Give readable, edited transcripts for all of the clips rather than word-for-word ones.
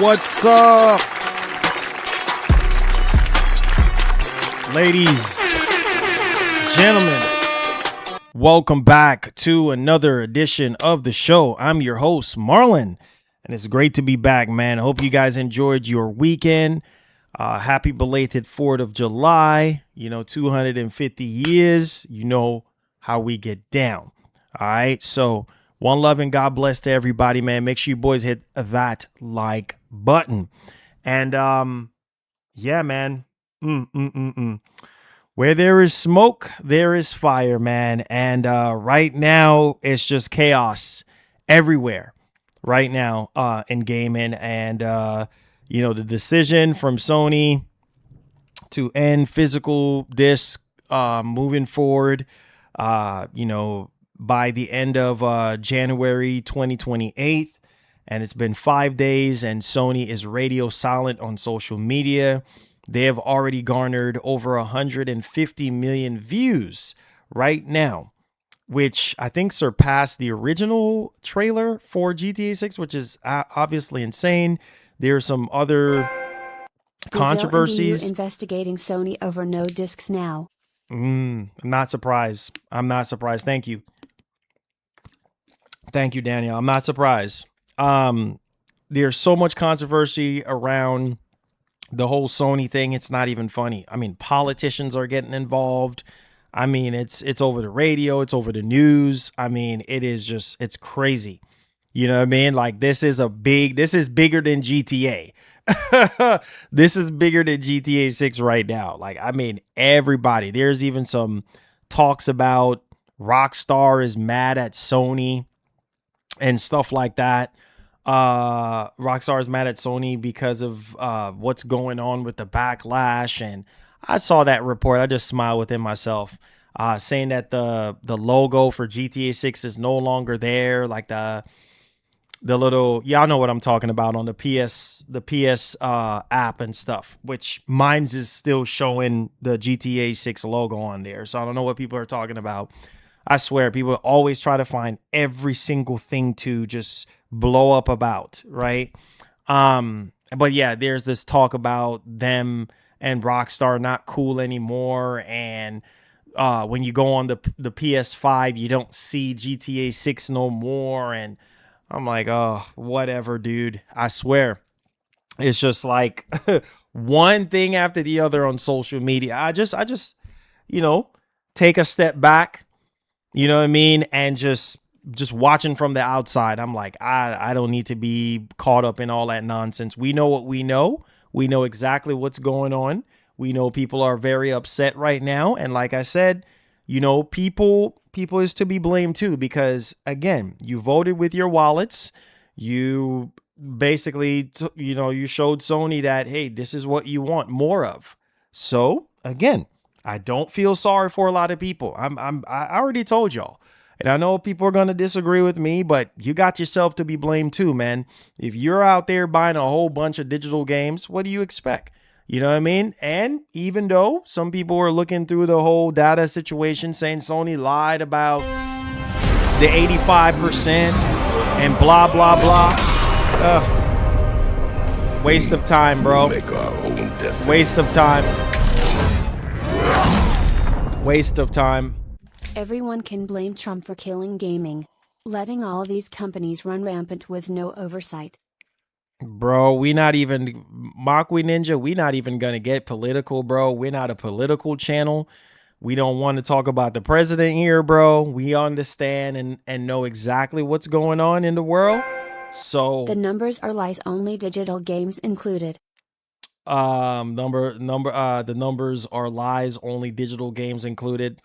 What's up, ladies, gentlemen? Welcome back to another edition of the show. I'm your host, Marlon, and it's great to be back, man. I hope you guys enjoyed your weekend. Happy belated 4th of July. 250 years. You know how we get down. All right, so one love and God bless to everybody, man. Make sure you boys hit that like button. And yeah, man. Where there is smoke, there is fire, man. And right now, it's just chaos everywhere right now in gaming. And, the decision from Sony to end physical disc moving forward, by the end of January 2028. And it's been 5 days and Sony is radio silent on social media. They have already garnered over 150 million views right now, which I think surpassed the original trailer for GTA 6, which is obviously insane. There are some other controversies. Investigating Sony over no discs now. I'm not surprised. Thank you. Thank you, Daniel. I'm not surprised. There's so much controversy around the whole Sony thing. It's not even funny. I mean, politicians are getting involved. I mean, it's over the radio. It's over the news. I mean, it's crazy. You know what I mean? Like, this is bigger than GTA. This is bigger than GTA 6 right now. Like, I mean, everybody. There's even some talks about Rockstar is mad at Sony and stuff like that. Rockstar is mad at Sony because of what's going on with the Backlash. And I saw that report. I just smiled within myself, saying that the logo for GTA 6 is no longer there. Like the little, y'all know what I'm talking about on the PS app and stuff, which mine's is still showing the GTA 6 logo on there. So I don't know what people are talking about. I swear, people always try to find every single thing to just blow up about, right? But yeah, there's this talk about them and Rockstar not cool anymore. And when you go on the PS5, you don't see GTA 6 no more. And I'm like, oh, whatever, dude. I swear. It's just like one thing after the other on social media. I just, take a step back. You know what I mean? And just watching from the outside, I'm like, I don't need to be caught up in all that nonsense. We know what we know. We know exactly what's going on. We know people are very upset right now. And like I said, people is to be blamed too, because again, you voted with your wallets. You basically, you showed Sony that, hey, this is what you want more of. So again, I don't feel sorry for a lot of people. I already told y'all. And I know people are going to disagree with me, but you got yourself to be blamed too, man. If you're out there buying a whole bunch of digital games, what do you expect? You know what I mean? And even though some people are looking through the whole data situation saying Sony lied about the 85% and blah, blah, blah. Waste of time, bro. Waste of time. Waste of time. Everyone can blame Trump for killing gaming, letting all these companies run rampant with no oversight. Bro, we not even Ninja. We not even gonna get political, bro. We're not a political channel. We don't want to talk about the president here, bro. We understand and know exactly what's going on in the world. So the numbers are lies, only digital games included. The numbers are lies, only digital games included.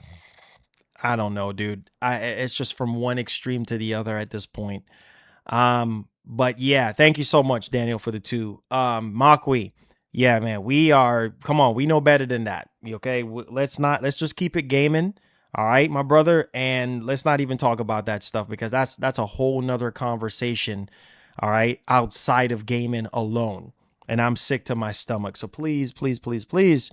I don't know, dude. It's just from one extreme to the other at this point. But yeah, thank you so much, Daniel, for the 2. Makwi, yeah, man, come on, we know better than that. Okay, let's just keep it gaming. All right, my brother, and let's not even talk about that stuff, because that's a whole nother conversation. All right, outside of gaming alone. And I'm sick to my stomach. So please, please, please, please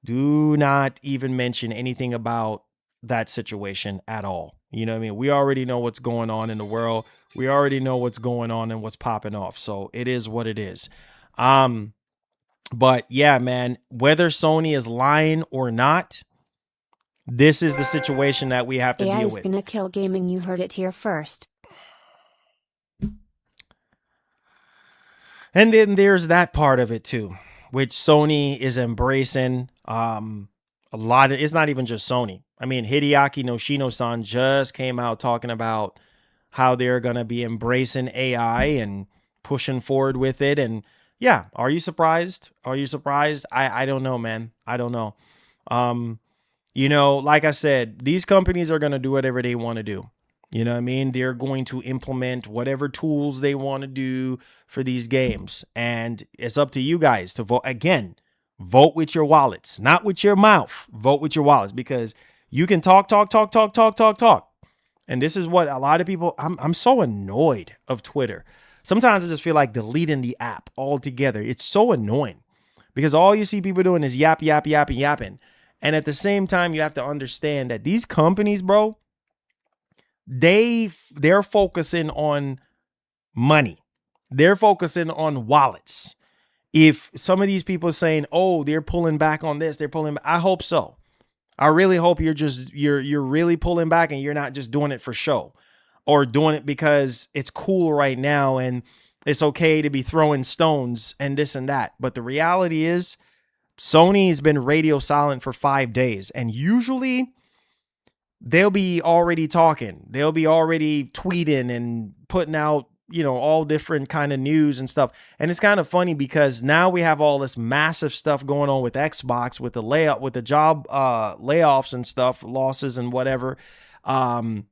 do not even mention anything about that situation at all. You know what I mean? We already know what's going on in the world. We already know what's going on and what's popping off. So it is what it is. But yeah, man, whether Sony is lying or not, this is the situation that we have to AI deal is with. gonna kill gaming. You heard it here first. And then there's that part of it too, which Sony is embracing. A lot of, it's not even just Sony. I mean, Hideaki Noshino-san just came out talking about how they're going to be embracing AI and pushing forward with it. And yeah, are you surprised? Are you surprised? I don't know, man. I don't know. Like I said, these companies are going to do whatever they want to do. You know what I mean? They're going to implement whatever tools they want to do for these games. And it's up to you guys to vote. Again, vote with your wallets, not with your mouth. Vote with your wallets, because you can talk. And this is what a lot of people, I'm so annoyed of Twitter. Sometimes I just feel like deleting the app altogether. It's so annoying because all you see people doing is yapping. And at the same time, you have to understand that these companies, bro, they're focusing on money. They're focusing on wallets. If some of these people are saying, "Oh, they're pulling back on this, they're pulling back," I hope so. I really hope you're really pulling back and you're not just doing it for show or doing it because it's cool right now and it's okay to be throwing stones and this and that. But the reality is, Sony's been radio silent for 5 days, and usually they'll be already talking. They'll be already tweeting and putting out, all different kind of news and stuff. And it's kind of funny because now we have all this massive stuff going on with Xbox, with the job layoffs and stuff, losses and whatever. And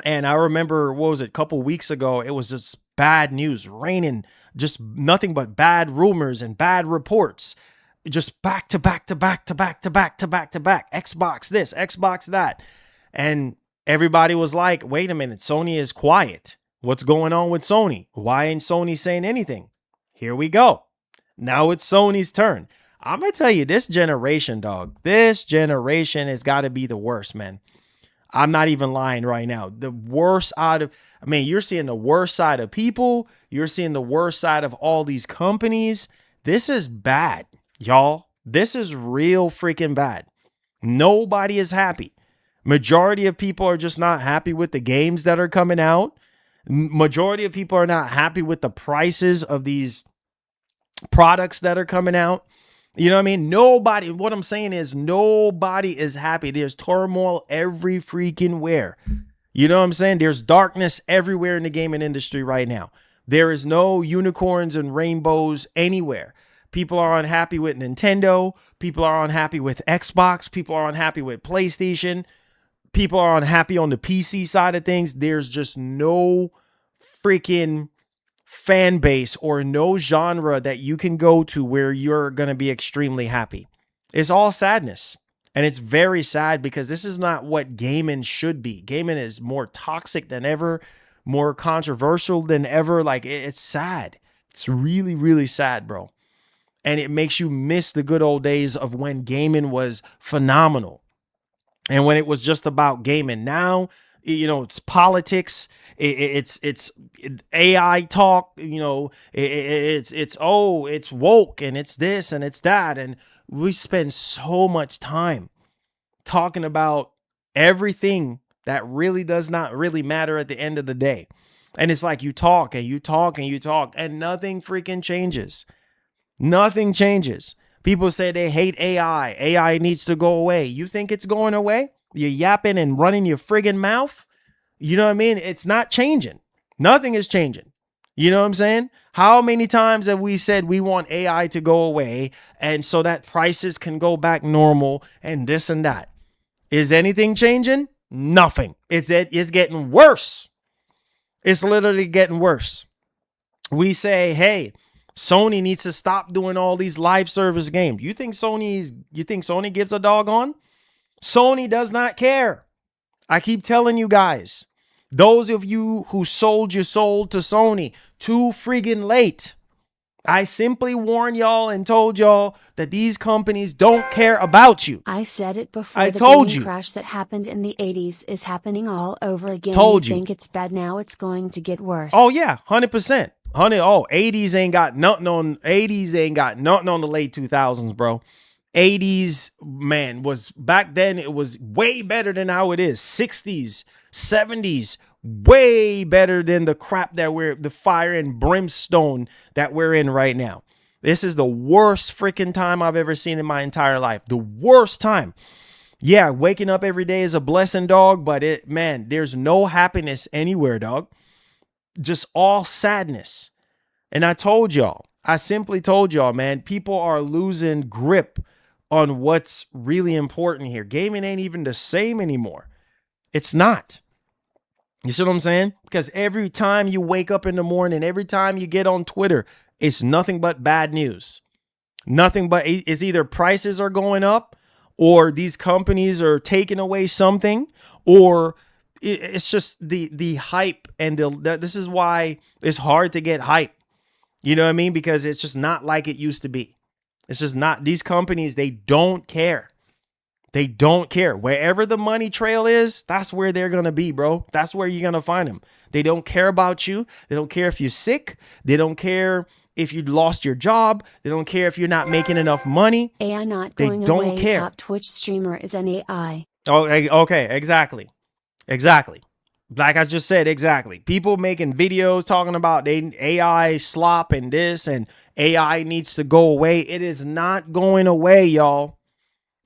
I remember, what was it, a couple weeks ago, it was just bad news, raining, just nothing but bad rumors and bad reports. Just back to back. Xbox this, Xbox that. And everybody was like, wait a minute, Sony is quiet. What's going on with Sony? Why ain't Sony saying anything? Here we go. Now it's Sony's turn. I'm going to tell you, this generation, dog, this generation has got to be the worst, man. I'm not even lying right now. The worst you're seeing the worst side of people. You're seeing the worst side of all these companies. This is bad, y'all. This is real freaking bad. Nobody is happy. Majority of people are just not happy with the games that are coming out. Majority of people are not happy with the prices of these products that are coming out. You know what I mean? What I'm saying is nobody is happy. There's turmoil every freaking where. You know what I'm saying? There's darkness everywhere in the gaming industry right now. There is no unicorns and rainbows anywhere. People are unhappy with Nintendo. People are unhappy with Xbox. People are unhappy with PlayStation. People are unhappy on the PC side of things. There's just no freaking fan base or no genre that you can go to where you're going to be extremely happy. It's all sadness. And it's very sad because this is not what gaming should be. Gaming is more toxic than ever, more controversial than ever. Like, it's sad. It's really, really sad, bro. And it makes you miss the good old days of when gaming was phenomenal. And when it was just about gaming. Now, it's politics. It's AI talk. It's woke and it's this and it's that. And we spend so much time talking about everything that really does not really matter at the end of the day. And it's like you talk and you talk and you talk and nothing freaking changes. Nothing changes. People say they hate AI. AI needs to go away. You think it's going away? You're yapping and running your friggin' mouth. You know what I mean? It's not changing. Nothing is changing. You know what I'm saying? How many times have we said we want AI to go away and so that prices can go back normal and this and that? Is anything changing? Nothing. It's getting worse. It's literally getting worse. We say, hey, Sony needs to stop doing all these live service games. You think Sony gives a doggone? Sony does not care. I keep telling you guys, those of you who sold your soul to Sony too friggin' late. I simply warned y'all and told y'all that these companies don't care about you. I said it before. I the told gaming you. crash that happened in the 80s is happening all over again. Told you you. think it's bad now, it's going to get worse. Oh yeah, 100%. 80s ain't got nothing on the late 2000s, bro. 80s, man, was back then, it was way better than how it is. 60s, 70s, way better than the crap the fire and brimstone that we're in right now. This is the worst freaking time I've ever seen in my entire life. The worst time. Yeah, waking up every day is a blessing, dog, but there's no happiness anywhere, dog. Just all sadness. And I simply told y'all, man, people are losing grip on what's really important here. Gaming ain't even the same anymore. It's not. You see what I'm saying? Because every time you wake up in the morning, every time you get on Twitter, it's nothing but bad news. Nothing but it's either prices are going up or these companies are taking away something, or it's just the hype. And this is why it's hard to get hype. You know what I mean? Because it's just not like it used to be. It's just not. These companies, they don't care. They don't care. Wherever the money trail is, that's where they're going to be, bro. That's where you're going to find them. They don't care about you. They don't care if you're sick. They don't care if you lost your job. They don't care if you're not making enough money. AI not going they don't away. care. Top Twitch streamer is an AI. Oh, okay. Exactly. Like I just said, exactly. People making videos talking about they AI slop and this and AI needs to go away. It is not going away, y'all.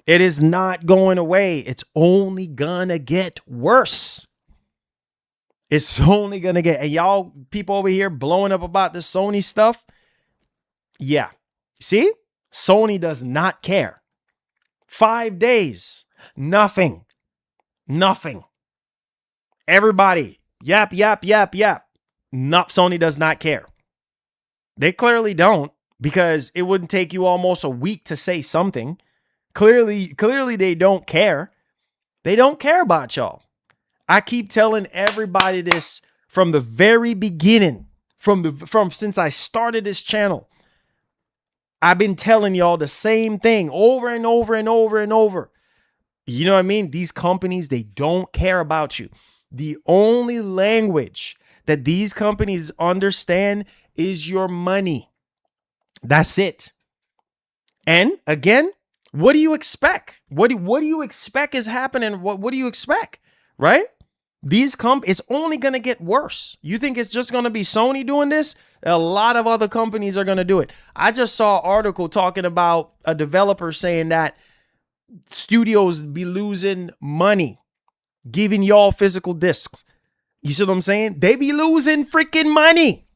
It is not going away. It's only gonna get worse. It's only gonna get, and y'all people over here blowing up about the Sony stuff. Yeah. See? Sony does not care. 5 days. Nothing. Everybody, yap. Nope, Sony does not care. They clearly don't, because it wouldn't take you almost a week to say something. Clearly they don't care. They don't care about y'all. I keep telling everybody this from the very beginning, from since I started this channel. I've been telling y'all the same thing over and over. You know what I mean? These companies, they don't care about you. The only language that these companies understand is your money. That's it. And again, what do you expect? What do you expect is happening? What do you expect? Right? It's only going to get worse. You think it's just going to be Sony doing this? A lot of other companies are going to do it. I just saw an article talking about a developer saying that studios be losing money giving y'all physical discs. You see what I'm saying? They be losing freaking money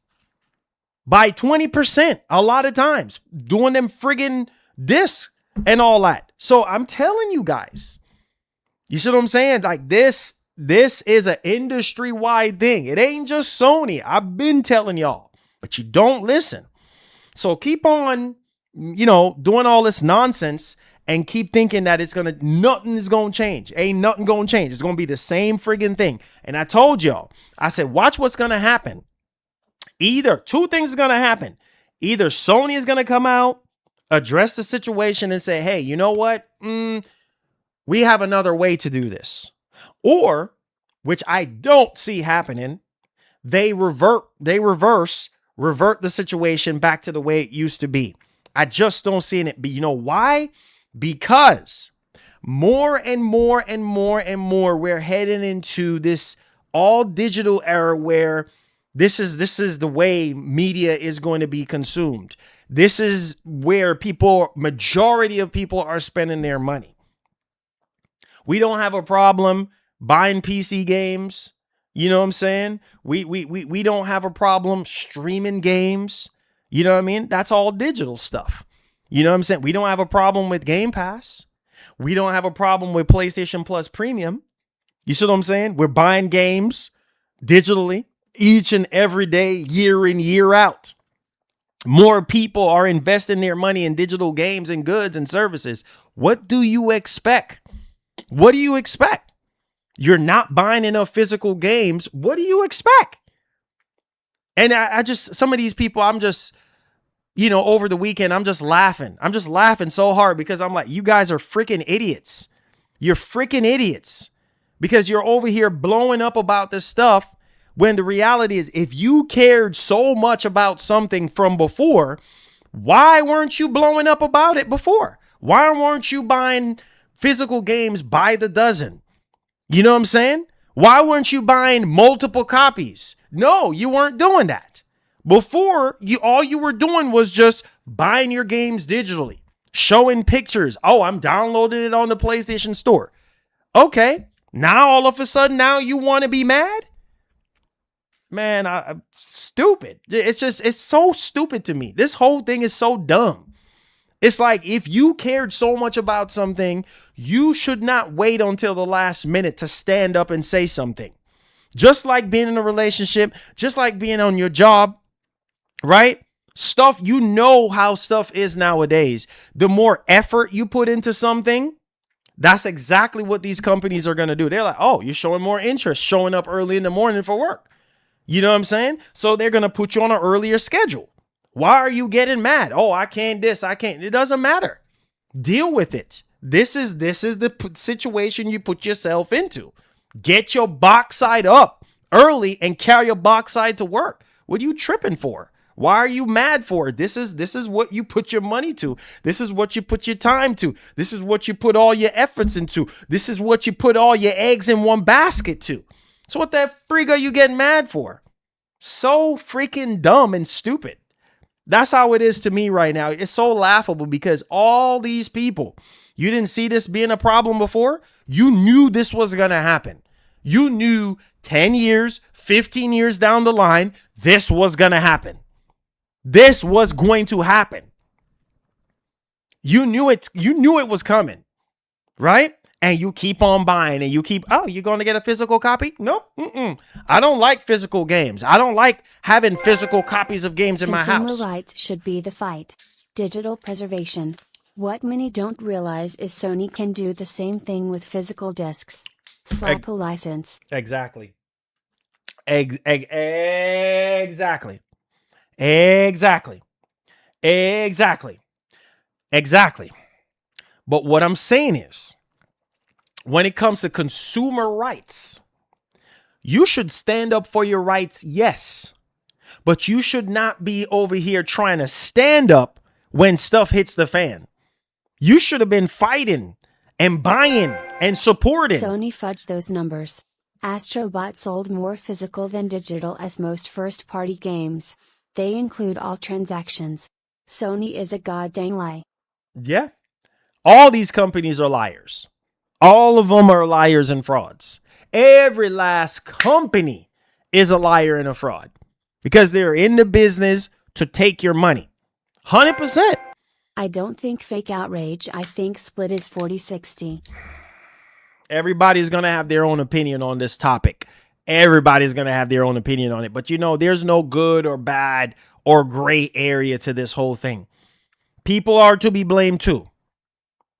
by 20% a lot of times doing them friggin' discs and all that. So I'm telling you guys, you see what I'm saying? Like this is an industry-wide thing. It ain't just Sony. I've been telling y'all, but you don't listen. So keep on, doing all this nonsense and keep thinking that nothing is going to change. Ain't nothing going to change. It's going to be the same friggin' thing. And I told y'all, I said, watch what's going to happen. Either two things are going to happen. Either Sony is going to come out, address the situation and say, hey, you know what? We have another way to do this. Or, which I don't see happening, they revert the situation back to the way it used to be. I just don't see it. But you know why? Because more and more we're heading into this all digital era where this is the way media is going to be consumed. This is where majority of people are spending their money. We don't have a problem buying PC games. You know what I'm saying? We don't have a problem streaming games. You know what I mean? That's all digital stuff. You know what I'm saying? We don't have a problem with Game Pass. We don't have a problem with PlayStation Plus Premium. You see what I'm saying? We're buying games digitally each and every day, year in, year out. More people are investing their money in digital games and goods and services. What do you expect? What do you expect? You're not buying enough physical games. What do you expect? And I just, some of these people, over the weekend, I'm just laughing. I'm just laughing so hard because I'm like, you guys are freaking idiots. You're freaking idiots because you're over here blowing up about this stuff when the reality is if you cared so much about something from before, why weren't you blowing up about it before? Why weren't you buying physical games by the dozen? You know what I'm saying? Why weren't you buying multiple copies? No, you weren't doing that. Before, all you were doing was just buying your games digitally, showing pictures. Oh, I'm downloading it on the PlayStation Store. Okay, now all of a sudden, now you want to be mad? Man, I'm stupid. It's so stupid to me. This whole thing is so dumb. It's like if you cared so much about something, you should not wait until the last minute to stand up and say something. Just like being in a relationship, just like being on your job, right? Stuff, you know how stuff is nowadays. The more effort you put into something, that's exactly what these companies are going to do. They're like, oh, you're showing more interest, showing up early in the morning for work. You know what I'm saying? So they're going to put you on an earlier schedule. Why are you getting mad? Oh, I can't this, I can't. It doesn't matter. Deal with it. This is the situation you put yourself into. Get your box side up early and carry your box side to work. What are you tripping for? Why are you mad for? This is what you put your money to. This is what you put your time to. This is what you put all your efforts into. This is what you put all your eggs in one basket to. So what the frig are you getting mad for? So freaking dumb and stupid. That's how it is to me right now. It's so laughable because all these people, you didn't see this being a problem before. You knew this was going to happen. You knew 10 years, 15 years down the line, this was going to happen. This was going to happen. You knew it. You knew it was coming, right? And you keep on buying and you keep, oh, you're going to get a physical copy? Nope. I don't like physical games. I don't like having physical copies of games in my house. Consumer rights should be the fight. Digital preservation. What many don't realize is Sony can do the same thing with physical discs. Slap a license. Exactly. Exactly. Exactly. But what I'm saying is, when it comes to consumer rights, you should stand up for your rights, yes. But you should not be over here trying to stand up when stuff hits the fan. You should have been fighting and buying and supporting. Sony fudged those numbers. Astrobot sold more physical than digital as most first-party games. They include all transactions. Sony is a goddamn lie. Yeah. All these companies are liars. All of them are liars and frauds. Every last company is a liar and a fraud because they're in the business to take your money. 100%. I don't think fake outrage. I think split is 40-60. Everybody's going to have their own opinion on this topic. Everybody's going to have their own opinion on it. But there's no good or bad or gray area to this whole thing. People are to be blamed too.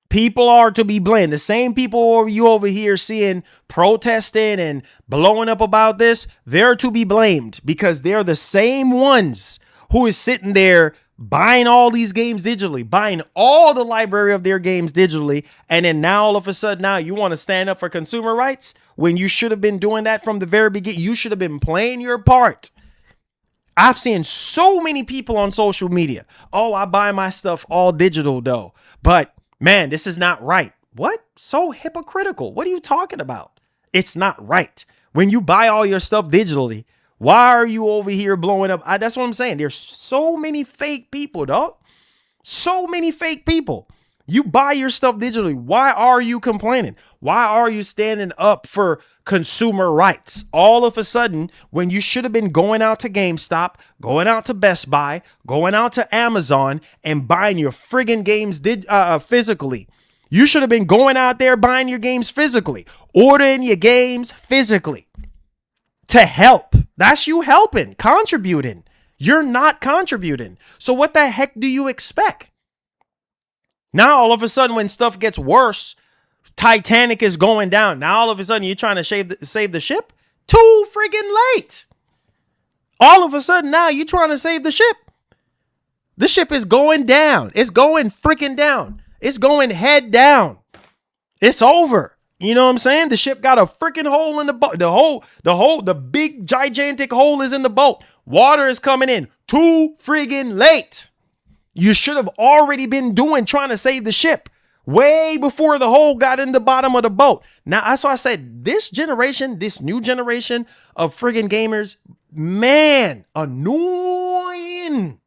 People are to be blamed. The same people you over here seeing protesting and blowing up about this, they're to be blamed because they're the same ones who is sitting there buying all these games digitally, buying all the library of their games digitally. And then now all of a sudden now you want to stand up for consumer rights when you should have been doing that from the very beginning. You should have been playing your part. I've seen so many people on social media. Oh, I buy my stuff all digital though. But man, this is not right. What? So hypocritical. What are you talking about? It's not right. When you buy all your stuff digitally, why are you over here blowing up? That's what I'm saying. There's so many fake people, dog. So many fake people. You buy your stuff digitally. Why are you complaining? Why are you standing up for consumer rights? All of a sudden, when you should have been going out to GameStop, going out to Best Buy, going out to Amazon and buying your friggin' games physically. You should have been going out there buying your games physically, ordering your games physically to help. That's you helping, contributing. You're not contributing. So what the heck do you expect? Now, all of a sudden, when stuff gets worse, Titanic is going down. Now, all of a sudden, you're trying to save the ship? Too friggin' late. All of a sudden, now you're trying to save the ship. The ship is going down. It's going freaking down. It's going head down. It's over. You know what I'm saying? The ship got a freaking hole in the boat. The big gigantic hole is in the boat. Water is coming in. Too friggin' late. You should have already been trying to save the ship way before the hole got in the bottom of the boat. Now, that's why I said this new generation of friggin' gamers, man, annoying.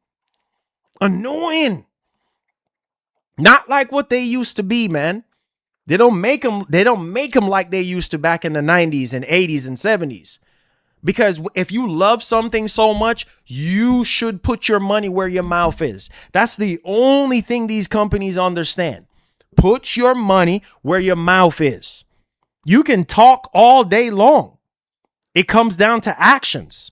Not like what they used to be, man. They don't make them like they used to back in the 90s and 80s and 70s. Because if you love something so much, you should put your money where your mouth is. That's the only thing these companies understand. Put your money where your mouth is. You can talk all day long. It comes down to actions.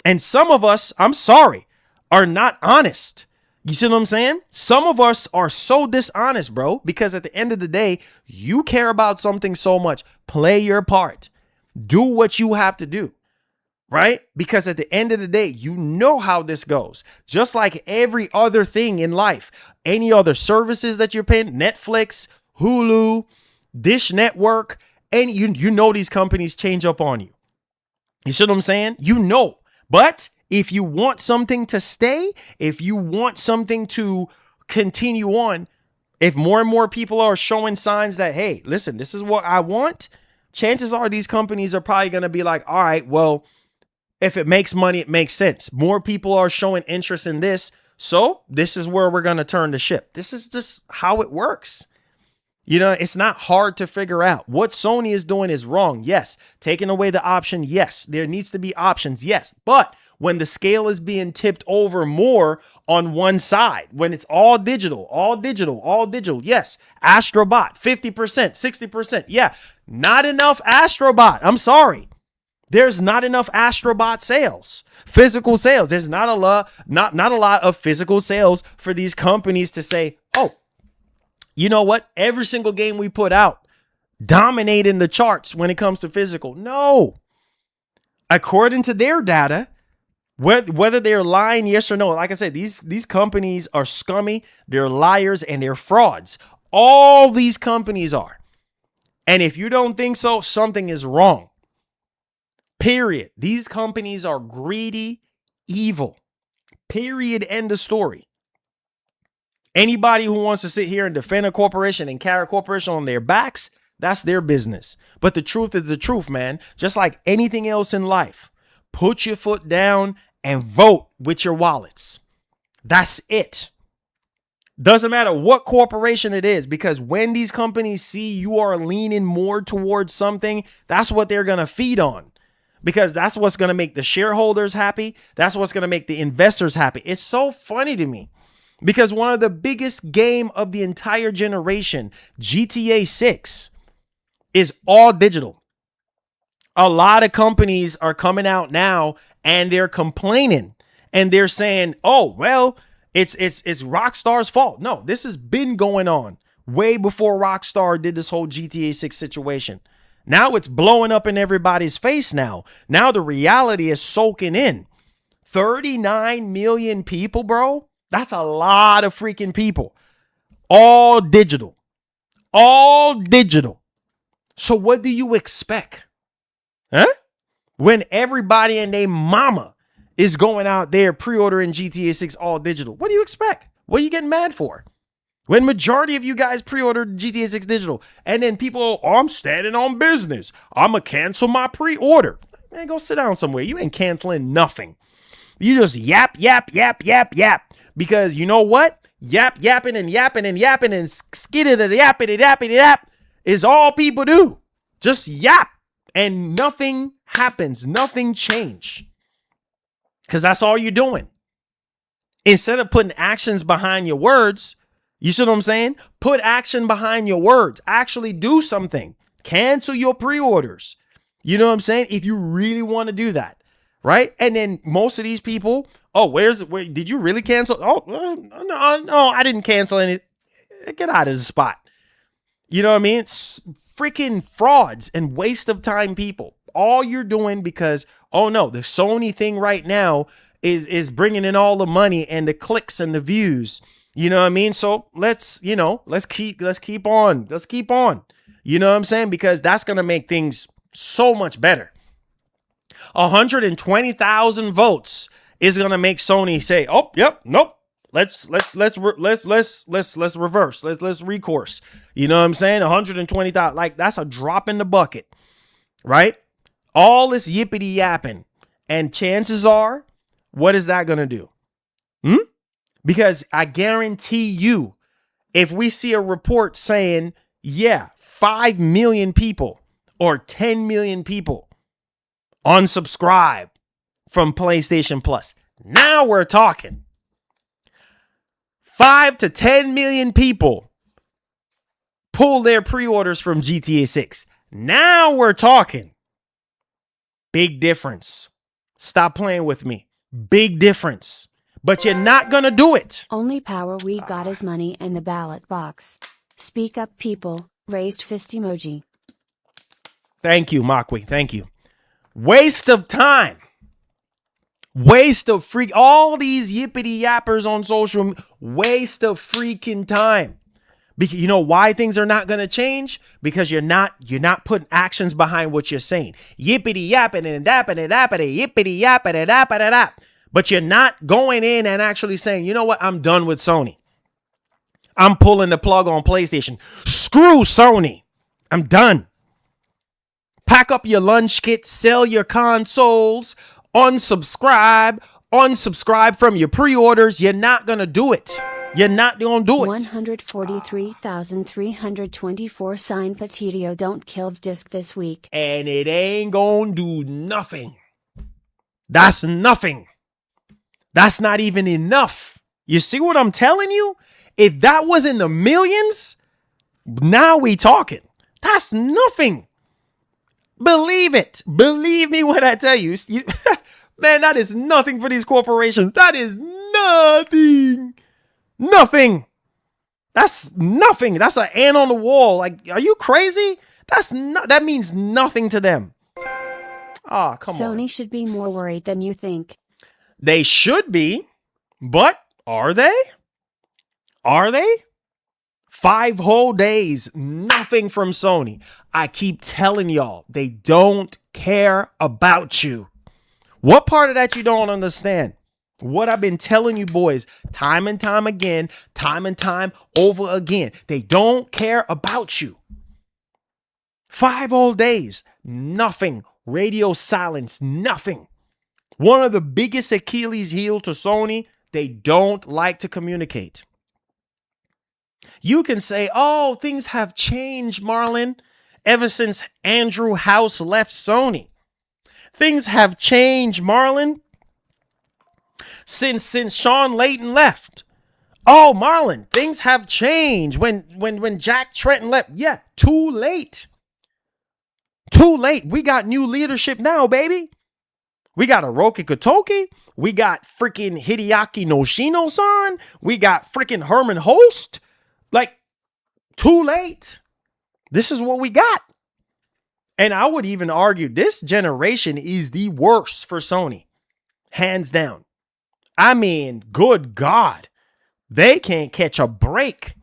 And some of us, I'm sorry, are not honest. You see what I'm saying? Some of us are so dishonest, bro, because at the end of the day, you care about something so much. Play your part. Do what you have to do, right? Because at the end of the day, you know how this goes. Just like every other thing in life, any other services that you're paying, Netflix, Hulu, Dish Network, and you know these companies change up on you. You see what I'm saying? You know, but if you want something to stay, if you want something to continue on, if more and more people are showing signs that, hey, listen, this is what I want, chances are these companies are probably going to be like, all right, well, if it makes money, it makes sense. More people are showing interest in this. So this is where we're going to turn the ship. This is just how it works. You know, it's not hard to figure out. What Sony is doing is wrong. Yes. Taking away the option. Yes. There needs to be options. Yes. But when the scale is being tipped over more on one side, when it's all digital, yes. Astrobot, 50%, 60%. Yeah. Not enough Astrobot. I'm sorry. There's not enough Astrobot sales, physical sales. There's not a lot of physical sales for these companies to say, oh, you know what? Every single game we put out dominating the charts when it comes to physical. No. According to their data, whether they're lying, yes or no, like I said, these companies are scummy, they're liars, and they're frauds. All these companies are. And if you don't think so, something is wrong. Period. These companies are greedy, evil. Period. End of story. Anybody who wants to sit here and defend a corporation and carry a corporation on their backs, that's their business. But the truth is the truth, man. Just like anything else in life, put your foot down and vote with your wallets. That's it. Doesn't matter what corporation it is, because when these companies see you are leaning more towards something, that's what they're going to feed on. Because that's what's going to make the shareholders happy. That's what's going to make the investors happy. It's so funny to me. Because one of the biggest game of the entire generation, GTA 6, is all digital. A lot of companies are coming out now and they're complaining and they're saying, oh, well, it's Rockstar's fault. No, this has been going on way before Rockstar did this whole GTA 6 situation. Now it's blowing up in everybody's face now. Now the reality is soaking in. 39 million people, bro. That's a lot of freaking people. All digital. All digital. So what do you expect? Huh? When everybody and their mama is going out there pre-ordering GTA 6 all digital. What do you expect? What are you getting mad for? When majority of you guys pre-ordered GTA 6 digital, and then people, oh, I'm standing on business. I'm going to cancel my pre-order. Man, go sit down somewhere. You ain't canceling nothing. You just yap. Because you know what? Yapping and skidding and yapping is all people do. Just yap and nothing happens. Nothing change. Because that's all you're doing. Instead of putting actions behind your words, you see what I'm saying? Put action behind your words. Actually do something. Cancel your pre-orders. You know what I'm saying? If you really want to do that. Right? And then most of these people, oh, where did you really cancel? Oh, no, I didn't cancel any. Get out of the spot. You know what I mean? It's freaking frauds and waste of time people. All you're doing because, oh no, the Sony thing right now is bringing in all the money and the clicks and the views. You know what I mean? So let's keep on. You know what I'm saying? Because that's going to make things so much better. 120,000 votes is going to make Sony say, "Oh, yep, nope. Let's reverse. Let's recourse." You know what I'm saying? 120,000, like that's a drop in the bucket, right? All this yippity yapping, and chances are, what is that going to do? Because I guarantee you, if we see a report saying, yeah, 5 million people or 10 million people unsubscribe from PlayStation Plus, now we're talking. 5 to 10 million people pull their pre-orders from GTA 6. Now we're talking. Big difference. Stop playing with me. Big difference. But you're not going to do it. Only power we got is money and the ballot box. Speak up, people. Raised fist emoji. Thank you, Makwi. Thank you. Waste of time. Waste of all these yippity yappers on social media. Waste of freaking time. Because you know why things are not going to change? Because you're not putting actions behind what you're saying. Yippity yapping and dapping and dapping, yippity yapping and dapping and dap. But you're not going in and actually saying, you know what? I'm done with Sony. I'm pulling the plug on PlayStation. Screw Sony. I'm done. Pack up your lunch kit, sell your consoles, unsubscribe from your pre-orders. You're not going to do it. You're not going to do it. 143,324 signed petitio don't kill disc this week. And it ain't going to do nothing. That's nothing. That's not even enough. You see what I'm telling you? If that was in the millions, now we talking. That's nothing. Believe it. Believe me when I tell you. Man, that is nothing for these corporations. That is nothing. Nothing. That's nothing. That's an ant on the wall. Like, are you crazy? That means nothing to them. Ah, come on. Sony should be more worried than you think. They should be, but are they? Are they? 5 whole days, nothing from Sony. I keep telling y'all, they don't care about you. What part of that you don't understand? What I've been telling you boys time and time again, time and time over again. They don't care about you. 5 whole days, nothing. Radio silence, nothing. One of the biggest Achilles heel to Sony, they don't like to communicate. You can say, oh, things have changed, Marlon, ever since Andrew House left Sony. Things have changed, Marlon, since Sean Layton left. Oh, Marlon, things have changed when Jack Tretton left. Yeah, too late. Too late. We got new leadership now, baby. We got Hiroki Kotoki. We got freaking Hideaki Noshino-san. We got freaking Herman Holst. Like, too late. This is what we got. And I would even argue this generation is the worst for Sony. Hands down. I mean, good God. They can't catch a break.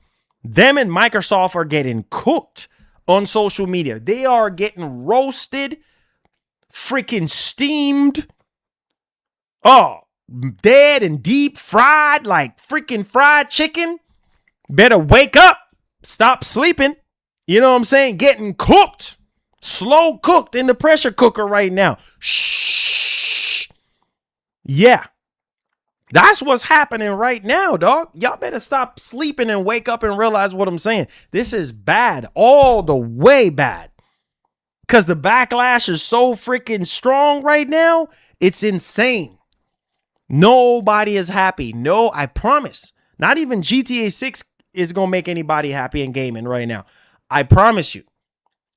Them and Microsoft are getting cooked on social media. They are getting roasted, freaking steamed. Oh, dead and deep fried like freaking fried chicken. Better wake up. Stop sleeping. You know what I'm saying? Getting cooked. Slow cooked in the pressure cooker right now. Shh. Yeah. That's what's happening right now, dog. Y'all better stop sleeping and wake up and realize what I'm saying. This is bad. All the way bad. Because the backlash is so freaking strong right now. It's insane. Nobody is happy. No, I promise. Not even GTA 6 is going to make anybody happy in gaming right now. I promise you.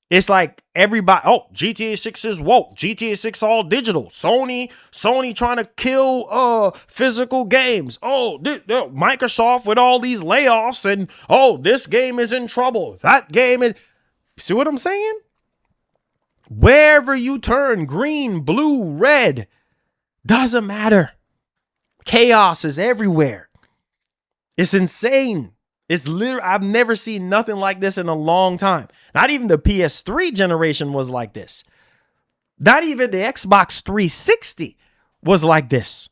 It's like everybody, oh, GTA 6 is woke. GTA 6 all digital. Sony trying to kill physical games. Oh, Microsoft with all these layoffs and, oh, this game is in trouble. That game is... See what I'm saying? Wherever you turn, green, blue, red, doesn't matter. Chaos is everywhere. It's insane. It's literally, I've never seen nothing like this in a long time. Not even the PS3 generation was like this. Not even the Xbox 360 was like this.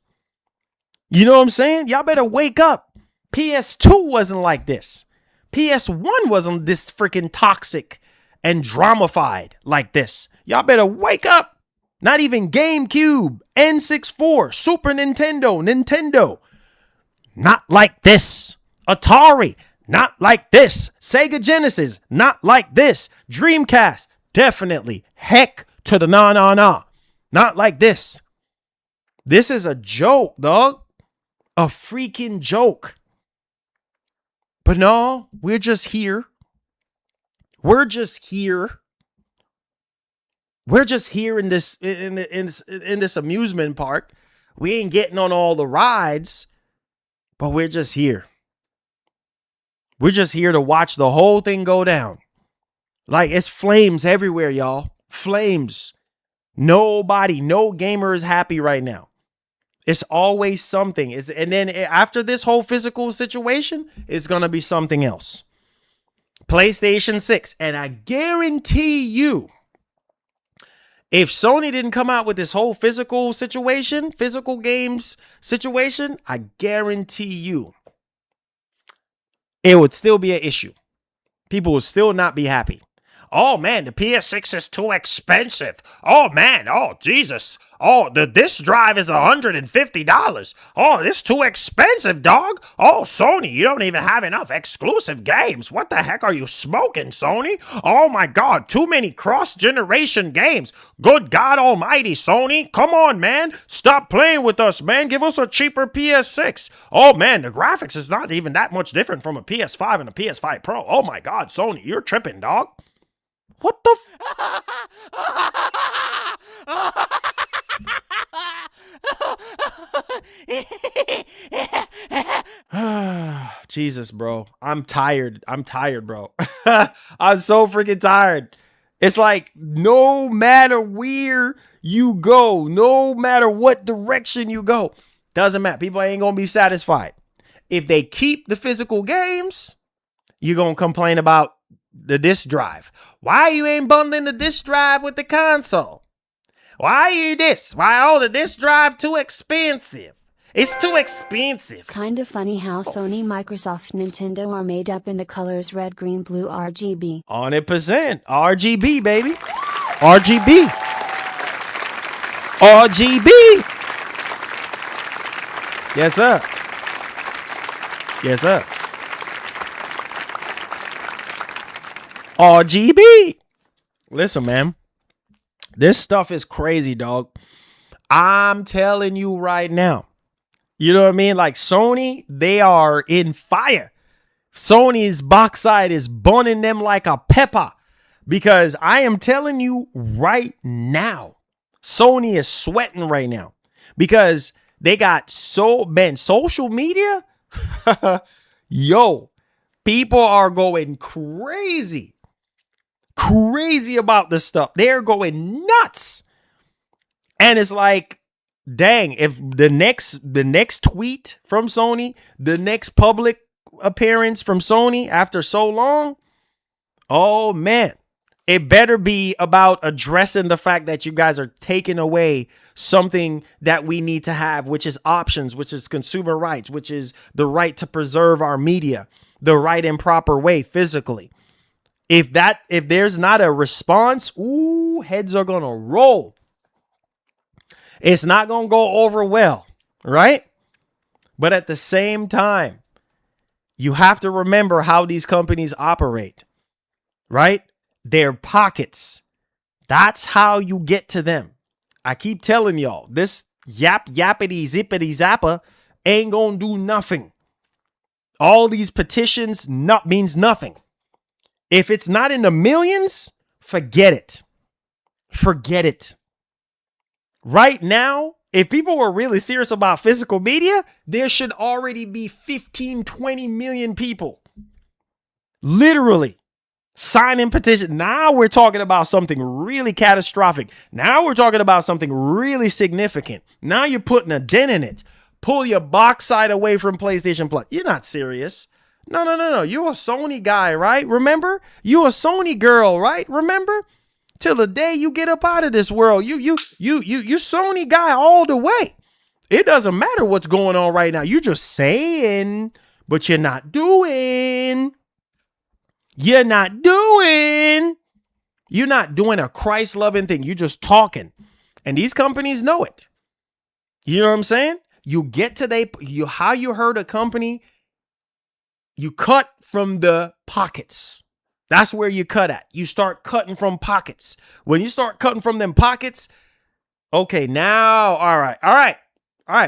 You know what I'm saying? Y'all better wake up. PS2 wasn't like this. PS1 wasn't this freaking toxic and dramified like this. Y'all better wake up. Not even GameCube, N64, Super Nintendo. Not like this. Atari, not like this. Sega Genesis, not like this. Dreamcast, definitely. Heck to the nah. Not like this. This is a joke, dog. A freaking joke. But no, we're just here. We're just here in this amusement park. We ain't getting on all the rides, but we're just here. We're just here to watch the whole thing go down. Like, it's flames everywhere, y'all. Flames. No gamer is happy right now. It's always something. And then after this whole physical situation, it's going to be something else. PlayStation 6. And I guarantee you, if Sony didn't come out with this whole physical games situation, I guarantee you it would still be an issue. People would still not be happy. Oh man, the PS6 is too expensive. Oh man, oh Jesus. Oh, the disc drive is $150. Oh, this is too expensive, dog. Oh, Sony, you don't even have enough exclusive games. What the heck are you smoking, Sony? Oh my God, too many cross-generation games. Good God almighty, Sony. Come on, man. Stop playing with us, man. Give us a cheaper PS6. Oh man, the graphics is not even that much different from a PS5 and a PS5 Pro. Oh my God, Sony, you're tripping, dog. What the Jesus, bro. I'm tired, bro. I'm so freaking tired. It's like no matter where you go, no matter what direction you go, doesn't matter. People ain't going to be satisfied. If they keep the physical games, you're going to complain about the disc drive. Why you ain't bundling the disc drive with the console? Why you this? Why the disc drive too expensive? It's too expensive. Kinda funny how Sony, Microsoft, Nintendo are made up in the colors red, green, blue, RGB. 100% RGB, baby. RGB. RGB. Yes, sir. Yes, sir. RGB. Listen, man. This stuff is crazy, dog. I'm telling you right now. You know what I mean? Like Sony, they are in fire. Sony's backside is burning them like a pepper. Because I am telling you right now, Sony is sweating right now. Because they got social media. Yo, people are going crazy about this stuff. They're going nuts. And it's like, dang, if the next tweet from Sony, the next public appearance from Sony after so long, oh man, it better be about addressing the fact that you guys are taking away something that we need to have, which is options, which is consumer rights, which is the right to preserve our media, the right and proper way physically. If there's not a response, heads are going to roll. It's not going to go over well, right? But at the same time, you have to remember how these companies operate, right? Their pockets. That's how you get to them. I keep telling y'all, this yappity zippity zappa ain't going to do nothing. All these petitions means nothing. If it's not in the millions, forget it. Forget it. Right now, if people were really serious about physical media, there should already be 15, 20 million people literally signing petition. Now we're talking about something really catastrophic. Now we're talking about something really significant. Now you're putting a dent in it. pull your box side away from PlayStation Plus. You're not serious. No. You're a Sony guy, right? Remember? You a Sony girl, right? Remember? Till the day you get up out of this world. You Sony guy all the way. It doesn't matter what's going on right now. You're just saying, but you're not doing. You're not doing a Christ-loving thing. You're just talking. And these companies know it. You know what I'm saying? You get to how you hurt a company, you cut from the pockets. That's where you cut at. You start cutting from pockets. When you start cutting from them pockets, okay, now, all right.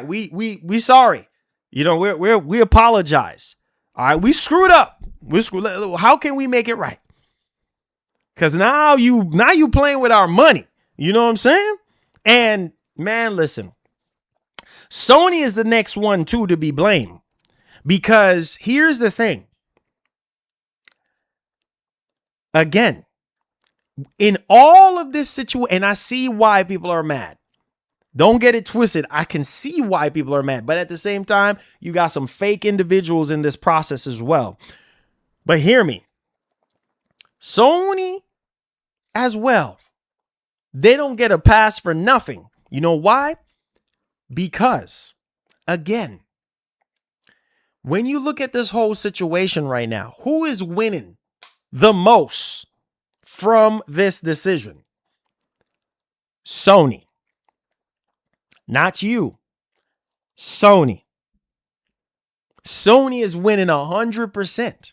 We sorry. You know, we apologize. All right, we screwed up. How can we make it right? Because now you playing with our money. You know what I'm saying? And man, listen, Sony is the next one too to be blamed. Because here's the thing. Again, in all of this situation, and I see why people are mad. Don't get it twisted. I can see why people are mad. But at the same time, you got some fake individuals in this process as well. But hear me. Sony as well. They don't get a pass for nothing. You know why? Because, again, when you look at this whole situation right now, who is winning the most from this decision? Sony. Not you. Sony. Sony is winning 100%.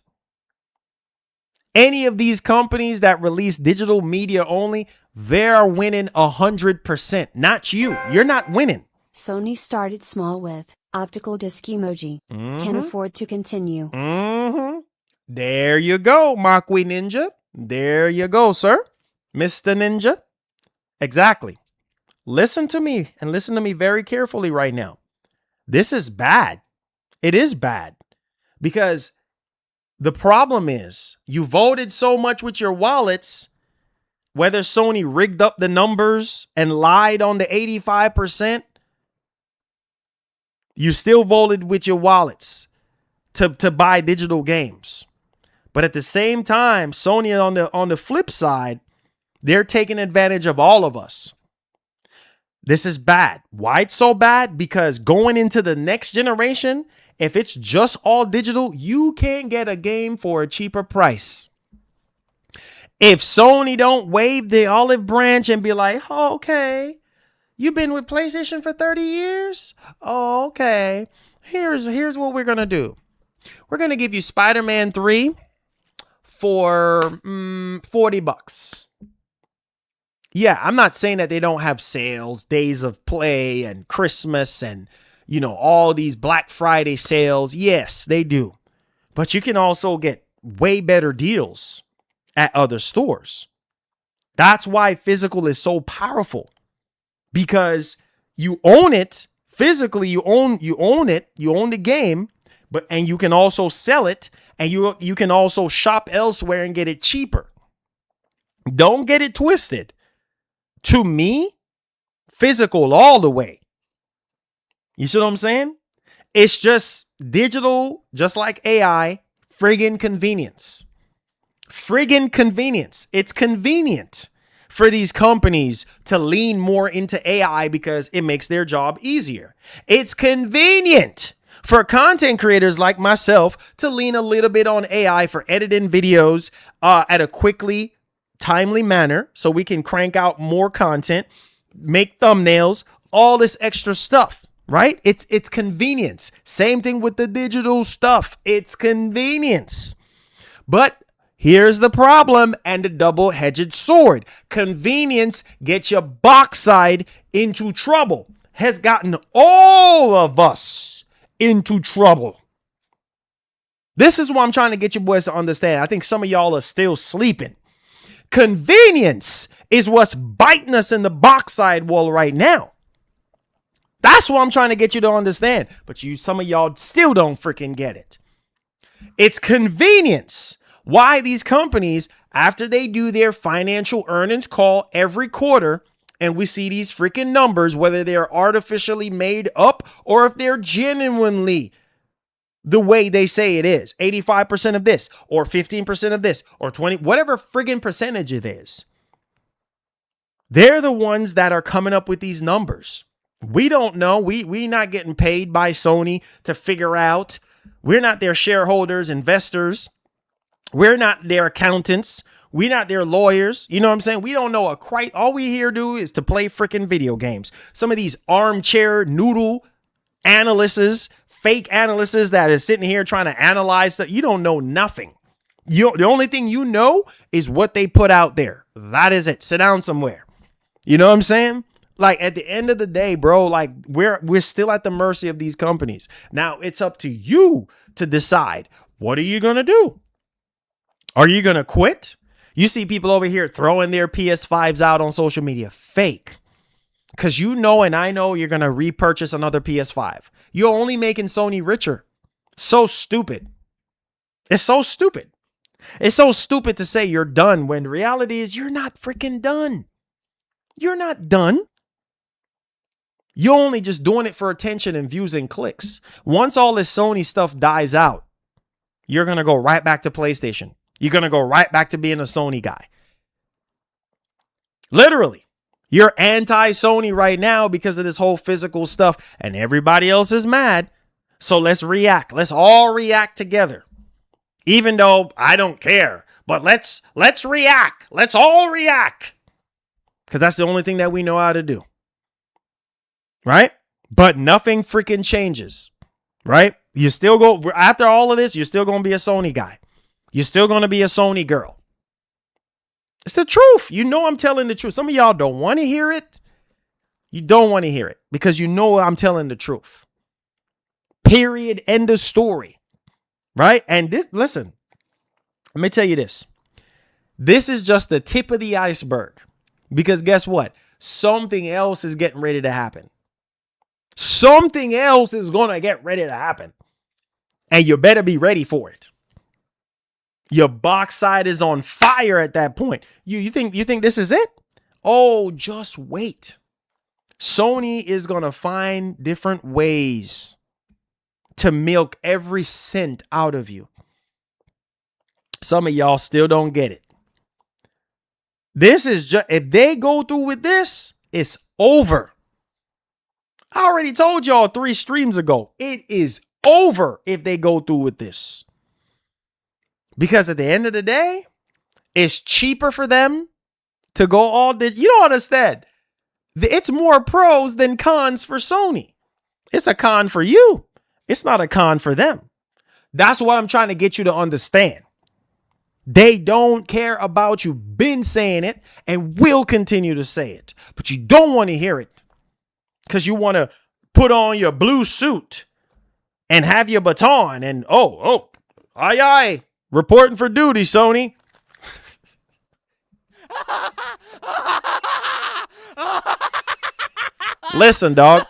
Any of these companies that release digital media only, they're winning 100%. Not you. You're not winning. Sony started small with optical disc emoji. Can afford to continue. There you go, Makwi Ninja. There you go, sir. Mr. Ninja. Exactly. Listen to me and listen to me very carefully right now. This is bad. It is bad because the problem is you voted so much with your wallets, whether Sony rigged up the numbers and lied on the 85%, you still voted with your wallets to buy digital games. But at the same time, Sony on the flip side, they're taking advantage of all of us. This is bad. Why it's so bad? Because going into the next generation, if it's just all digital, you can't get a game for a cheaper price. If Sony don't wave the olive branch and be like, oh, okay, you've been with PlayStation for 30 years? Oh, okay. Here's what we're going to do. We're going to give you Spider-Man 3 for $40. Yeah, I'm not saying that they don't have sales, days of play and Christmas and, you know, all these Black Friday sales. Yes, they do. But you can also get way better deals at other stores. That's why physical is so powerful, because you own it physically. You own it. You own the game, and you can also sell it, and you can also shop elsewhere and get it cheaper. Don't get it twisted. To me, physical all the way. You see what I'm saying? It's just digital, just like AI, friggin' convenience. Friggin' convenience. It's convenient for these companies to lean more into AI because it makes their job easier. It's convenient for content creators like myself to lean a little bit on AI for editing videos at a quickly, timely manner so we can crank out more content, make thumbnails, all this extra stuff, right? It's convenience. Same thing with the digital stuff. It's convenience. But here's the problem and the double-edged sword. Convenience gets your box side into trouble. Has gotten all of us into trouble. This is what I'm trying to get you boys to understand. I think some of y'all are still sleeping. Convenience is what's biting us in the box side wall right now. That's what I'm trying to get you to understand. But some of y'all still don't freaking get it. It's convenience. Why these companies, after they do their financial earnings call every quarter, and we see these freaking numbers, whether they're artificially made up or if they're genuinely the way they say it is. 85% of this, or 15% of this, or 20, whatever friggin' percentage it is. They're the ones that are coming up with these numbers. We don't know. We not getting paid by Sony to figure out. We're not their shareholders, investors. We're not their accountants. We're not their lawyers. You know what I'm saying? We don't know all we here do is to play freaking video games. Some of these armchair noodle analysts, fake analysts that is sitting here trying to analyze that. You don't know nothing. The only thing you know is what they put out there. That is it. Sit down somewhere. You know what I'm saying? Like at the end of the day, bro, like we're still at the mercy of these companies. Now it's up to you to decide, what are you going to do? Are you going to quit? You see people over here throwing their PS5s out on social media. Fake. Because you know, and I know, you're going to repurchase another PS5. You're only making Sony richer. So stupid. It's so stupid. It's so stupid to say you're done when the reality is you're not freaking done. You're not done. You're only just doing it for attention and views and clicks. Once all this Sony stuff dies out, you're going to go right back to PlayStation. You're going to go right back to being a Sony guy. Literally. You're anti-Sony right now because of this whole physical stuff, and everybody else is mad. So let's react. Let's all react together. Even though I don't care, but let's react. Let's all react. Because that's the only thing that we know how to do. Right? But nothing freaking changes. Right? You still go, after all of this, you're still going to be a Sony guy. You're still going to be a Sony girl. It's the truth. You know I'm telling the truth. Some of y'all don't want to hear it. You don't want to hear it because you know I'm telling the truth. Period. End of story. Right? And this, listen, let me tell you this. This is just the tip of the iceberg. Because guess what? Something else is getting ready to happen. Something else is going to get ready to happen. And you better be ready for it. Your box side is on fire at that point. You think this is it? Oh, just wait. Sony is going to find different ways to milk every cent out of you. Some of y'all still don't get it. This is just, if they go through with this, it's over. I already told y'all 3 streams ago. It is over if they go through with this. Because at the end of the day, it's cheaper for them to go all this. You don't understand. It's more pros than cons for Sony. It's a con for you. It's not a con for them. That's what I'm trying to get you to understand. They don't care about you. Been saying it and will continue to say it. But you don't want to hear it. Because you want to put on your blue suit and have your baton and aye aye. Reporting for duty, Sony. Listen, dog.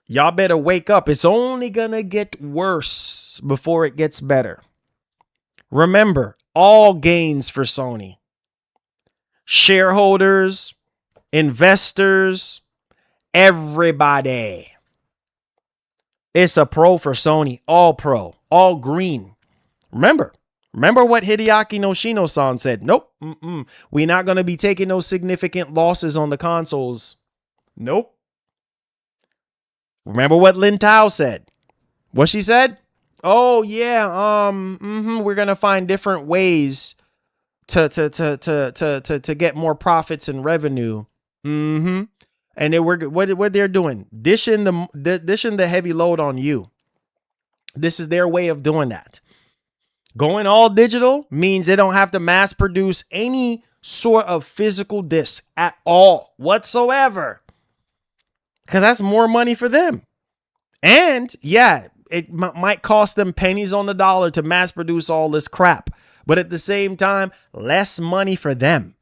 Y'all better wake up. It's only gonna get worse before it gets better. Remember, all gains for Sony. Shareholders, investors, everybody. It's a pro for Sony. All pro. All green. Remember what Hideaki Noshino-san said. Nope. We're not going to be taking no significant losses on the consoles. Nope. Remember what Lin Tao said. What she said? Oh, yeah. We're going to find different ways to get more profits and revenue. And what they're doing, dishing the heavy load on you. This is their way of doing that. Going all digital means they don't have to mass produce any sort of physical disc at all whatsoever. Because that's more money for them. And yeah, it might cost them pennies on the dollar to mass produce all this crap. But at the same time, less money for them.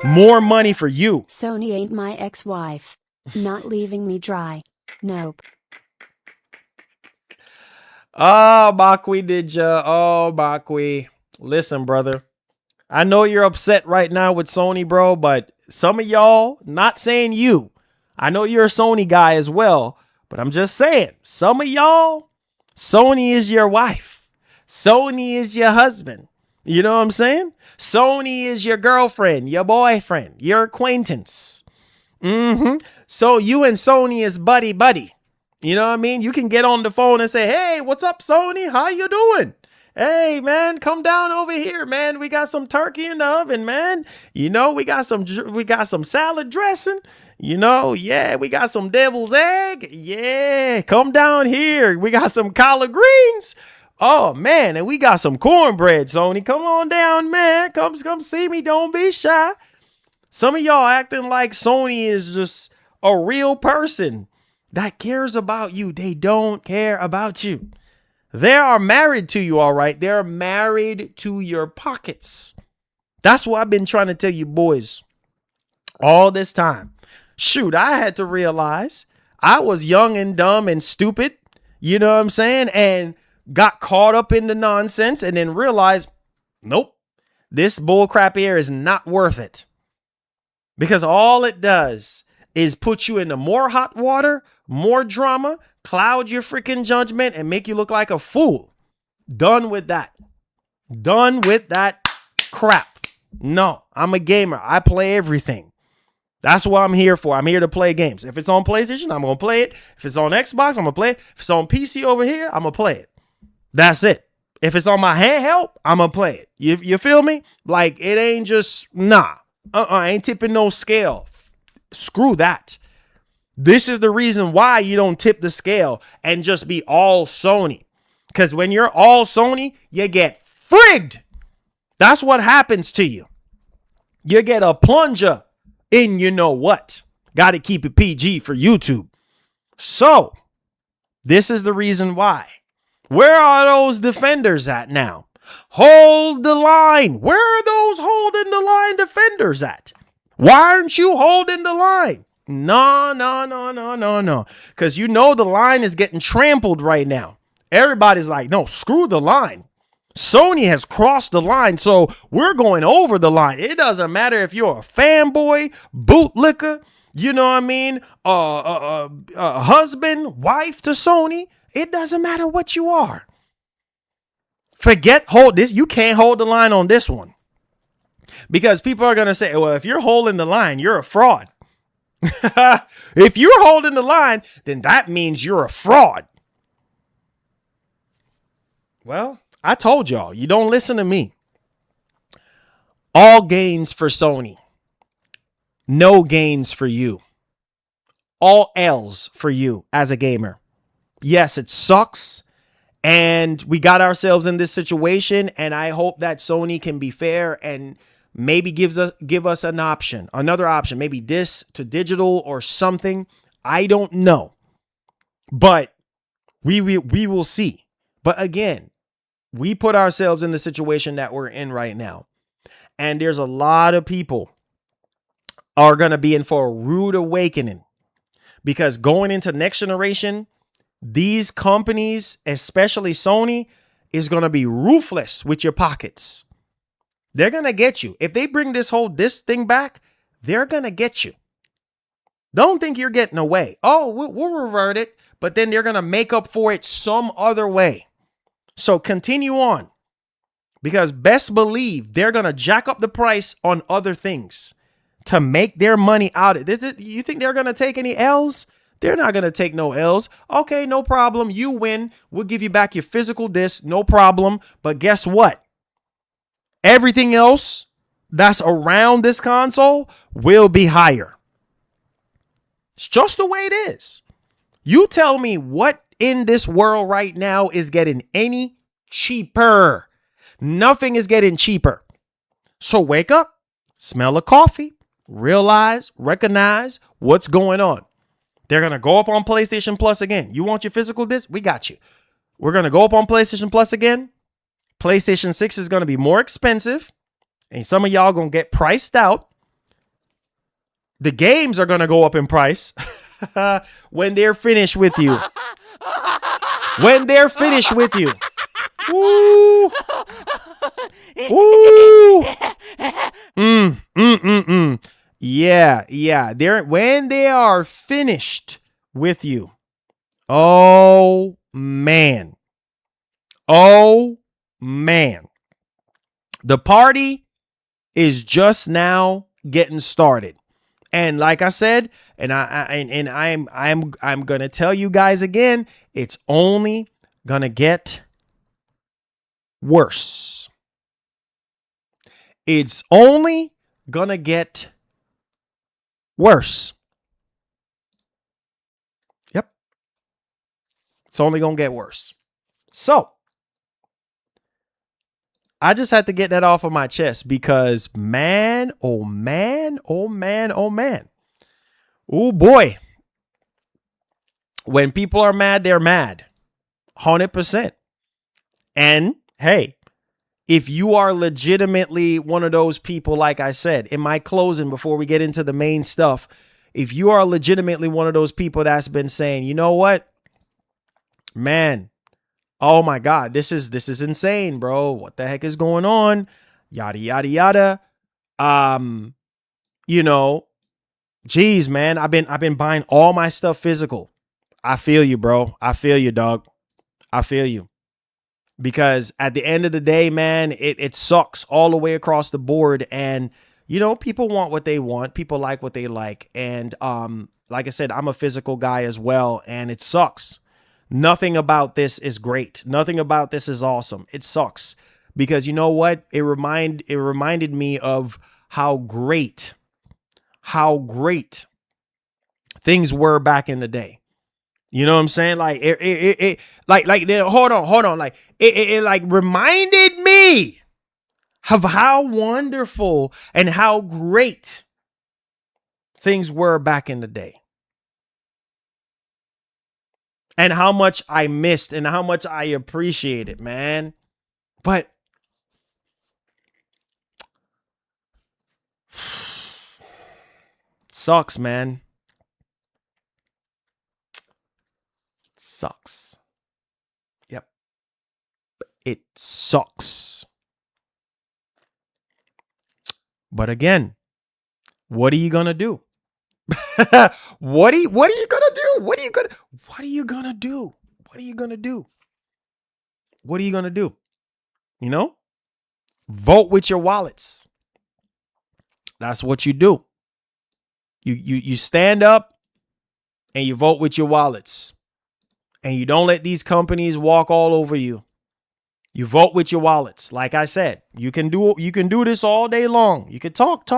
More money for you. Sony ain't my ex-wife. Not leaving me dry. Nope. Oh, Bakwi, did ya? Oh, Bakwi. Listen, brother. I know you're upset right now with Sony, bro, but some of y'all, not saying you, I know you're a Sony guy as well, but I'm just saying, some of y'all, Sony is your wife. Sony is your husband. You know what I'm saying? Sony is your girlfriend, your boyfriend, your acquaintance. So you and Sony is buddy buddy. You know what I mean? You can get on the phone and say, hey, what's up, Sony? How you doing? Hey, man, come down over here, man. We got some turkey in the oven, man. You know, we got some salad dressing. You know, yeah, we got some devil's egg. Yeah, come down here. We got some collard greens. Oh, man, and we got some cornbread, Sony. Come on down, man. Come see me. Don't be shy. Some of y'all acting like Sony is just a real person that cares about you. They don't care about you. They are married to you, all right? They're married to your pockets. That's what I've been trying to tell you boys all this time. Shoot, I had to realize I was young and dumb and stupid, you know what I'm saying? And got caught up in the nonsense and then realized, nope, this bullcrap here is not worth it. Because all it does is put you into more hot water, more drama, cloud your freaking judgment, and make you look like a fool. Done with that. Done with that crap. No, I'm a gamer. I play everything. That's what I'm here for. I'm here to play games. If it's on PlayStation, I'm going to play it. If it's on Xbox, I'm going to play it. If it's on PC over here, I'm going to play it. That's it. If it's on my handheld, I'm going to play it. You feel me? Like, it ain't just, nah. I ain't tipping no scale. Screw that. This is the reason why you don't tip the scale and just be all Sony. Because when you're all Sony, you get frigged. That's what happens to you. You get a plunger in you know what. Got to keep it PG for YouTube. So, this is the reason why. Where are those defenders at now? Hold the line. Where are those holding the line defenders at? Why aren't you holding the line? No. Because you know the line is getting trampled right now. Everybody's like, no, screw the line. Sony has crossed the line, so we're going over the line. It doesn't matter if you're a fanboy, bootlicker, you know what I mean, husband, wife to Sony. It doesn't matter what you are. Hold this. You can't hold the line on this one. Because people are going to say, well, if you're holding the line, you're a fraud. If you're holding the line, then that means you're a fraud. Well, I told y'all, you don't listen to me. All gains for Sony. No gains for you. All L's for you as a gamer. Yes, it sucks. And we got ourselves in this situation. And I hope that Sony can be fair and maybe give us an option, another option, maybe this to digital or something. I don't know. But we will see. But again, we put ourselves in the situation that we're in right now. And there's a lot of people are going to be in for a rude awakening. Because going into next generation, these companies, especially Sony, is going to be ruthless with your pockets. They're going to get you. If they bring this thing back, they're going to get you. Don't think you're getting away. Oh, we'll revert it, but then they're going to make up for it some other way. So continue on, because best believe they're going to jack up the price on other things to make their money out of it. You think they're going to take any L's? They're not going to take no L's. Okay, no problem. You win. We'll give you back your physical disc. No problem. But guess what? Everything else that's around this console will be higher. It's just the way it is. You tell me what in this world right now is getting any cheaper. Nothing is getting cheaper. So wake up, smell a coffee, realize, recognize what's going on. They're going to go up on PlayStation Plus again. You want your physical disc? We got you. We're going to go up on PlayStation Plus again. PlayStation 6 is going to be more expensive. And some of y'all going to get priced out. The games are going to go up in price when they're finished with you. When they're finished with you. Woo. Ooh. Yeah. When they are finished with you. Oh man. The party is just now getting started. And like I said, I'm gonna tell you guys again, it's only gonna get worse. It's only gonna get worse. Yep. It's only gonna get worse. So I just had to get that off of my chest because man, oh man. Oh boy. When people are mad, they're mad. 100%. And hey, if you are legitimately one of those people, like I said, in my closing, before we get into the main stuff, if you are legitimately one of those people that's been saying, you know what, man, oh my God, this is insane, bro. What the heck is going on? Yada, yada, yada. You know, geez, man, I've been buying all my stuff physical. I feel you, bro. I feel you, dog. I feel you. Because at the end of the day, man, it sucks all the way across the board. And, you know, people want what they want. People like what they like. And like I said, I'm a physical guy as well. And it sucks. Nothing about this is great. Nothing about this is awesome. It sucks. Because you know what? It reminded me of how great things were back in the day. You know what I'm saying? Like hold on. Like it like reminded me of how wonderful and how great things were back in the day. And how much I missed and how much I appreciated, man. But sucks, man. Sucks. Yep. It sucks. But again, what are you gonna do? What are you gonna do? What are you gonna do? You know? Vote with your wallets. That's what you do. You stand up and you vote with your wallets. And you don't let these companies walk all over you. You vote with your wallets. Like I said, you can do this all day long. You can talk.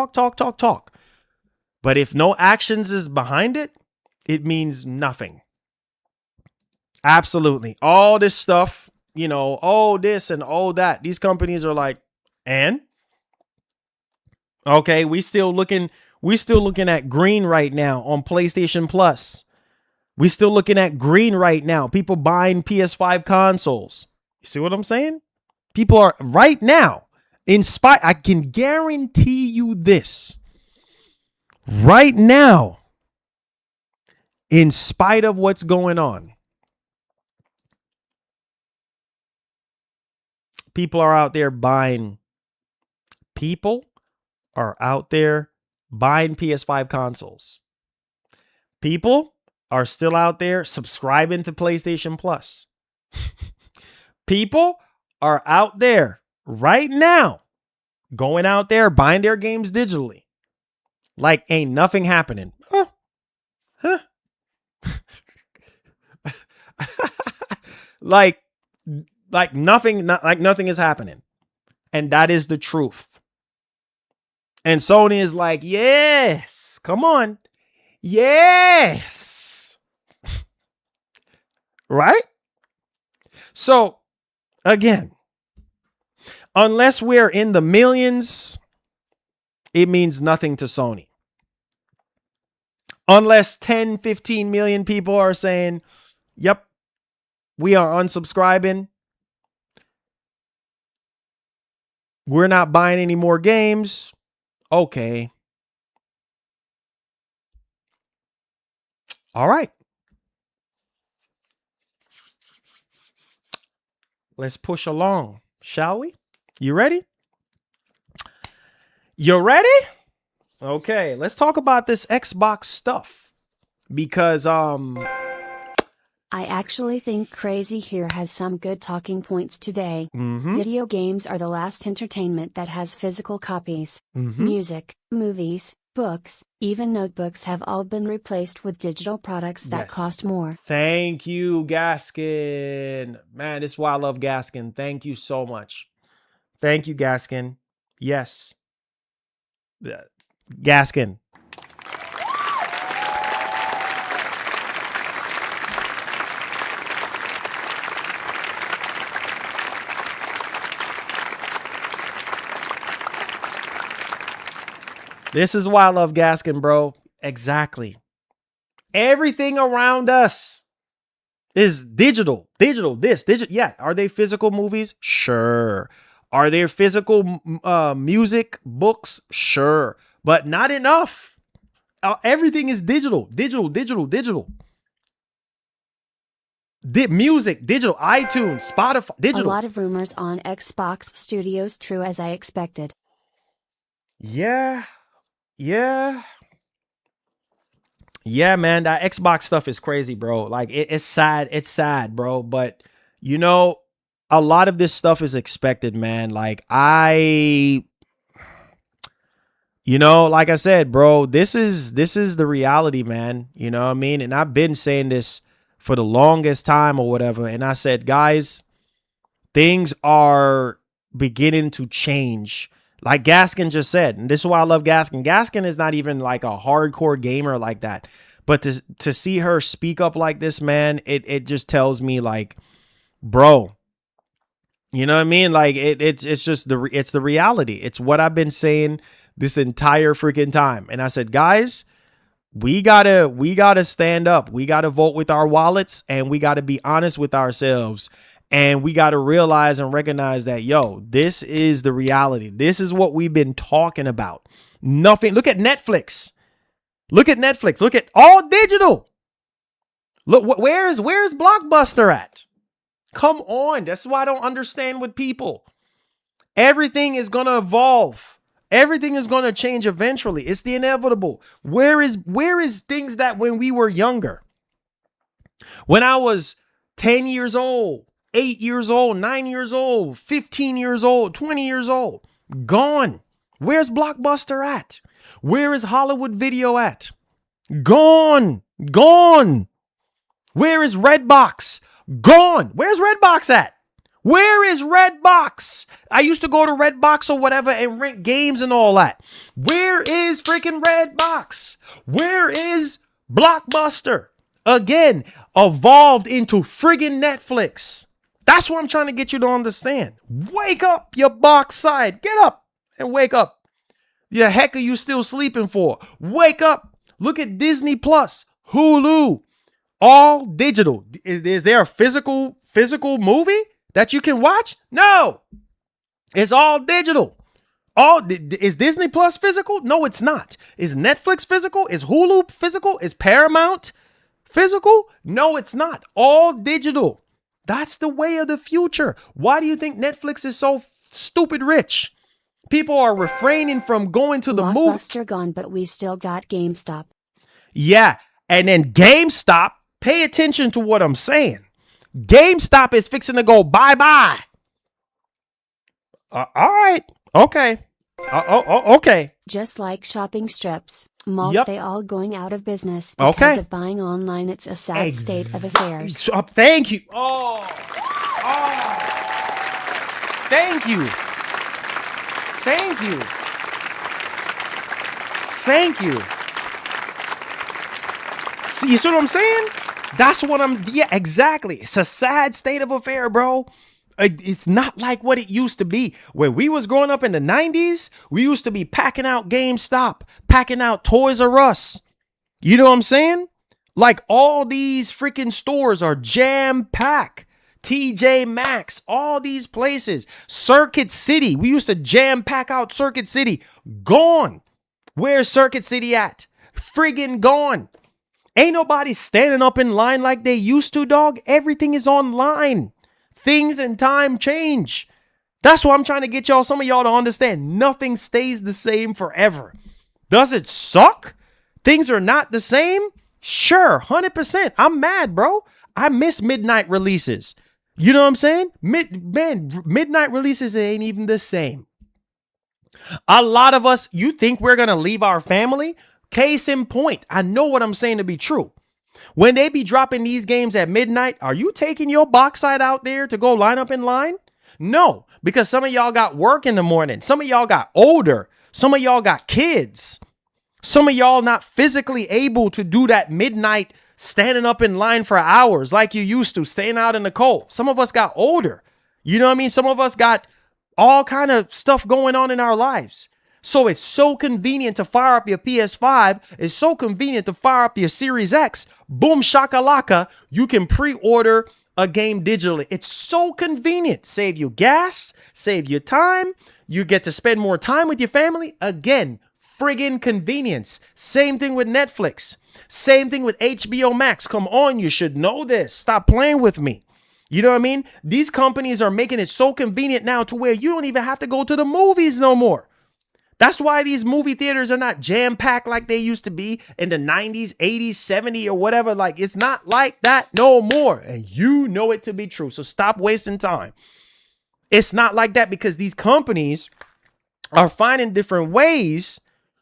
But if no actions is behind it, it means nothing. Absolutely. All this stuff, you know, all this and all that. These companies are like, and okay, we still looking at green right now on PlayStation Plus. We still looking at green right now. People buying PS5 consoles. You see what I'm saying? People are right now inspired. I can guarantee you this. Right now, in spite of what's going on, people are out there buying. People are out there buying PS5 consoles. People are still out there subscribing to PlayStation Plus. People are out there right now going out there buying their games digitally. Like ain't nothing happening. Huh. like nothing is happening. And that is the truth. And Sony is like, yes, come on. Yes. Right? So, again, unless we're in the millions, it means nothing to Sony. Unless 10, 15 million people are saying, yep, we are unsubscribing. We're not buying any more games. Okay. All right. Let's push along, shall we? You ready? You ready? Okay, let's talk about this Xbox stuff because I actually think Crazy here has some good talking points today. mhm. Video games are the last entertainment that has physical copies. Mhm. Music, movies, books, even notebooks have all been replaced with digital products that Yes. cost more. Thank you, Gaskin. Man, this is why I love Gaskin. Thank you so much. Thank you, Gaskin. Yes. Gaskin. This is why I love Gaskin, bro. Exactly. Everything around us is digital. Digital, this, digital. Yeah. Are they physical movies? Sure. Are there physical music, books? Sure. But not enough. Everything is digital. Digital, digital, digital. Music, digital. iTunes, Spotify, digital. A lot of rumors on Xbox Studios, true as I expected. Yeah. Yeah. Yeah, man, that Xbox stuff is crazy, bro. Like it's sad. It's sad, bro. But you know, a lot of this stuff is expected, man. Like like I said, bro, this is the reality, man. You know what I mean? And I've been saying this for the longest time or whatever. And I said, guys, things are beginning to change. Like Gaskin just said, and this is why I love Gaskin. Gaskin is not even like a hardcore gamer like that. But to see her speak up like this, man, it just tells me like, bro, you know what I mean? Like it's just it's the reality. It's what I've been saying this entire freaking time. And I said, guys, we gotta stand up. We gotta vote with our wallets, and we gotta be honest with ourselves. And we got to realize and recognize that, yo, this is the reality. This is what we've been talking about. Nothing. Look at Netflix. Look at Netflix. Look at all digital. Look, where's Blockbuster at? Come on. That's why I don't understand with people. Everything is going to evolve. Everything is going to change eventually. It's the inevitable. Where is things that when we were younger? When I was 10 years old, 8 years old, 9 years old, 15 years old, 20 years old. Gone. Where's Blockbuster at? Where is Hollywood Video at? Gone. Gone. Where is Redbox? Gone. Where's Redbox at? Where is Redbox? I used to go to Redbox or whatever and rent games and all that. Where is freaking Redbox? Where is Blockbuster? Again, evolved into friggin' Netflix. That's what I'm trying to get you to understand. Wake up, you box side. Get up and wake up. The heck are you still sleeping for? Wake up. Look at Disney Plus, Hulu, all digital. Is there a physical movie that you can watch? No. It's all digital. Is Disney Plus physical? No, it's not. Is Netflix physical? Is Hulu physical? Is Paramount physical? No, it's not. All digital. That's the way of the future. Why do you think Netflix is so stupid rich? People are refraining from going to the movie. Blockbuster gone, but we still got GameStop. Yeah, and then GameStop, pay attention to what I'm saying. GameStop is fixing to go bye-bye. All right. Okay. Okay. Just like shopping strips, malls, Yep. they all going out of business because of buying online. It's a sad state of affairs. Thank you. Oh. Thank you. Thank you. Thank you. See, you see what I'm saying? That's what yeah, exactly. It's a sad state of affair, bro. It's not like what it used to be. When we was growing up in the 90s, we used to be packing out GameStop, packing out Toys R Us. You know what I'm saying? Like all these freaking stores are jam-packed. TJ Maxx, all these places. Circuit City. We used to jam-pack out Circuit City. Gone. Where's Circuit City at? Friggin' gone. Ain't nobody standing up in line like they used to, dog. Everything is online. Things and time change. That's why I'm trying to get y'all, some of y'all to understand nothing stays the same forever. Does it suck? Things are not the same? Sure, 100%. I'm mad, bro. I miss midnight releases. You know what I'm saying? Midnight releases ain't even the same. A lot of us, you think we're going to leave our family? Case in point, I know what I'm saying to be true. When they be dropping these games at midnight, are you taking your box side out there to go line up in line? No, because some of y'all got work in the morning. Some of y'all got older. Some of y'all got kids. Some of y'all not physically able to do that midnight standing up in line for hours like you used to, staying out in the cold. Some of us got older. You know what I mean? Some of us got all kind of stuff going on in our lives. So it's so convenient to fire up your PS5. It's so convenient to fire up your Series X. Boom shakalaka. You can pre-order a game digitally. It's so convenient. Save you gas, save you time. You get to spend more time with your family. Again, friggin' convenience. Same thing with Netflix. Same thing with HBO Max. Come on, you should know this. Stop playing with me. You know what I mean? These companies are making it so convenient now to where you don't even have to go to the movies no more. That's why these movie theaters are not jam-packed like they used to be in the 90s, 80s, 70s, or whatever. Like, it's not like that no more. And you know it to be true. So stop wasting time. It's not like that because these companies are finding different ways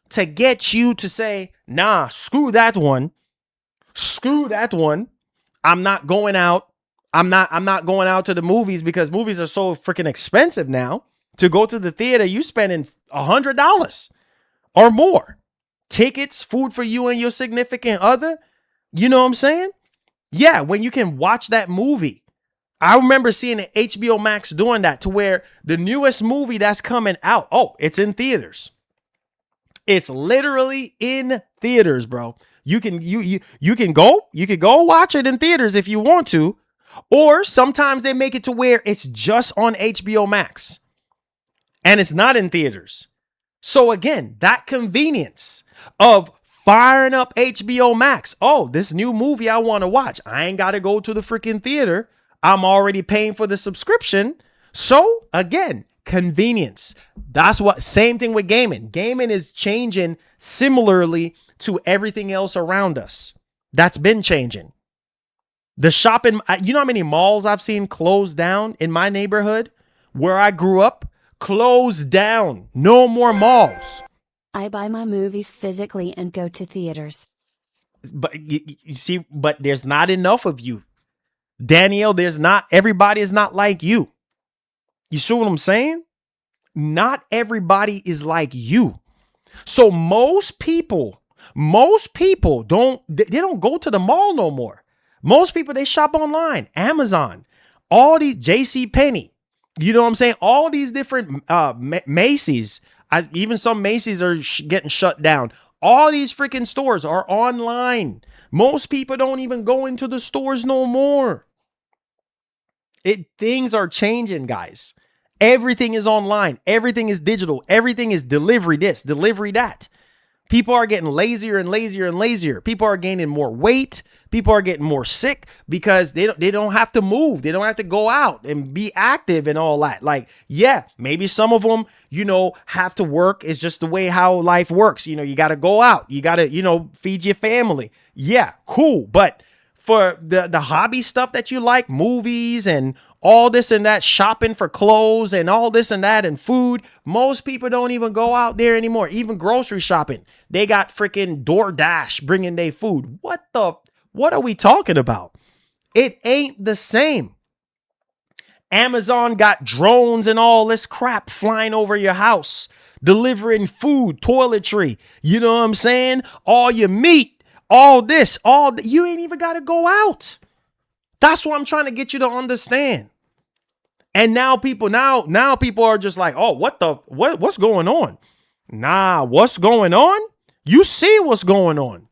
to get you to say, nah, screw that one. Screw that one. I'm not going out. I'm not going out to the movies because movies are so freaking expensive now. To go to the theater, you spending $100 or more. Tickets, food for you and your significant other. You know what I'm saying? Yeah, when you can watch that movie. I remember seeing HBO Max doing that to where the newest movie that's coming out, oh, it's in theaters. It's literally in theaters, bro. You can go watch it in theaters if you want to, or sometimes they make it to where it's just on HBO Max. And it's not in theaters. So again, that convenience of firing up HBO Max. Oh, this new movie I want to watch. I ain't got to go to the freaking theater. I'm already paying for the subscription. So again, convenience. That's what, same thing with gaming. Gaming is changing similarly to everything else around us. That's been changing. The shopping, you know how many malls I've seen closed down in my neighborhood where I grew up? Closed down. No more malls. I buy my movies physically and go to theaters. But you see, but there's not enough of you. Danielle, everybody is not like you. You see what I'm saying? Not everybody is like you. So most people don't go to the mall no more. Most people, they shop online, Amazon, all these JCPenney. You know what I'm saying? All these different Macy's, even some Macy's are getting shut down. All these freaking stores are online. Most people don't even go into the stores no more. Things are changing, guys. Everything is online. Everything is digital. Everything is delivery this, delivery that. People are getting lazier and lazier and lazier. People are gaining more weight. People are getting more sick because they don't have to move. They don't have to go out and be active and all that. Like, yeah, maybe some of them, have to work. It's just the way how life works. You got to go out. You got to, feed your family. Yeah, cool. But for the hobby stuff that you like, movies and all this and that, shopping for clothes and all this and that and food, most people don't even go out there anymore. Even grocery shopping, they got freaking DoorDash bringing their food. What are we talking about? It ain't the same. Amazon got drones and all this crap flying over your house, delivering food, toiletry. You know what I'm saying? All your meat, all this, you ain't even got to go out. That's what I'm trying to get you to understand. And now people are just like, oh, what's going on? Nah, what's going on? You see what's going on.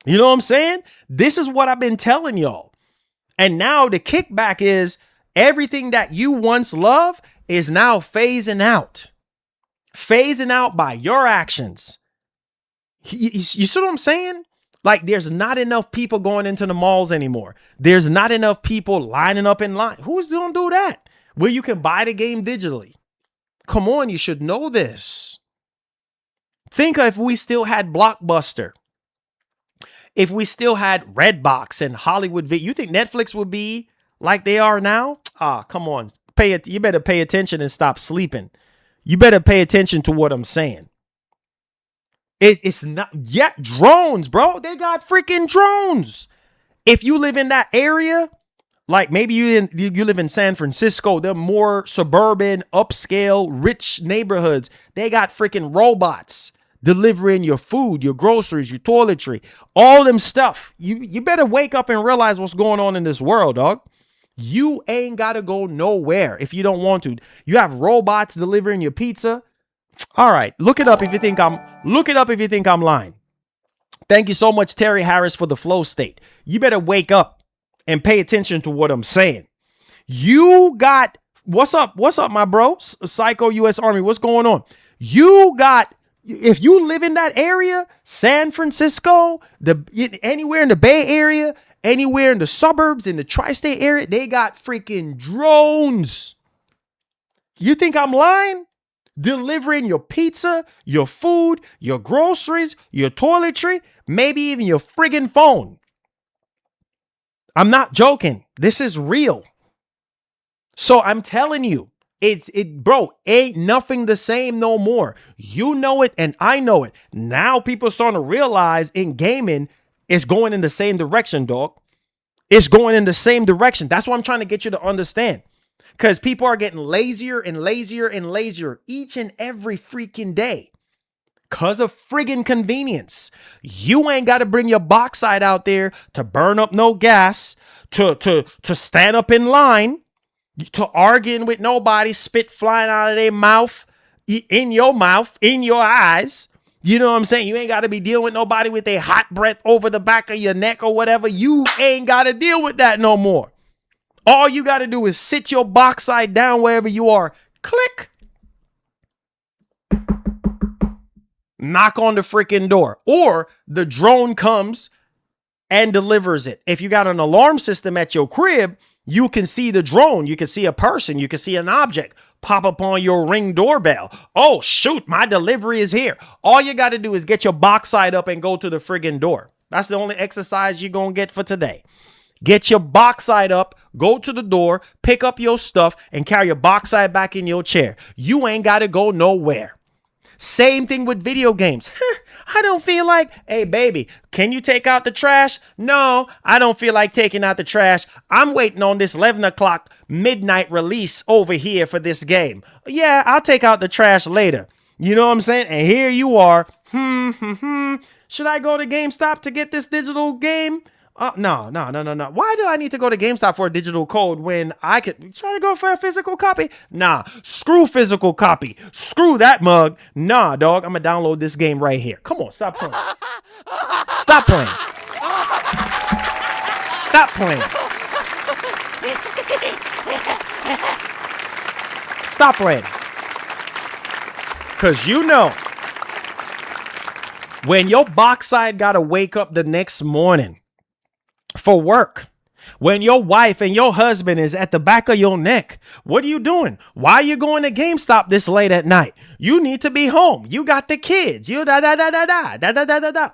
You know what I'm saying? This is what I've been telling y'all. And now the kickback is everything that you once loved is now phasing out. Phasing out by your actions. You see what I'm saying? Like, there's not enough people going into the malls anymore. There's not enough people lining up in line. Who's going to do that? where you can buy the game digitally. Come on, you should know this. Think if we still had Blockbuster, if we still had Redbox and Hollywood Video, you think Netflix would be like they are now? Come on. You better pay attention and stop sleeping. You better pay attention to what I'm saying. It's not yet drones, bro. They got freaking drones. If you live in that area, like maybe you live in San Francisco, they're more suburban, upscale, rich neighborhoods. They got freaking robots delivering your food, your groceries, your toiletry, all them stuff. You better wake up and realize what's going on in this world, dog. You ain't got to go nowhere if you don't want to. You have robots delivering your pizza. All right, look it up if you think I'm lying. Thank you so much, Terry Harris, for the flow state. You better wake up and pay attention to what I'm saying. You got what's up, my bro? Psycho U.S. Army, what's going on? You got, if you live in that area, San Francisco, anywhere in the Bay Area, anywhere in the suburbs, in the tri-state area, they got freaking drones. You think I'm lying? Delivering your pizza, your food, your groceries, your toiletry, maybe even your friggin' phone. I'm not joking. This is real. So I'm telling you, bro, ain't nothing the same no more. You know it and I know it. Now people are starting to realize in gaming, it's going in the same direction, dog. It's going in the same direction. That's what I'm trying to get you to understand. Because people are getting lazier and lazier and lazier each and every freaking day. Because of friggin' convenience. You ain't got to bring your bauxite out there to burn up no gas, to stand up in line, to arguing with nobody, spit flying out of their mouth, in your eyes. You know what I'm saying? You ain't got to be dealing with nobody with their hot breath over the back of your neck or whatever. You ain't got to deal with that no more. All you got to do is sit your bauxite down wherever you are. Click. Knock on the freaking door. Or the drone comes and delivers it. If you got an alarm system at your crib, you can see the drone. You can see a person. You can see an object pop up on your Ring doorbell. Oh, shoot, my delivery is here. All you got to do is get your bauxite up and go to the friggin' door. That's the only exercise you're going to get for today. Get your bauxite up, go to the door, pick up your stuff, and carry your bauxite back in your chair. You ain't got to go nowhere. Same thing with video games. I don't feel like, hey, baby, can you take out the trash? No, I don't feel like taking out the trash. I'm waiting on this 11 o'clock midnight release over here for this game. Yeah, I'll take out the trash later. You know what I'm saying? And here you are. Should I go to GameStop to get this digital game? No. Why do I need to go to GameStop for a digital code when I could try to go for a physical copy? Nah, screw physical copy. Screw that mug. Nah, dog, I'm going to download this game right here. Come on, stop playing. Stop playing. Stop playing. Stop playing. Because you know, when your bauxite got to wake up the next morning for work, when your wife and your husband is at the back of your neck, what are you doing? Why are you going to GameStop this late at night? You need to be home. You got the kids. You da.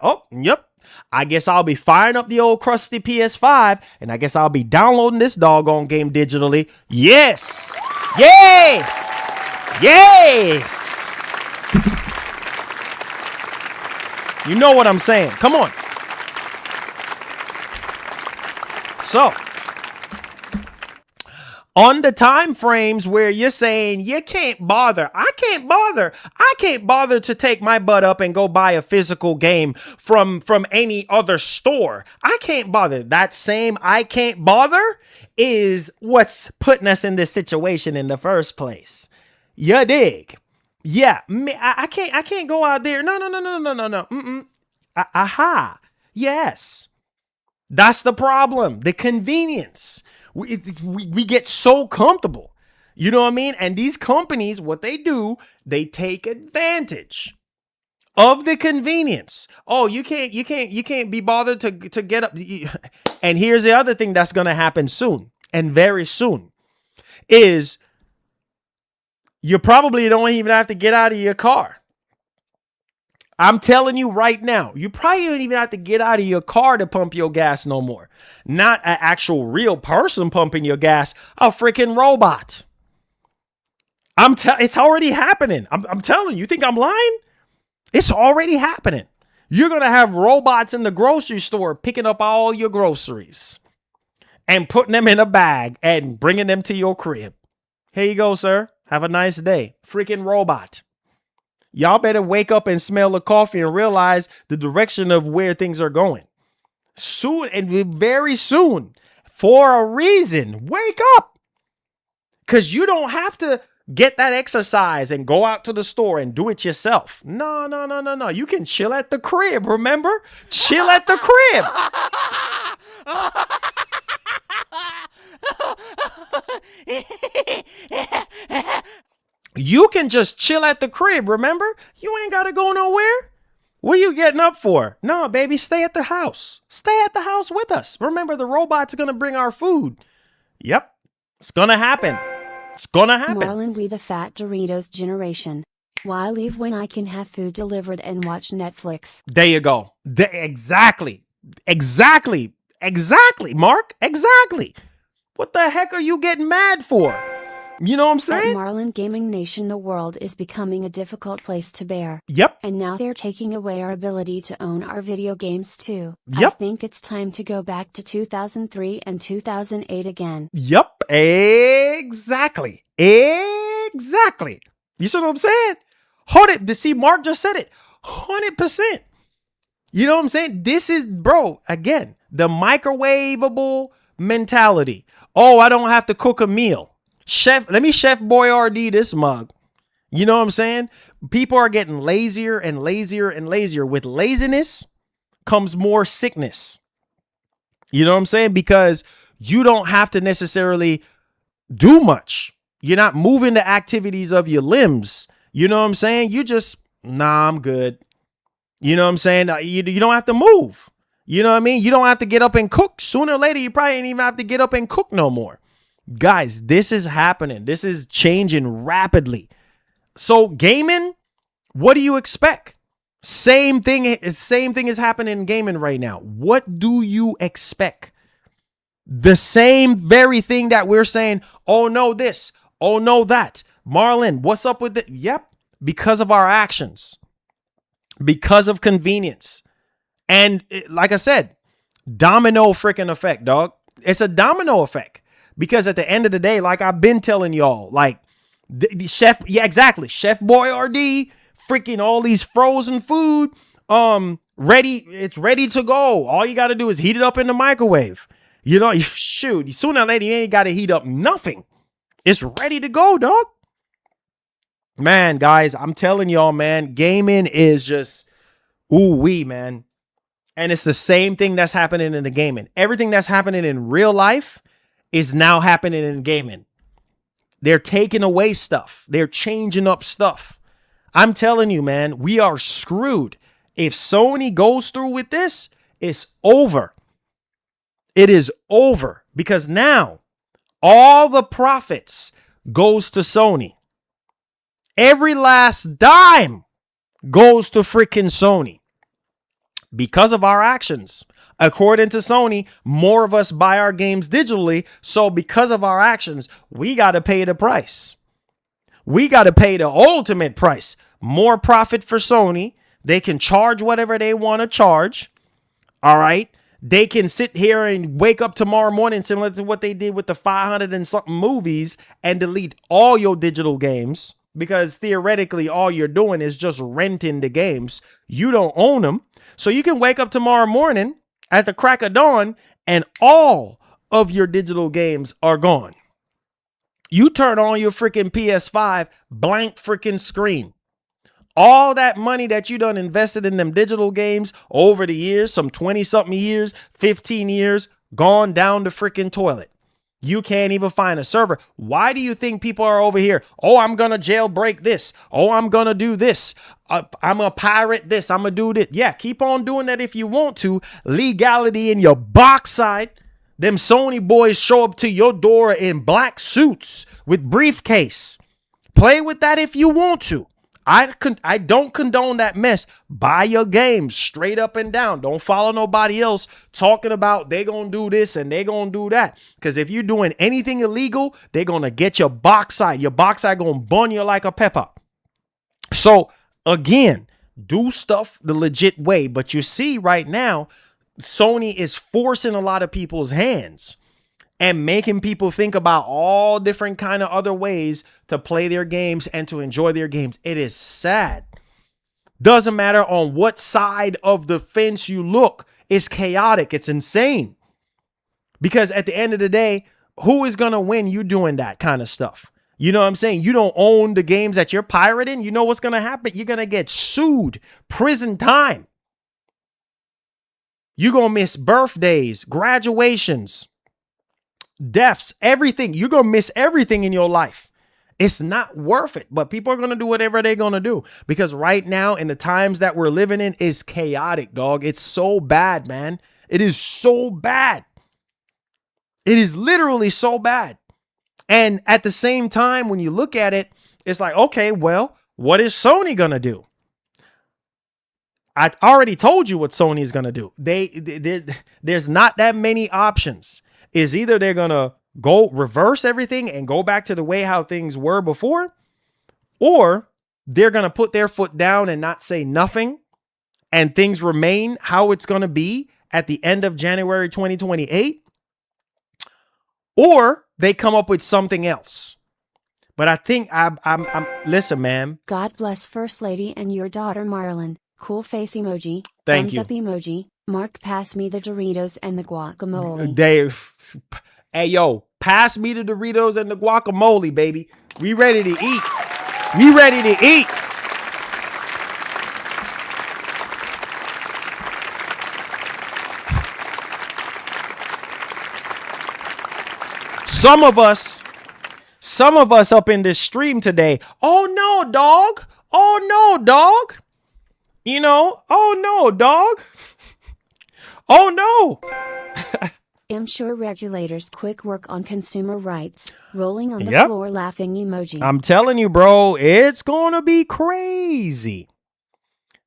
Oh, yep. I guess I'll be firing up the old crusty PS5 and I guess I'll be downloading this doggone game digitally. Yes. Yes. Yes. You know what I'm saying. Come on. So, on the time frames where you're saying you can't bother, I can't bother to take my butt up and go buy a physical game from any other store. I can't bother. That same I can't bother is what's putting us in this situation in the first place. You dig? Yeah, I can't go out there. No. Aha. Yes. That's the problem. The convenience. We get so comfortable. You know what I mean? And these companies, what they do, they take advantage of the convenience. Oh, you can't be bothered to get up. And here's the other thing that's going to happen soon, and very soon, is You probably don't even have to get out of your car. I'm telling you right now, you probably don't even have to get out of your car to pump your gas no more. Not an actual real person pumping your gas, a freaking robot. It's already happening. I'm telling you, you think I'm lying? It's already happening. You're going to have robots in the grocery store picking up all your groceries and putting them in a bag and bringing them to your crib. Here you go, sir. Have a nice day. Freaking robot. Y'all better wake up and smell the coffee and realize the direction of where things are going. Soon, and very soon, for a reason. Wake up. Because you don't have to get that exercise and go out to the store and do it yourself. No. You can chill at the crib, remember? Chill at the crib. You can just chill at the crib, remember? You ain't got to go nowhere. What are you getting up for? No, baby, stay at the house. Stay at the house with us. Remember, the robot's going to bring our food. Yep, it's going to happen. It's going to happen. Marlon, we the fat Doritos generation. Why leave when I can have food delivered and watch Netflix? There you go. Exactly, Mark. Exactly. What the heck are you getting mad for? You know what I'm saying? At Marlon Gaming Nation, the world is becoming a difficult place to bear. Yep. And now they're taking away our ability to own our video games too. Yep. I think it's time to go back to 2003 and 2008 again. Yep. Exactly. You see what I'm saying? Hold it. See, Mark just said it. 100%. You know what I'm saying? This is, bro, again, the microwavable mentality. Oh, I don't have to cook a meal. Let me Chef Boyardee this mug. You know what I'm saying? People are getting lazier and lazier and lazier. With laziness comes more sickness. You know what I'm saying? Because you don't have to necessarily do much. You're not moving the activities of your limbs. You know what I'm saying? You just, I'm good. You know what I'm saying? You don't have to move. You know what I mean? You don't have to get up and cook. Sooner or later, you probably ain't even have to get up and cook no more. Guys, this is happening. This is changing rapidly. So gaming, what do you expect? Same thing is happening in gaming right now. What do you expect? The same very thing that we're saying, oh no this, oh no that. Marlon, what's up with it? Yep, because of our actions. Because of convenience. And like I said, domino freaking effect, dog. It's a domino effect. Because at the end of the day, like I've been telling y'all, like the Chef Boyardee, freaking all these frozen food, it's ready to go. All you got to do is heat it up in the microwave. You know, shoot, sooner or later, you ain't got to heat up nothing. It's ready to go, dog. Man, guys, I'm telling y'all, man, gaming is just ooh-wee, man. And it's the same thing that's happening in the gaming. Everything that's happening in real life is now happening in gaming. They're taking away stuff. They're changing up stuff. I'm telling you, man, we are screwed. If Sony goes through with this, it's over. It is over because now all the profits goes to Sony. Every last dime goes to freaking Sony because of our actions. According to Sony, more of us buy our games digitally. So because of our actions, we got to pay the price. We got to pay the ultimate price. More profit for Sony. They can charge whatever they want to charge. All right. They can sit here and wake up tomorrow morning, similar to what they did with the 500 and something movies, and delete all your digital games. Because theoretically, all you're doing is just renting the games. You don't own them. So you can wake up tomorrow morning at the crack of dawn and all of your digital games are gone. You turn on your freaking PS5, blank freaking screen. All that money that you done invested in them digital games over the years, some 20 something years, 15 years, gone down the freaking toilet. You can't even find a server. Why do you think people are over here? Oh, I'm going to jailbreak this. Oh, I'm going to do this. I'm going to pirate this. I'm going to do this. Yeah, keep on doing that if you want to. Legality in your backside. Them Sony boys show up to your door in black suits with briefcase. Play with that if you want to. I don't condone that mess. Buy your games straight up and down. Don't follow nobody else talking about they gonna do this and they gonna do that. Because if you're doing anything illegal, they're gonna get your backside. Your backside gonna burn you like a pepper. So again, do stuff the legit way. But you see right now, Sony is forcing a lot of people's hands and making people think about all different kind of other ways to play their games and to enjoy their games. It is sad. Doesn't matter on what side of the fence you look. It's chaotic. It's insane. Because at the end of the day, who is going to win you doing that kind of stuff? You know what I'm saying? You don't own the games that you're pirating. You know what's going to happen? You're going to get sued. Prison time. You're going to miss birthdays, graduations, deaths, everything. You're going to miss everything in your life. It's not worth it, but people are going to do whatever they're going to do because right now in the times that we're living in is chaotic, dog. It's so bad, man. It is so bad. It is literally so bad. And at the same time, when you look at it, it's like, okay, well, what is Sony going to do? I already told you what Sony is going to do. There's not that many options. Is either they're going to go reverse everything and go back to the way how things were before, or they're going to put their foot down and not say nothing and things remain how it's going to be at the end of January 2028, or they come up with something else. But I think I'm listen, man. God bless First Lady and your daughter Marlon. Cool face emoji. Thank thumbs you. up emoji. Mark, pass me the Doritos and the guacamole. Hey, yo, pass me the Doritos and the guacamole, baby. We ready to eat. We ready to eat. Some of us up in this stream today. Oh no, dog. Oh no, dog. You know, oh no, dog. Oh no. I'm sure regulators quick work on consumer rights. Rolling on the Yep. floor laughing emoji. I'm telling you, bro, it's going to be crazy.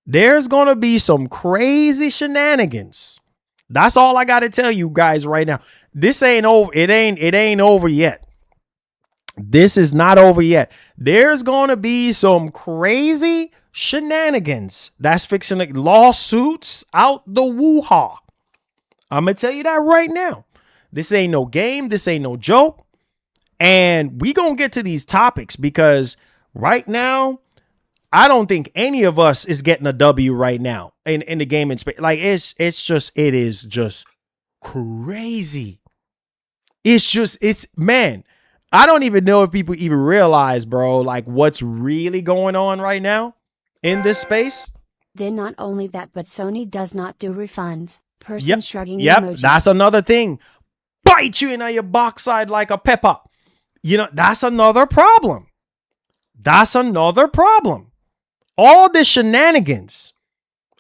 There's going to be some crazy shenanigans. That's all I got to tell you guys right now. This ain't over. It ain't over yet. This is not over yet. There's going to be some crazy shenanigans. That's fixing it. Lawsuits out the woo-ha. I'm going to tell you that right now. This ain't no game. This ain't no joke. And we going to get to these topics because right now, I don't think any of us is getting a W right now in the gaming space. Like it is just crazy. Man, I don't even know if people even realize, bro, like what's really going on right now in this space. Then not only that, but Sony does not do refunds. Person shrugging Yep, emoji. that's another thing. Bite you in your backside like a pepper. You know, that's another problem. That's another problem. All the shenanigans.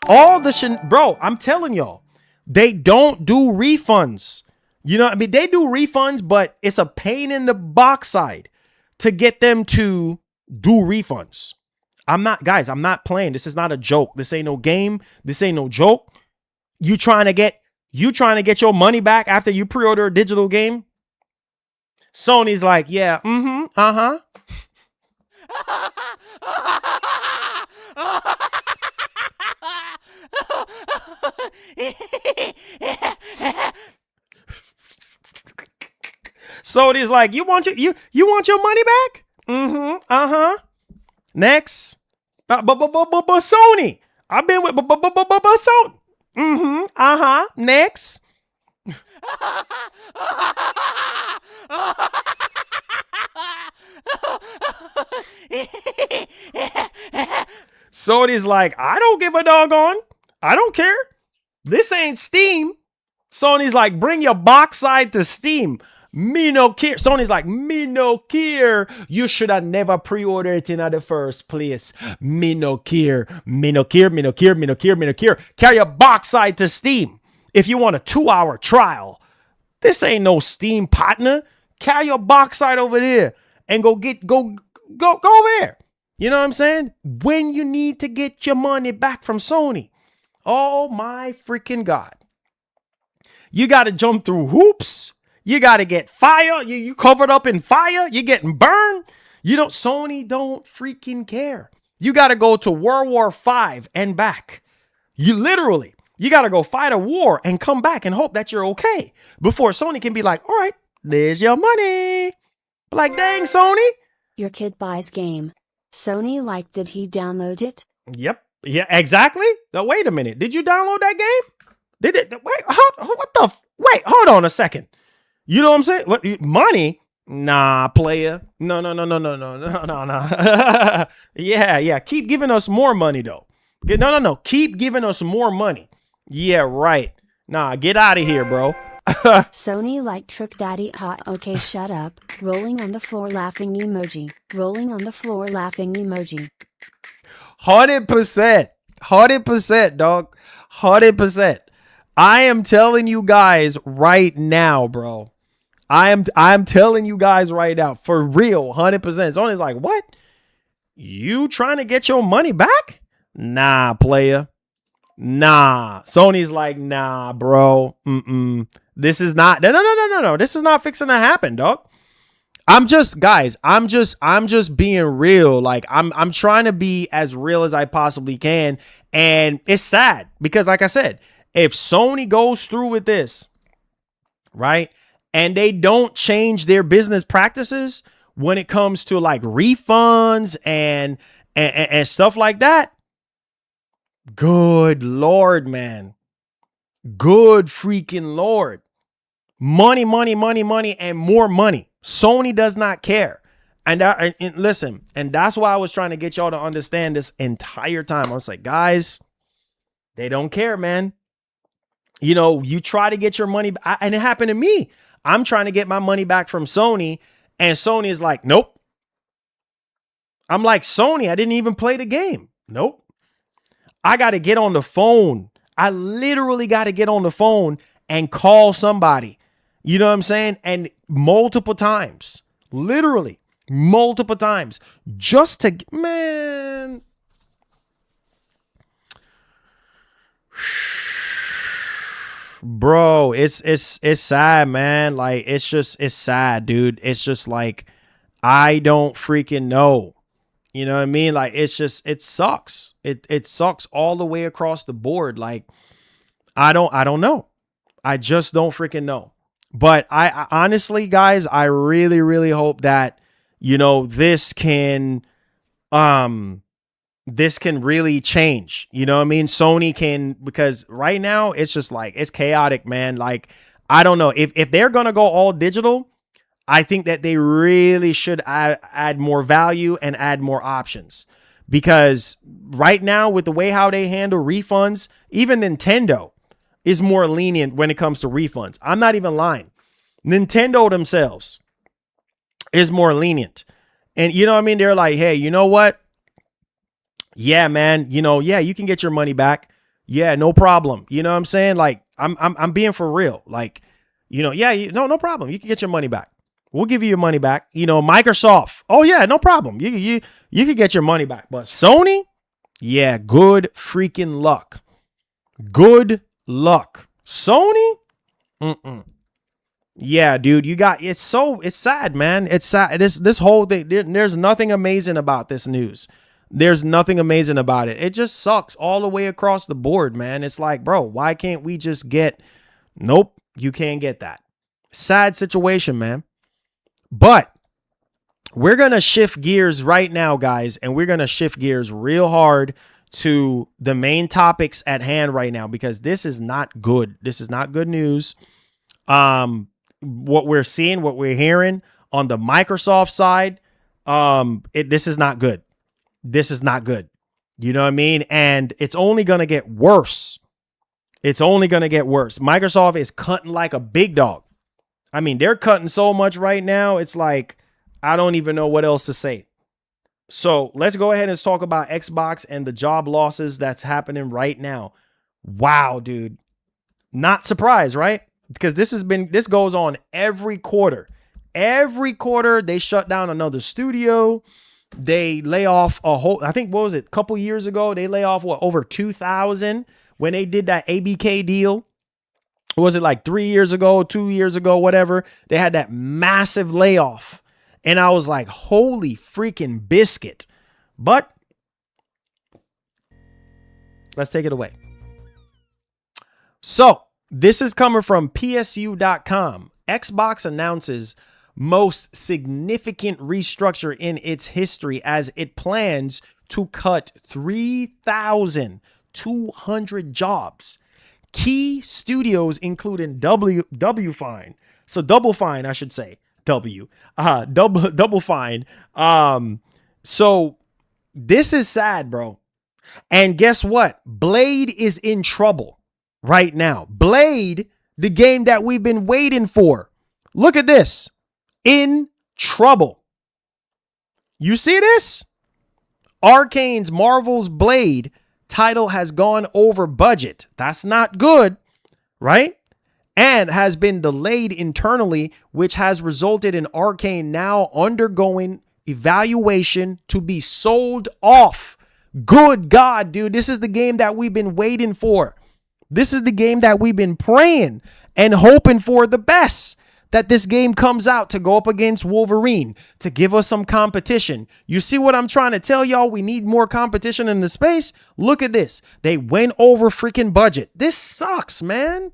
Bro, I'm telling y'all, they don't do refunds. You know, I mean, they do refunds, but it's a pain in the backside to get them to do refunds. I'm not playing. This is not a joke. This ain't no game. This ain't no joke. You trying to get your money back after you pre-order a digital game? Sony's like, yeah, uh-huh. Sony's like, you want your money back? Uh-huh. Next. But Sony. I've been with Sony. Uh-huh. Next. Sony's like, I don't give a doggone. I don't care. This ain't Steam. Sony's like, bring your box side to Steam. Me no care. Sony's like, me no care. You should have never pre-ordered it in the first place. Me no care. Me no care. Me no care. Me no care. Me no care. Carry your box side to Steam. If you want a 2-hour trial, this ain't no Steam partner. Carry your box side over there and go go over there. You know what I'm saying? When you need to get your money back from Sony. Oh my freaking God. You got to jump through hoops. You got to get fire. You covered up in fire. You're getting burned. Sony don't freaking care. You got to go to World War V and back. You got to go fight a war and come back and hope that you're okay before Sony can be like, all right, there's your money. Like, dang, Sony. Your kid buys game. Sony did he download it? Yep. Yeah, exactly. Now, wait a minute. Did you download that game? Did it? Wait, wait, hold on a second. You know what I'm saying? What, money? Nah, player. No. Yeah. Keep giving us more money, though. No. Keep giving us more money. Yeah, right. Nah, get out of here, bro. Sony Trick Daddy hot. Okay, shut up. Rolling on the floor laughing emoji. Rolling on the floor laughing emoji. 100%, dog. 100%. I am telling you guys right now, bro. I'm telling you guys right now, for real, 100%. Sony's like, what? You trying to get your money back? Nah, player. Nah. Sony's like, nah, bro. This is not. No. This is not fixing to happen, dog. I'm just being real. I'm trying to be as real as I possibly can. And it's sad because, like I said, if Sony goes through with this, right, and they don't change their business practices when it comes to refunds and stuff like that, good Lord, man. Good freaking Lord. Money, and more money. Sony does not care. And listen, and that's why I was trying to get y'all to understand this entire time. I was like, guys, they don't care, man. You try to get your money, and it happened to me. I'm trying to get my money back from Sony, and Sony is like, nope. I'm like, Sony, I didn't even play the game. Nope. I got to get on the phone. I literally got to get on the phone and call somebody. You know what I'm saying? And multiple times, literally multiple times, just to, man. Bro, it's sad, man. It's sad, dude. It's just I don't freaking know. You know what I mean? It sucks. It sucks all the way across the board. I don't know. I just don't freaking know. But I honestly, guys, I really, really hope that, this can really change. You know what I mean? Sony can, because right now it's just it's chaotic, man. I don't know if they're going to go all digital. I think that they really should add more value and add more options, because right now with the way how they handle refunds, even Nintendo is more lenient when it comes to refunds. I'm not even lying. Nintendo themselves is more lenient. And you know what I mean? They're like, hey, you know what? Yeah, man, you can get your money back. Yeah, no problem. You know what I'm saying? I'm being for real. No problem. You can get your money back. We'll give you your money back. Microsoft. Oh yeah, no problem. You can get your money back. But Sony, yeah, good freaking luck. Good luck. Sony? Yeah, dude, it's sad, man. It's sad. This whole thing, there's nothing amazing about this news. There's nothing amazing about it. It just sucks all the way across the board, man. It's like, bro, why can't we just nope, you can't get that. Sad situation, man. But we're going to shift gears right now, guys, and we're going to shift gears real hard to the main topics at hand right now, because this is not good. This is not good news. What we're seeing, what we're hearing on the Microsoft side, this is not good. This is not good. You know what I mean? And it's only going to get worse. It's only going to get worse. Microsoft is cutting like a big dog. I mean, they're cutting so much right now. It's like, I don't even know what else to say. So let's go ahead and talk about Xbox and the job losses that's happening right now. Wow, dude. Not surprised, right? Because this goes on every quarter. Every quarter, they shut down another studio. They lay off a whole, I think, what was it? A couple years ago, they lay off over 2,000 when they did that ABK deal. Was it like 3 years ago, 2 years ago, whatever? They had that massive layoff. And I was like, holy freaking biscuit. But let's take it away. So this is coming from PSU.com. Xbox announces most significant restructure in its history as it plans to cut 3,200 jobs. Key studios including Double Fine. So Double Fine, I should say. Double Fine. So this is sad, bro. And guess what? Blade is in trouble right now. Blade, the game that we've been waiting for. Look at this. In trouble. You see this? Arcane's Marvel's Blade title has gone over budget. That's not good, right? And has been delayed internally, which has resulted in Arcane now undergoing evaluation to be sold off. Good God, dude. This is the game that we've been waiting for. This is the game that we've been praying and hoping for the best. That this game comes out to go up against Wolverine, to give us some competition. You see what I'm trying to tell y'all? We need more competition in the space. Look at this. They went over freaking budget. This sucks, man.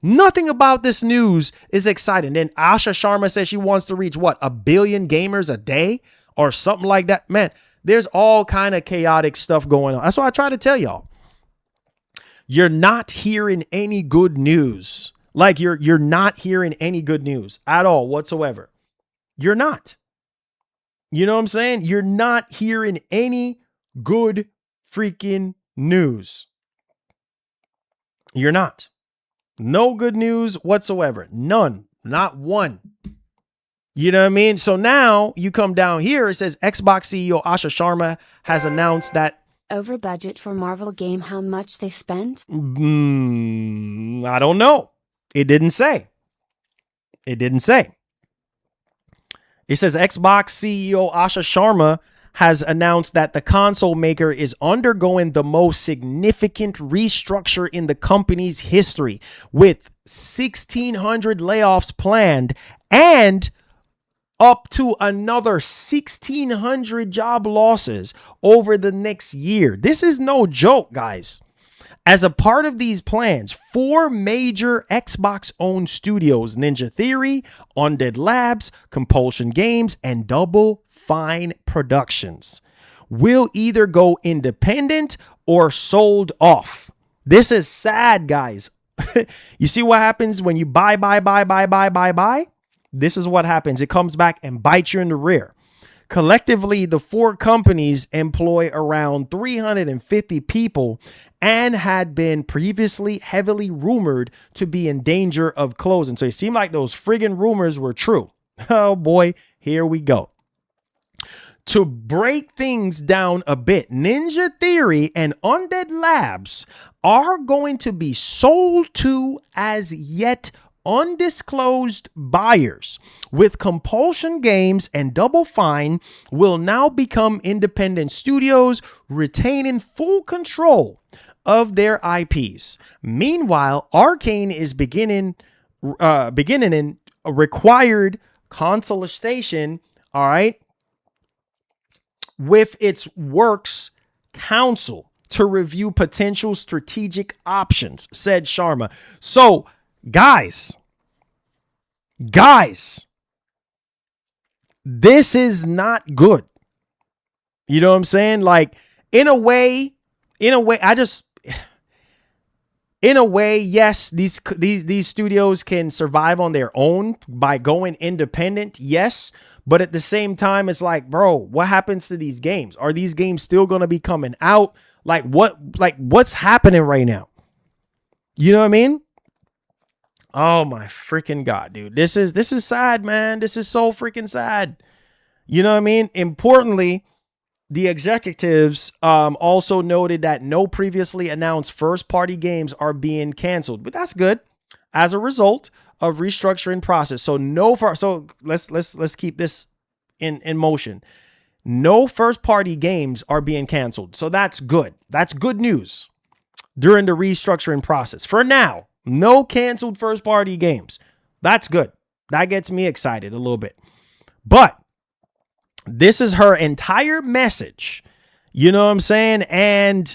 Nothing about this news is exciting. Then Asha Sharma says she wants to reach, what, 1 billion gamers a day or something like that. Man, there's all kind of chaotic stuff going on. That's why I try to tell y'all. You're not hearing any good news. Like you're not hearing any good news at all whatsoever. You're not. You know what I'm saying? You're not hearing any good freaking news. You're not. No good news whatsoever. None. Not one. You know what I mean? So now you come down here. It says Xbox CEO Asha Sharma has announced that over budget for Marvel game. How much they spent? I don't know. It didn't say. It didn't say. It says Xbox CEO Asha Sharma has announced that the console maker is undergoing the most significant restructure in the company's history, with 1,600 layoffs planned and up to another 1,600 job losses over the next year. This is no joke, guys. As a part of these plans, 4 major Xbox-owned studios, Ninja Theory, Undead Labs, Compulsion Games, and Double Fine Productions, will either go independent or sold off. This is sad, guys. You see what happens when you buy? This is what happens. It comes back and bites you in the rear. Collectively, the 4 companies employ around 350 people and had been previously heavily rumored to be in danger of closing. So it seemed like those friggin' rumors were true. Oh boy, here we go. To break things down a bit, Ninja Theory and Undead Labs are going to be sold to as yet undisclosed buyers, with Compulsion Games and Double Fine will now become independent studios, retaining full control of their IPs. Meanwhile, Arcane is beginning in a required consultation, all right, with its works council to review potential strategic options, said Sharma. So, guys, this is not good. You know what I'm saying? Like, in a way, yes, these studios can survive on their own by going independent. Yes. But at the same time, it's like, bro, what happens to these games? Are these games still going to be coming out? What's happening right now? You know what I mean? Oh my freaking God, dude. This is sad, man. This is so freaking sad. You know what I mean? Importantly, the executives also noted that no previously announced first-party games are being canceled, but that's good. As a result of restructuring process, so let's keep this in motion. No first party games are being canceled. So that's good. That's good news during the restructuring process. For now, no canceled first party games. That's good. That gets me excited a little bit. But this is her entire message. You know what I'm saying? And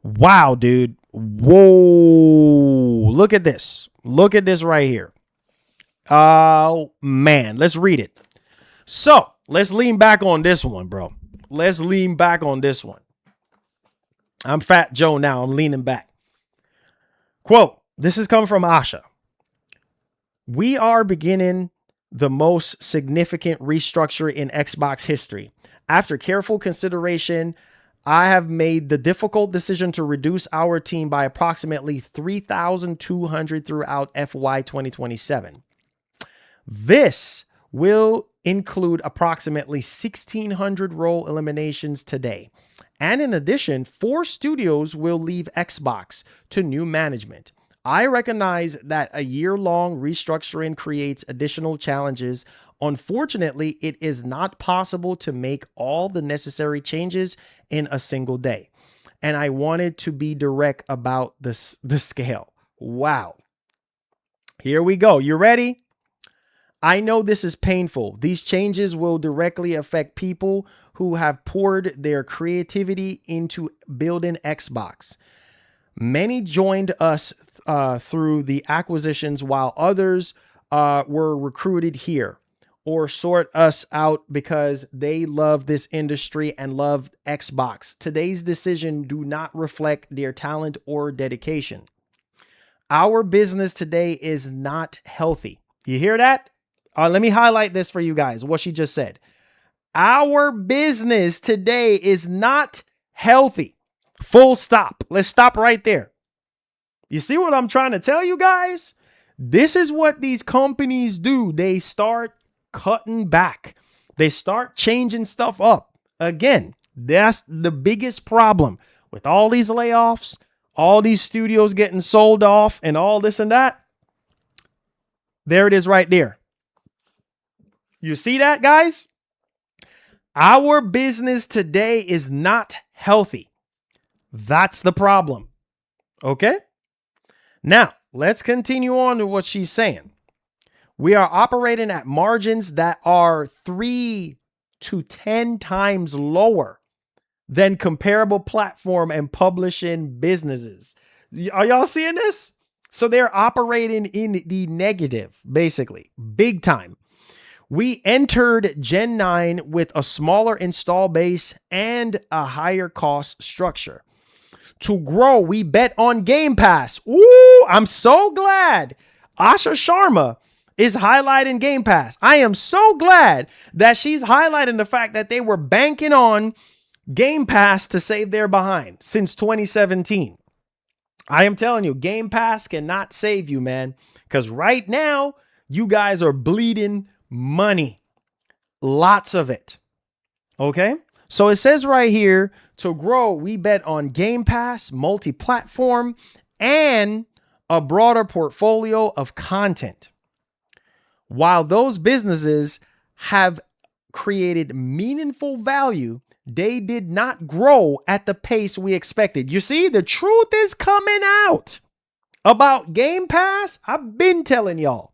wow, dude. Whoa. Look at this. Look at this right here. Oh, man. Let's read it. So let's lean back on this one, bro. Let's lean back on this one. I'm Fat Joe now. I'm leaning back. Quote, this is coming from Asha. We are beginning the most significant restructure in Xbox history. After careful consideration, I have made the difficult decision to reduce our team by approximately 3,200 throughout FY 2027. This will include approximately 1,600 role eliminations today. And in addition, 4 studios will leave Xbox to new management. I recognize that a year-long restructuring creates additional challenges. Unfortunately, it is not possible to make all the necessary changes in a single day. And I wanted to be direct about the scale. Wow. Here we go. You ready? I know this is painful. These changes will directly affect people who have poured their creativity into building Xbox. Many joined us through the acquisitions while others were recruited here or sort us out because they love this industry and love Xbox. Today's decision do not reflect their talent or dedication. Our business today is not healthy. You hear that? Let me highlight this for you guys, what she just said. Our business today is not healthy. Full stop. Let's stop right there. You see what I'm trying to tell you guys? This is what these companies do. They start cutting back. They start changing stuff up. Again, that's the biggest problem with all these layoffs, all these studios getting sold off and all this and that. There it is right there. You see that, guys? Our business today is not healthy. That's the problem. Okay? Now, let's continue on to what she's saying. We are operating at margins that are 3 to 10 times lower than comparable platform and publishing businesses. Are y'all seeing this? So they're operating in the negative, basically, big time. We entered Gen 9 with a smaller install base and a higher cost structure. To grow, we bet on Game Pass. Ooh, I'm so glad Asha Sharma is highlighting Game Pass. I am so glad that she's highlighting the fact that they were banking on Game Pass to save their behind since 2017. I am telling you, Game Pass cannot save you, man, because right now you guys are bleeding money. Lots of it. Okay? So it says right here, to grow, we bet on Game Pass, multi-platform, and a broader portfolio of content. While those businesses have created meaningful value, they did not grow at the pace we expected. You see, the truth is coming out about Game Pass. I've been telling y'all.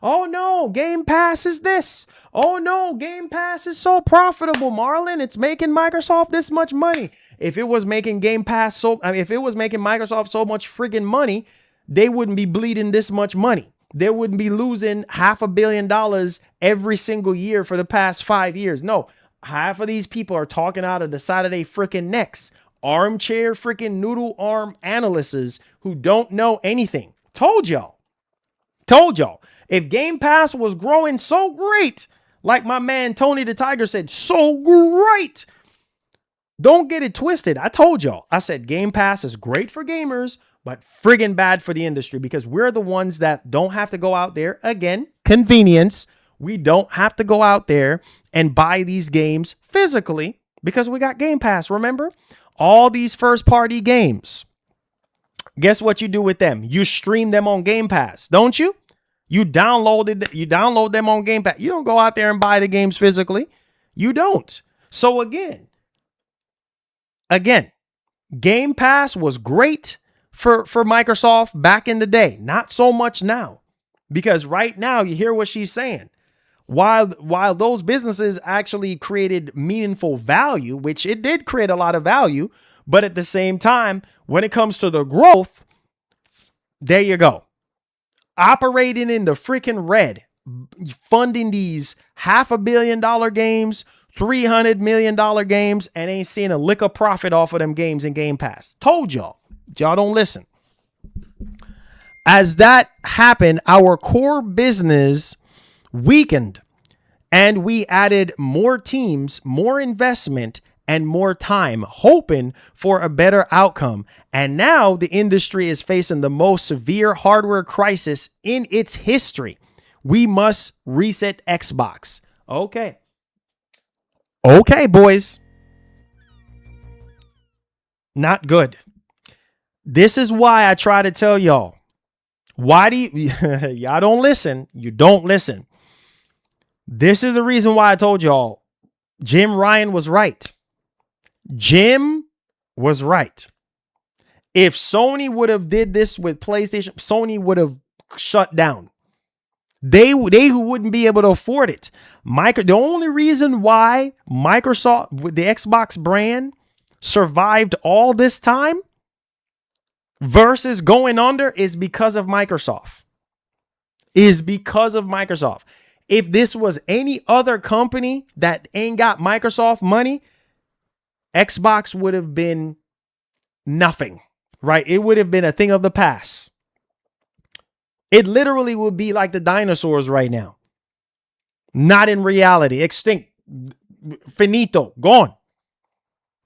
Oh no, Game Pass is this. Oh no, Game Pass is so profitable, Marlon. It's making Microsoft this much money. If it was making Microsoft so much friggin' money, they wouldn't be bleeding this much money. They wouldn't be losing $500 million every single year for the past 5 years. No, half of these people are talking out of the side of their freaking necks. Armchair freaking noodle arm analysts who don't know anything. Told y'all. If Game Pass was growing so great, like my man Tony the Tiger said, so great. Don't get it twisted. I told y'all. I said Game Pass is great for gamers, but friggin' bad for the industry because we're the ones that don't have to go out there. Again, convenience. We don't have to go out there and buy these games physically because we got Game Pass. Remember? All these first party games. Guess what you do with them? You stream them on Game Pass, don't you? You download them on Game Pass. You don't go out there and buy the games physically. You don't. So again, Game Pass was great for Microsoft back in the day. Not so much now. Because right now, you hear what she's saying. While those businesses actually created meaningful value, which it did create a lot of value, but at the same time, when it comes to the growth, there you go. Operating in the freaking red, funding these $500 million games, $300 million games, and ain't seeing a lick of profit off of them games in Game Pass. Told y'all. Y'all don't listen. As that happened, our core business weakened, and we added more teams, more investment, and more time, hoping for a better outcome. And now the industry is facing the most severe hardware crisis in its history. We must reset Xbox. Okay, boys. Not good. This is why I try to tell y'all. Why do you, y'all don't listen? You don't listen. This is the reason why I told y'all Jim Ryan was right. Jim was right. If Sony would have did this with PlayStation, Sony would have shut down. They wouldn't be able to afford it. The only reason why Microsoft, with the Xbox brand, survived all this time versus going under is because of Microsoft. If this was any other company that ain't got Microsoft money, Xbox would have been nothing, right? It would have been a thing of the past. It literally would be like the dinosaurs right now. Not in reality. Extinct. Finito. Gone.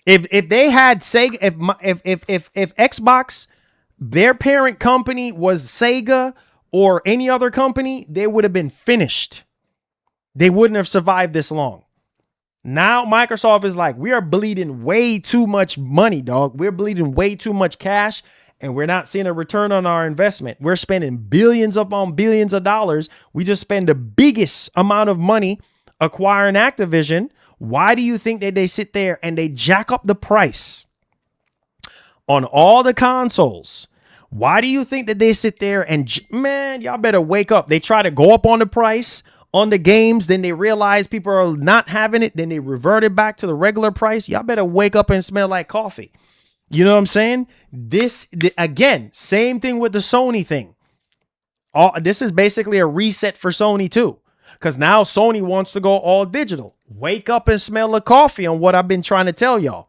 If they had Sega, if Xbox, their parent company was Sega or any other company, they would have been finished. They wouldn't have survived this long. Now Microsoft is like, we are bleeding way too much money, dog. We're bleeding way too much cash, and we're not seeing a return on our investment. We're spending billions upon billions of dollars. We just spend the biggest amount of money acquiring Activision. Why do you think that they sit there and they jack up the price on all the consoles? Why do you think that they sit there and, man, y'all better wake up. They try to go up on the price on the games, then they realize people are not having it, then they revert it back to the regular price. Y'all better wake up and smell like coffee. You know what I'm saying? Again, same thing with the Sony thing. This is basically a reset for Sony too, because now Sony wants to go all digital. Wake up and smell the coffee on what I've been trying to tell y'all.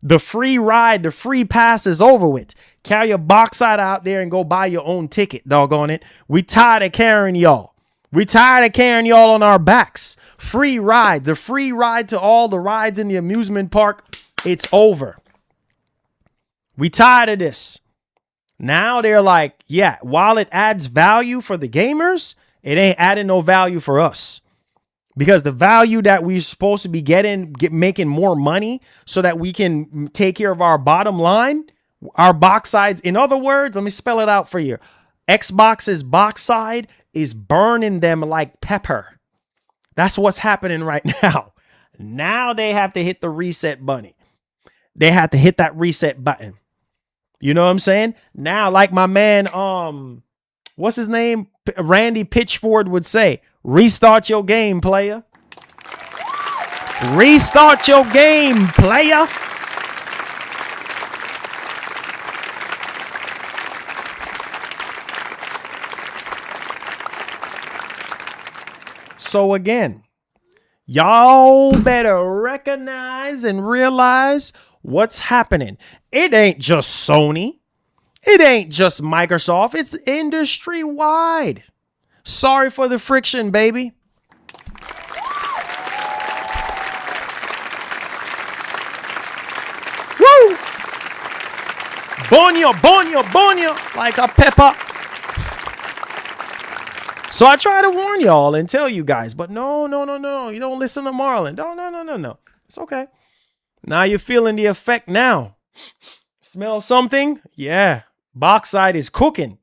The free ride, the free pass is over with. Carry your box out there and go buy your own ticket, doggone it. We tired of carrying y'all. We tired of carrying y'all on our backs. Free ride, the free ride to all the rides in the amusement park. It's over. We tired of this. Now they're like, yeah, while it adds value for the gamers, it ain't adding no value for us. Because the value that we're supposed to be making more money so that we can take care of our bottom line, our box sides. In other words, let me spell it out for you. Xbox's box side is burning them like pepper. That's what's happening right now. Now they have to hit the reset button. They have to hit that reset button. You know what I'm saying? Now, like my man, what's his name? Randy Pitchford would say, restart your game, player. Restart your game, player. So again, y'all better recognize and realize what's happening. It ain't just Sony. It ain't just Microsoft. It's industry wide. Sorry for the friction, baby. Woo! Bonio, like a pepper. So I try to warn y'all and tell you guys, but no. You don't listen to Marlon. No. It's okay. Now you're feeling the effect now. Smell something? Yeah. Box side is cooking.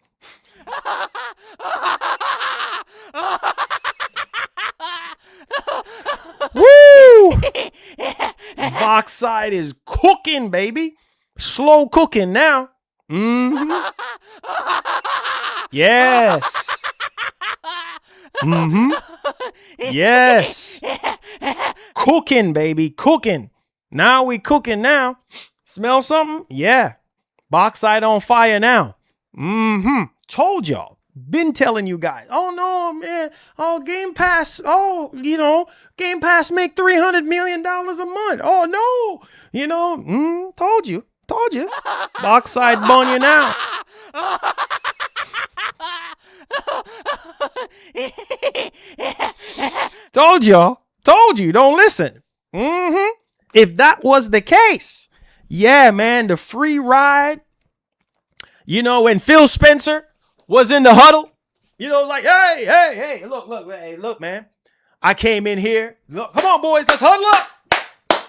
Woo! Boxside is cooking, baby. Slow cooking now. Mm-hmm. Yes. Mm-hmm. Yes. Cooking, baby. Cooking. Now we cooking now. Smell something? Yeah. Boxside on fire now. Mm-hmm. Told y'all. Been telling you guys. Oh, no, man. Oh, Game Pass. Oh, Game Pass make $300 million a month. Oh, no. Told you. Told you. Boxside bone you now. Told y'all. Told you. Don't listen. Mm-hmm. If that was the case, yeah, man, the free ride, when Phil Spencer was in the huddle, like, hey, look, man. I came in here. Look, come on, boys, let's huddle up.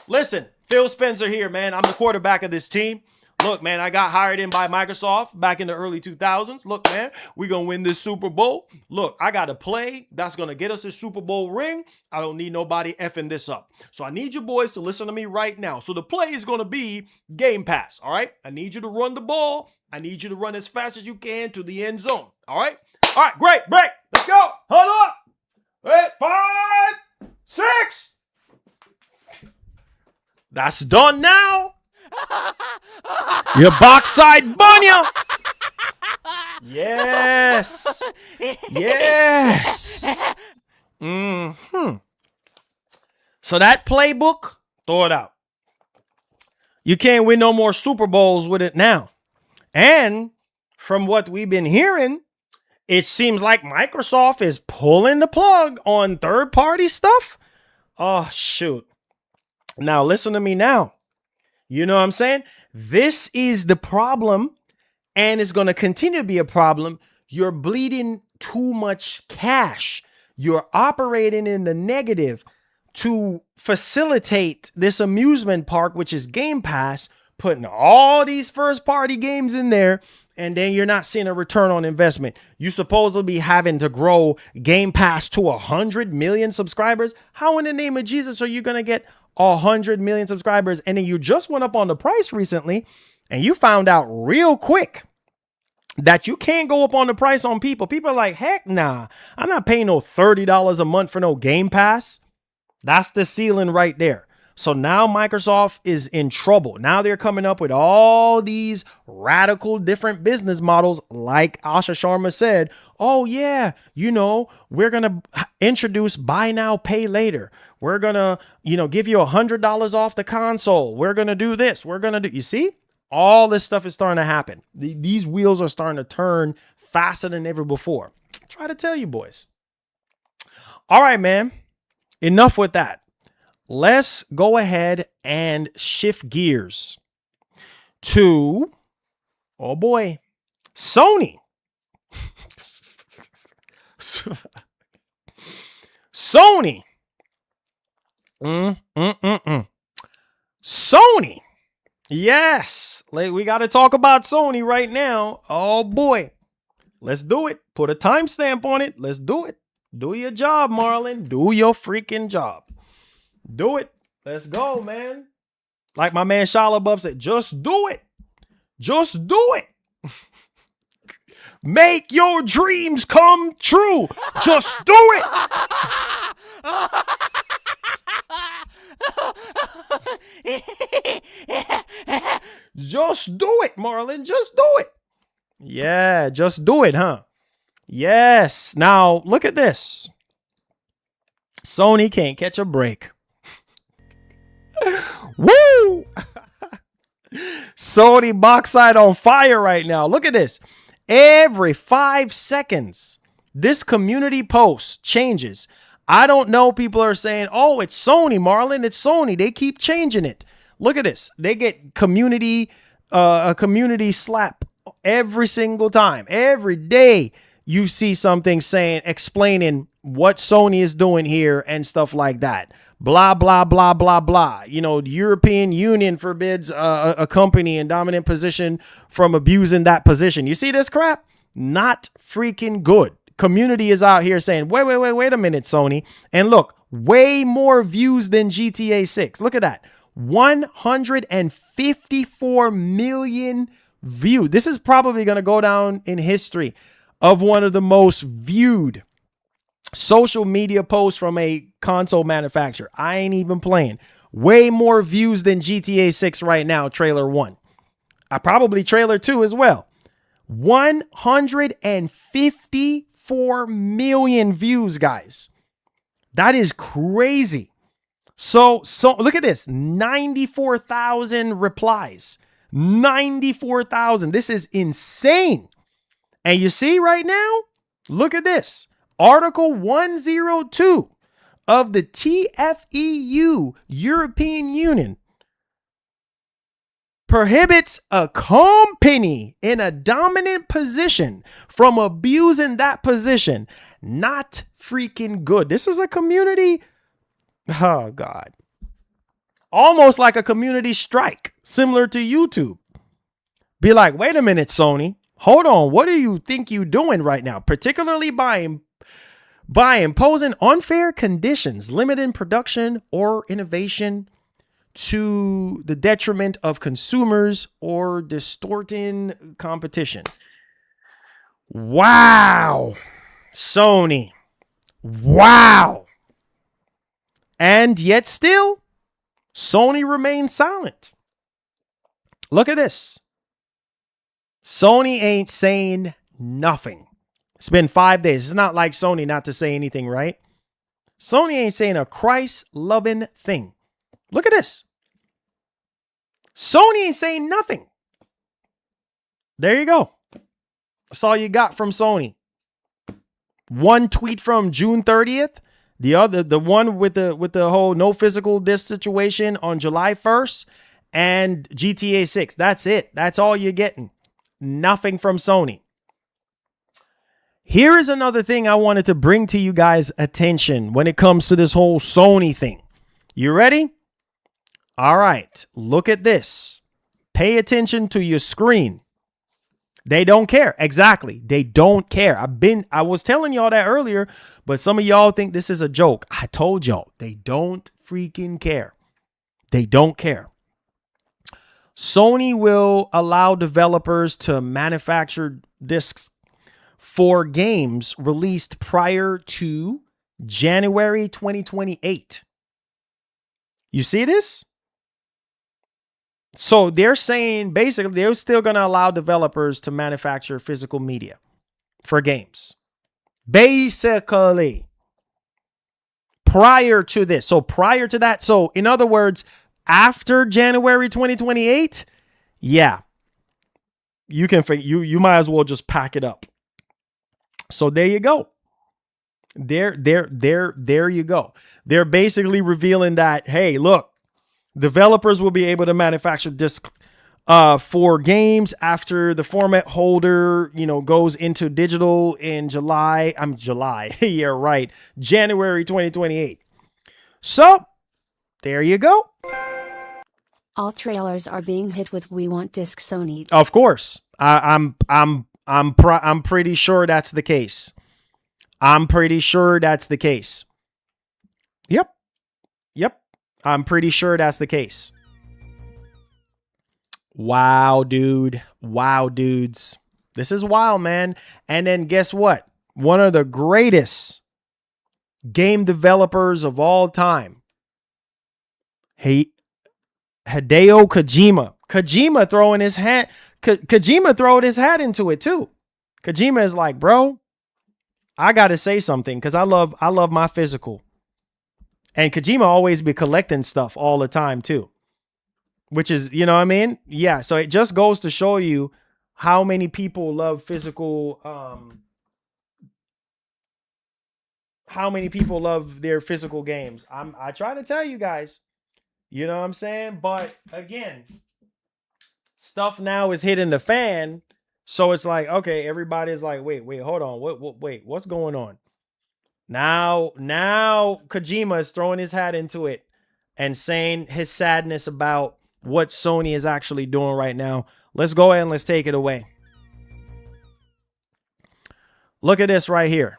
Listen, Phil Spencer here, man. I'm the quarterback of this team. Look, man, I got hired in by Microsoft back in the early 2000s. Look, man, we're going to win this Super Bowl. Look, I got a play that's going to get us a Super Bowl ring. I don't need nobody effing this up. So I need you boys to listen to me right now. So the play is going to be Game Pass, all right? I need you to run the ball. I need you to run as fast as you can to the end zone, all right? All right, great, break. Let's go. Huddle up. 5, 6. That's done now. Your Boxside bunya. Yes. Yes. Mm-hmm. So that playbook, throw it out. You can't win no more Super Bowls with it now. And from what we've been hearing, it seems like Microsoft is pulling the plug on third-party stuff. Oh, shoot. Now, listen to me now. You know what I'm saying? This is the problem, and it's going to continue to be a problem. You're bleeding too much cash. You're operating in the negative to facilitate this amusement park, which is Game Pass, putting all these first-party games in there, and then you're not seeing a return on investment. You supposedly be having to grow Game Pass to 100 million subscribers. How in the name of Jesus are you going to get 100 million subscribers? And then you just went up on the price recently and you found out real quick that you can't go up on the price on people. People are like, heck nah, I'm not paying no $30 a month for no Game Pass. That's the ceiling right there. So now Microsoft is in trouble. Now they're coming up with all these radical different business models. Like Asha Sharma said, oh yeah, we're going to introduce buy now, pay later. We're going to, give you $100 off the console. We're going to do this. We're going to do, you see, all this stuff is starting to happen. These wheels are starting to turn faster than ever before. Try to tell you boys. All right, man. Enough with that. Let's go ahead and shift gears to, oh boy, Sony. Sony. Sony. Yes. We got to talk about Sony right now. Oh boy. Let's do it. Put a timestamp on it. Let's do it. Do your job, Marlon. Do your freaking job. Do it. Let's go, man. Like my man Shia LaBeouf said, just do it. Just do it. Make your dreams come true. Just do it. Just do it, Marlon. Just do it. Yeah, just do it, huh? Yes. Now, look at this. Sony can't catch a break. Woo! Sony Boxside on fire right now. Look at this. Every 5 seconds, this community post changes. I don't know. People are saying, oh, it's Sony, Marlon. It's Sony. They keep changing it. Look at this. They get a community slap every single time. Every day you see something explaining what Sony is doing here and stuff like that. Blah, blah, blah, blah, blah. The European Union forbids a company in dominant position from abusing that position. You see this crap? Not freaking good. Community is out here saying, wait a minute, Sony. And look, way more views than GTA 6. Look at that. 154 million views. This is probably going to go down in history of one of the most viewed social media posts from a console manufacturer. I ain't even playing. Way more views than GTA 6 right now, trailer 1. Probably trailer 2 as well. 154 million views, guys. That is crazy. So look at this. 94,000 replies. 94,000. This is insane. And you see right now, look at this. Article 102 of the TFEU European Union prohibits a company in a dominant position from abusing that position. Not freaking good. This is a community. Oh, God. Almost like a community strike, similar to YouTube. Be like, wait a minute, Sony. Hold on. What do you think you're doing right now? Particularly by imposing unfair conditions, limiting production or innovation to the detriment of consumers or distorting competition. Wow. Sony. Wow. And yet still, Sony remains silent. Look at this. Sony ain't saying nothing. It's been 5 days. It's not like Sony not to say anything, right? Sony ain't saying a Christ-loving thing. Look at this. Sony ain't saying nothing. There you go. That's all you got from Sony. One tweet from June 30th. The one with the whole no physical disc situation on July 1st and GTA 6. That's it. That's all you're getting. Nothing from Sony. Here is another thing I wanted to bring to you guys' attention when it comes to this whole Sony thing. You ready? All right. Look at this. Pay attention to your screen. They don't care. Exactly. They don't care. I was telling y'all that earlier, but some of y'all think this is a joke. I told y'all they don't freaking care. They don't care. Sony will allow developers to manufacture discs for games released prior to January 2028. You see this? So they're saying basically they're still going to allow developers to manufacture physical media for games. Basically, prior to this. So prior to that. So in other words, after January 2028, yeah, you might as well just pack it up. So there you go. There you go. They're basically revealing that, hey, look, developers will be able to manufacture discs for games after the format holder, goes into digital in July. Yeah, right. January 2028. So there you go. All trailers are being hit with "We want disc Sony." Of course. I'm pretty sure that's the case. I'm pretty sure that's the case. Yep. I'm pretty sure that's the case. Wow, dude. Wow, dudes. This is wild, man. And then guess what? One of the greatest game developers of all time. Hideo Kojima. Kojima throwing his hat. Kojima throwed his hat into it too. Kojima is like, bro, I got to say something because I love my physical. And Kojima always be collecting stuff all the time too, which is, you know what I mean? Yeah. So it just goes to show you how many people love physical, how many people love their physical games. I try to tell you guys, you know what I'm saying? But again, stuff now is hitting the fan. So it's like, okay, everybody's like, wait, hold on. Wait, what's going on? Now Kojima is throwing his hat into it and saying his sadness about what Sony is actually doing right now. Let's go ahead and let's take it away. Look at this right here.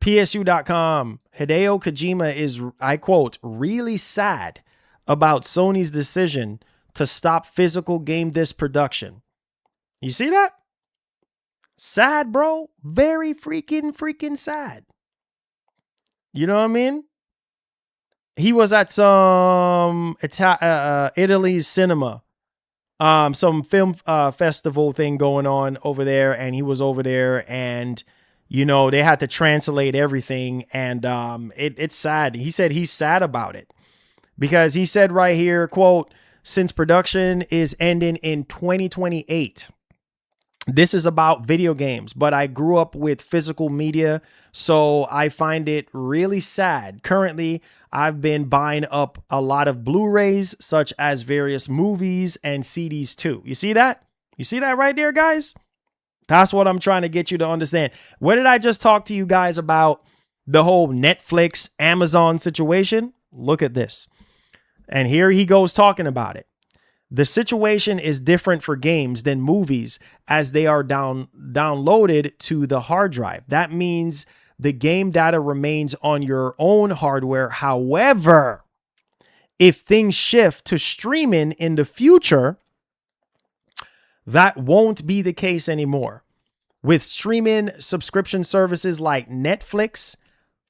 PSU.com. Hideo Kojima is, I quote, really sad about Sony's decision to stop physical game disc production. You see that? Sad, bro. Very freaking sad. You know what I mean? He was at some Italy's cinema, some film festival thing going on over there, and he was over there, and you know they had to translate everything, and it's sad. He said he's sad about it because he said right here, quote, "Since production is ending in 2028." This is about video games, but I grew up with physical media, so I find it really sad. Currently, I've been buying up a lot of Blu-rays, such as various movies and CDs too. You see that? You see that right there, guys? That's what I'm trying to get you to understand. What did I just talk to you guys about? The whole Netflix, Amazon situation? Look at this. And here he goes talking about it. The situation is different for games than movies as they are downloaded to the hard drive. That means the game data remains on your own hardware. However, if things shift to streaming in the future, that won't be the case anymore. With streaming subscription services like Netflix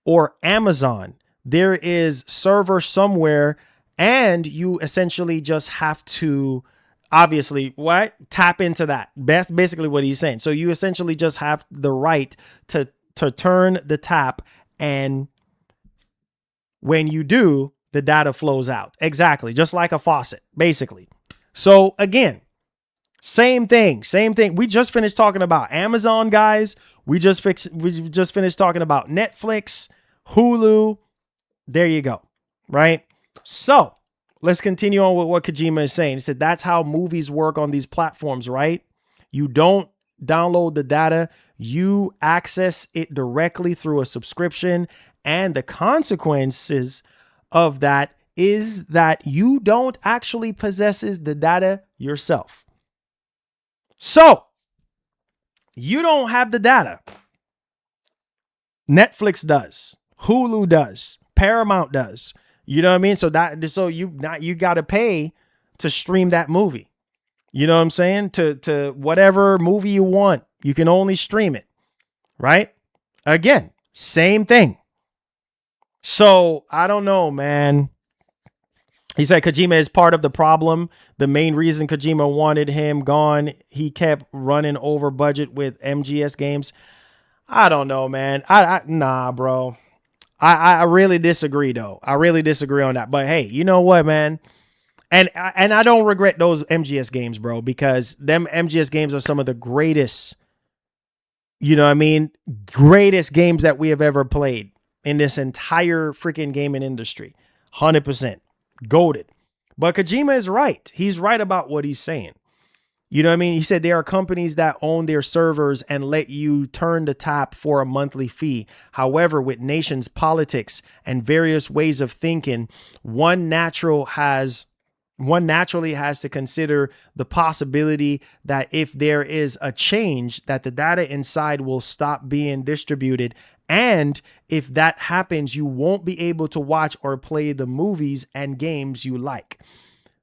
or Amazon, there is server somewhere, and you essentially just have to obviously tap into that. That's basically what he's saying. So you essentially just have the right to turn the tap, and when you do, the data flows out. Exactly. Just like a faucet, basically. So again, same thing. We just finished talking about Amazon, guys. We just finished talking about Netflix, Hulu. There you go. Right? So let's continue on with what Kojima is saying. He said that's how movies work on these platforms, right? You don't download the data, you access it directly through a subscription, and the consequences of that is that you don't actually possess the data yourself. So you don't have the data. Netflix does, Hulu does, Paramount does. You know what I mean? So you got to pay to stream that movie. You know what I'm saying? To whatever movie you want, you can only stream it, right? Again, same thing. So I don't know, man. He said Kojima is part of the problem. The main reason Kojima wanted him gone, he kept running over budget with MGS games. I don't know, man. Nah, bro. I really disagree, though. I really disagree on that. But hey, you know what, man? And I don't regret those MGS games, bro, because them MGS games are some of the greatest, you know what I mean? Greatest games that we have ever played in this entire freaking gaming industry. 100%. Goated. But Kojima is right. He's right about what he's saying. You know what I mean? He said there are companies that own their servers and let you turn the tap for a monthly fee. However, with nations' politics and various ways of thinking, one naturally has to consider the possibility that if there is a change, that the data inside will stop being distributed. And if that happens, you won't be able to watch or play the movies and games you like.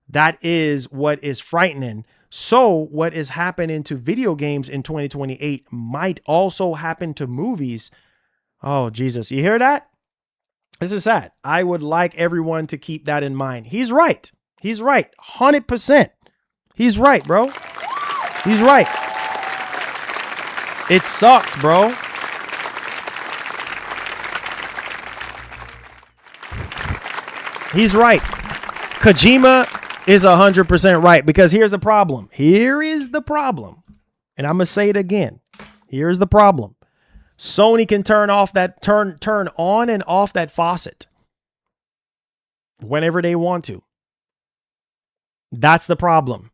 That is what is frightening. So what is happening to video games in 2028 might also happen to movies. Oh, Jesus. You hear that? This is sad. I would like everyone to keep that in mind. He's right. He's right. 100%. He's right, bro. He's right. It sucks, bro. He's right. Kojima is 100% right, because here's the problem. Here is the problem. And I'm going to say it again. Here's the problem. Sony can turn on and off that faucet whenever they want to. That's the problem.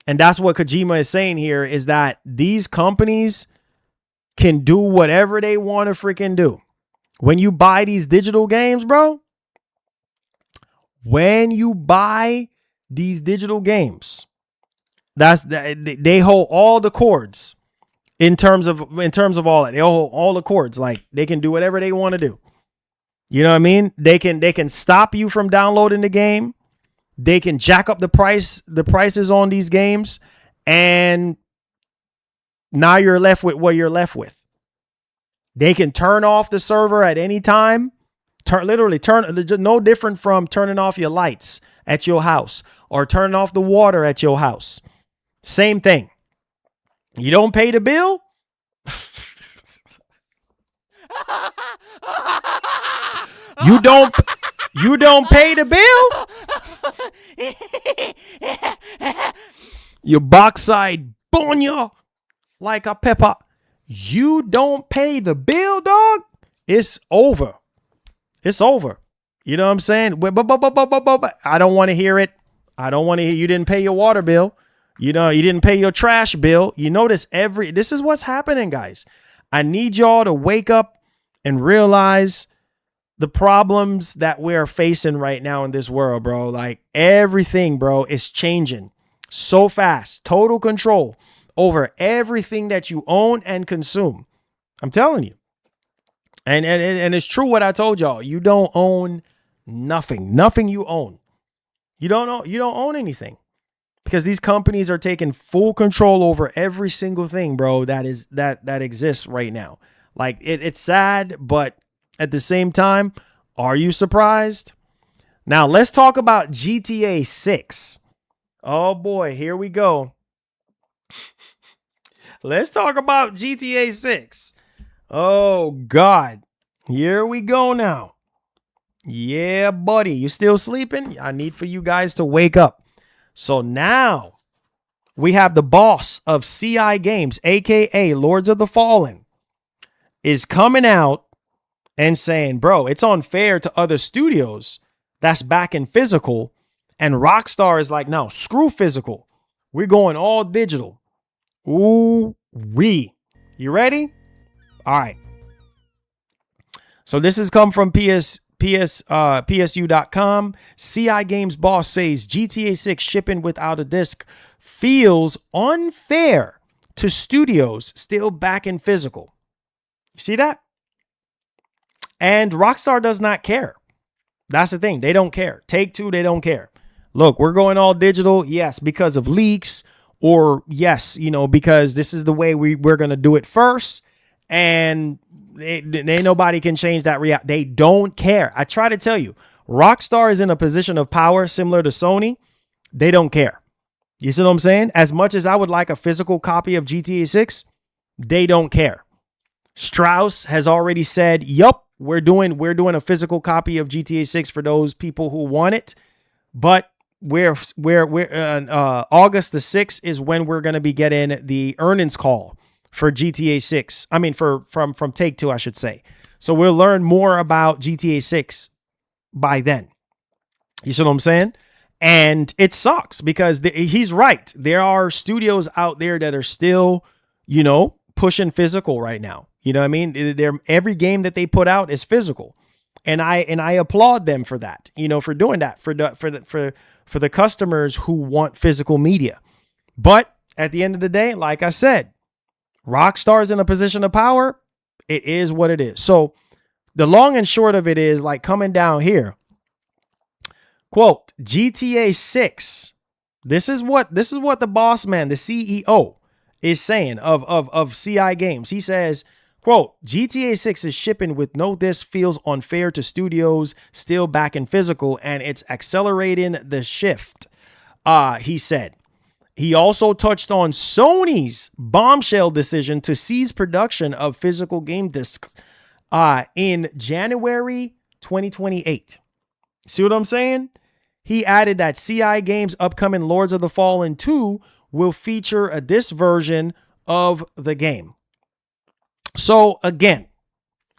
And that's what Kojima is saying here, is that these companies can do whatever they want to freaking do. When you buy these digital games, bro, when you buy these digital games, they hold all the cords in terms of all that. They hold all the cords. Like, they can do whatever they want to do. You know what I mean? They can stop you from downloading the game. They can jack up the prices on these games, and now you're left with what you're left with. They can turn off the server at any time. Literally turn, no different from turning off your lights at your house or turning off the water at your house. Same thing. You don't pay the bill? You don't pay the bill? Your backside bonya like a pepper. You don't pay the bill, dog? It's over. It's over. You know what I'm saying? I don't want to hear it. I don't want to hear you didn't pay your water bill. You know, you didn't pay your trash bill. You notice this is what's happening, guys. I need y'all to wake up and realize the problems that we're facing right now in this world, bro. Like everything, bro, is changing so fast. Total control over everything that you own and consume. I'm telling you. And it's true what I told y'all. You don't own nothing. Nothing you own. You don't own anything. Because these companies are taking full control over every single thing, bro, that exists right now. Like it's sad, but at the same time, are you surprised? Now let's talk about GTA 6. Oh boy, here we go. Let's talk about GTA 6. Oh God, here we go now. Yeah, buddy, you still sleeping? I need for you guys to wake up. So now we have the boss of CI Games, aka Lords of the Fallen, is coming out and saying, bro, it's unfair to other studios that's back in physical. And Rockstar is like, no, screw physical. We're going all digital. Ooh, wee. You ready? All right. So this has come from PSU.com. CI Games boss says GTA 6 shipping without a disc feels unfair to studios still back in physical. You see that? And Rockstar does not care. That's the thing. They don't care. Take-Two, they don't care. Look, we're going all digital. Yes, because of leaks, or yes, because this is the way we're going to do it first. And ain't nobody can change that reality. They don't care. I try to tell you, Rockstar is in a position of power similar to Sony. They don't care. You see what I'm saying? As much as I would like a physical copy of GTA 6, they don't care. Strauss has already said, yup, we're doing a physical copy of GTA 6 for those people who want it. But August the 6th is when we're going to be getting the earnings call for GTA 6. I mean, from Take-Two, I should say. So we'll learn more about GTA 6 by then. You see what I'm saying? And it sucks because he's right. There are studios out there that are still, pushing physical right now. You know what I mean? Every game that they put out is physical. And I applaud them for that, for doing that for the customers who want physical media. But at the end of the day, like I said, Rockstar's in a position of power. It is what it is. So the long and short of it is like coming down here. Quote, GTA 6. This is what the boss man, the CEO, is saying of CI Games. He says, quote, GTA 6 is shipping with no disc feels unfair to studios still back in physical, and it's accelerating the shift, he said. He also touched on Sony's bombshell decision to cease production of physical game discs in January 2028. See what I'm saying? He added that CI Games' upcoming Lords of the Fallen 2 will feature a disc version of the game. So again,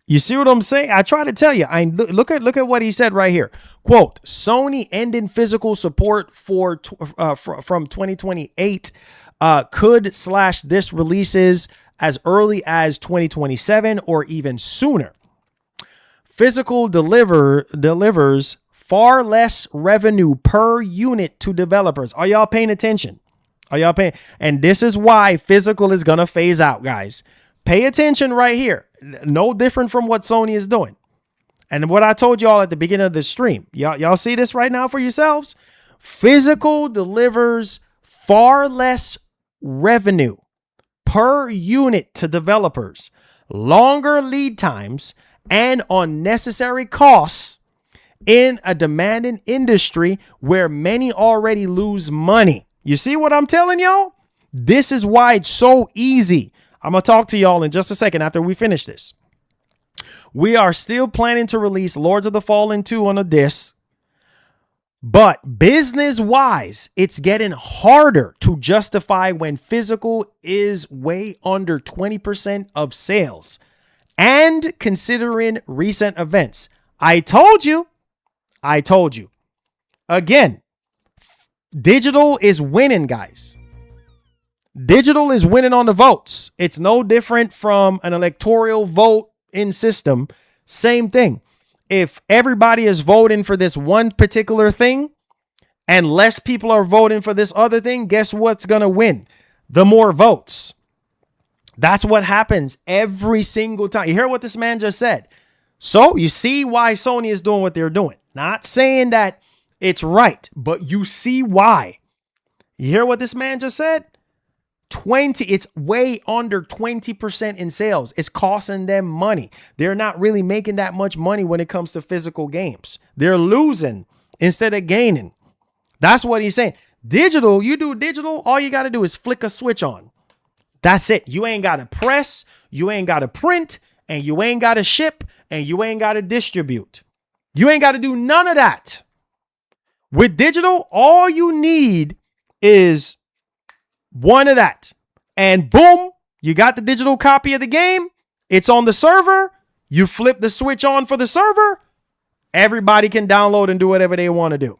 you see what I'm saying? I try to tell you. Look at what he said right here. Quote, Sony ending physical support from 2028 could / disc releases as early as 2027 or even sooner. Physical delivers far less revenue per unit to developers. Are y'all paying attention? Are y'all paying? And this is why physical is going to phase out, guys. Pay attention right here. No different from what Sony is doing. And what I told y'all at the beginning of the stream. Y'all see this right now for yourselves? Physical delivers far less revenue per unit to developers, longer lead times, and unnecessary costs in a demanding industry where many already lose money. You see what I'm telling y'all? This is why it's so easy. I'm going to talk to y'all in just a second after we finish this. We are still planning to release Lords of the Fallen 2 on a disc, but business-wise, it's getting harder to justify when physical is way under 20% of sales. And considering recent events, I told you. Again, digital is winning, guys. Digital is winning on the votes. It's no different from an electoral vote in system. Same thing. If everybody is voting for this one particular thing and less people are voting for this other thing, guess what's going to win? The more votes. That's what happens every single time. You hear what this man just said? So you see why Sony is doing what they're doing. Not saying that it's right, but you see why. You hear what this man just said? It's way under 20% in sales. It's costing them money. They're not really making that much money when it comes to physical games. They're losing instead of gaining. That's what he's saying. Digital, you do digital, all you got to do is flick a switch on. That's it. You ain't got to press, you ain't got to print, and you ain't got to ship, and you ain't got to distribute. You ain't got to do none of that. With digital, all you need is one of that. And boom, you got the digital copy of the game. It's on the server. You flip the switch on for the server. Everybody can download and do whatever they want to do.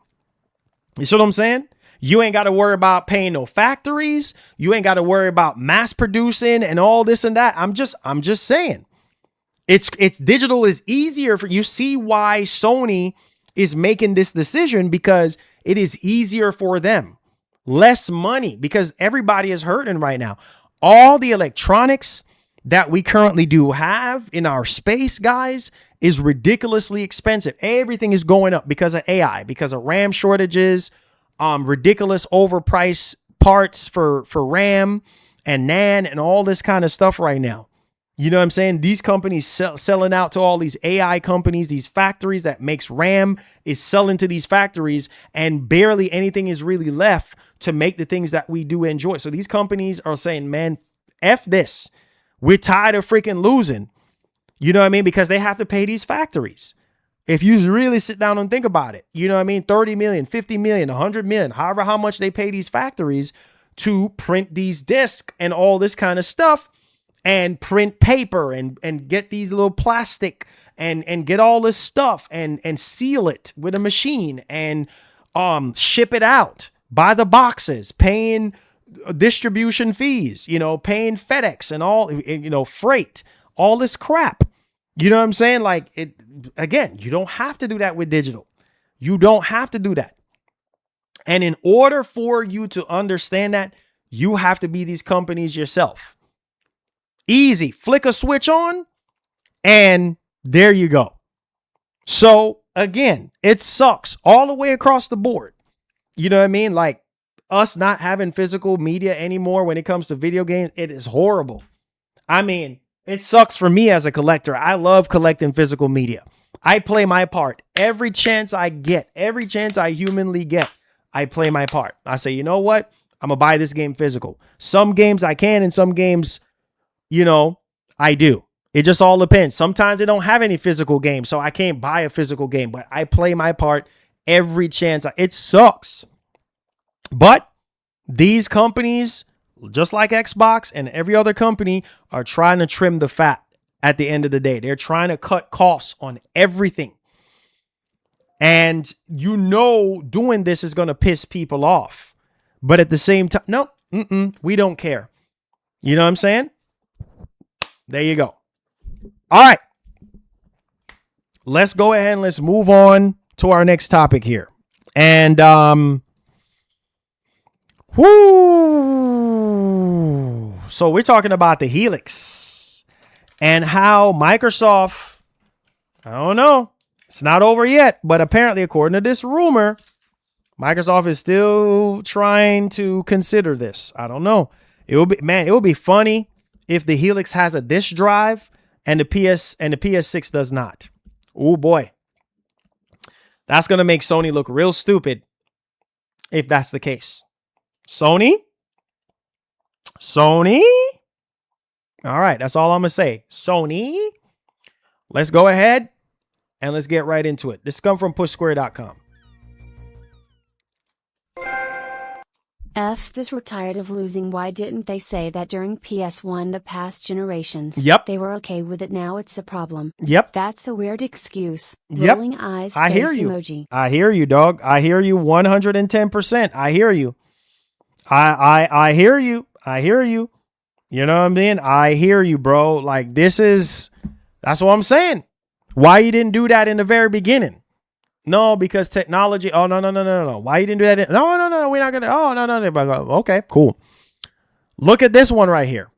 You see what I'm saying? You ain't got to worry about paying no factories. You ain't got to worry about mass producing and all this and that. I'm just saying. It's digital is easier for you. See why Sony is making this decision, because it is easier for them. Less money, because everybody is hurting right now. All the electronics that we currently do have in our space, guys, is ridiculously expensive. Everything is going up because of AI, because of RAM shortages, ridiculous overpriced parts for RAM and NAND and all this kind of stuff right now. You know what I'm saying? These companies selling out to all these AI companies, these factories that makes RAM is selling to these factories, and barely anything is really left to make the things that we do enjoy. So these companies are saying, man, F this. We're tired of freaking losing. You know what I mean? Because they have to pay these factories. If you really sit down and think about it, you know what I mean? 30 million, 50 million, 100 million, however how much they pay these factories to print these discs and all this kind of stuff, and print paper and get these little plastic and get all this stuff and seal it with a machine and ship it out, buy the boxes, paying distribution fees, paying FedEx and all, freight, all this crap. You know what I'm saying? Like, it again, you don't have to do that with digital. You don't have to do that. And in order for you to understand that, you have to be these companies yourself. Easy. Flick a switch on and there you go. So again, it sucks all the way across the board. You know what I mean? Like, us not having physical media anymore when it comes to video games, it is horrible. I mean, it sucks for me as a collector. I love collecting physical media. I play my part every chance I get, every chance I humanly get. I play my part. I say, you know what? I'm gonna buy this game physical. Some games I can, and some games, I do. It just all depends. Sometimes they don't have any physical games, so I can't buy a physical game, but I play my part every chance. It sucks. But these companies, just like Xbox and every other company, are trying to trim the fat at the end of the day. They're trying to cut costs on everything. And doing this is going to piss people off. But at the same time, no, we don't care. You know what I'm saying? There you go. All right. Let's go ahead and let's move on to our next topic here. And so we're talking about the Helix and how Microsoft, I don't know, it's not over yet, but apparently according to this rumor, Microsoft is still trying to consider this. I don't know. It will be funny if the Helix has a disk drive and the PS6 does not. Oh boy. That's going to make Sony look real stupid if that's the case. Sony? All right, that's all I'm going to say. Sony. Let's go ahead and let's get right into it. This comes from pushsquare.com. This we're tired of losing. Why didn't they say that during PS1 the past generations? Yep. They were okay with it, now it's a problem. Yep. That's a weird excuse. Yep. Rolling eyes, I hear face you. emoji. I hear you, dog. I hear you 110%. I hear you. I hear you. I hear you. You know what I mean? I hear you, bro. Like that's what I'm saying. Why you didn't do that in the very beginning? No, because technology. Oh, no. Why you didn't do that? No. We're not going to. Oh, no. Okay, cool. Look at this one right here.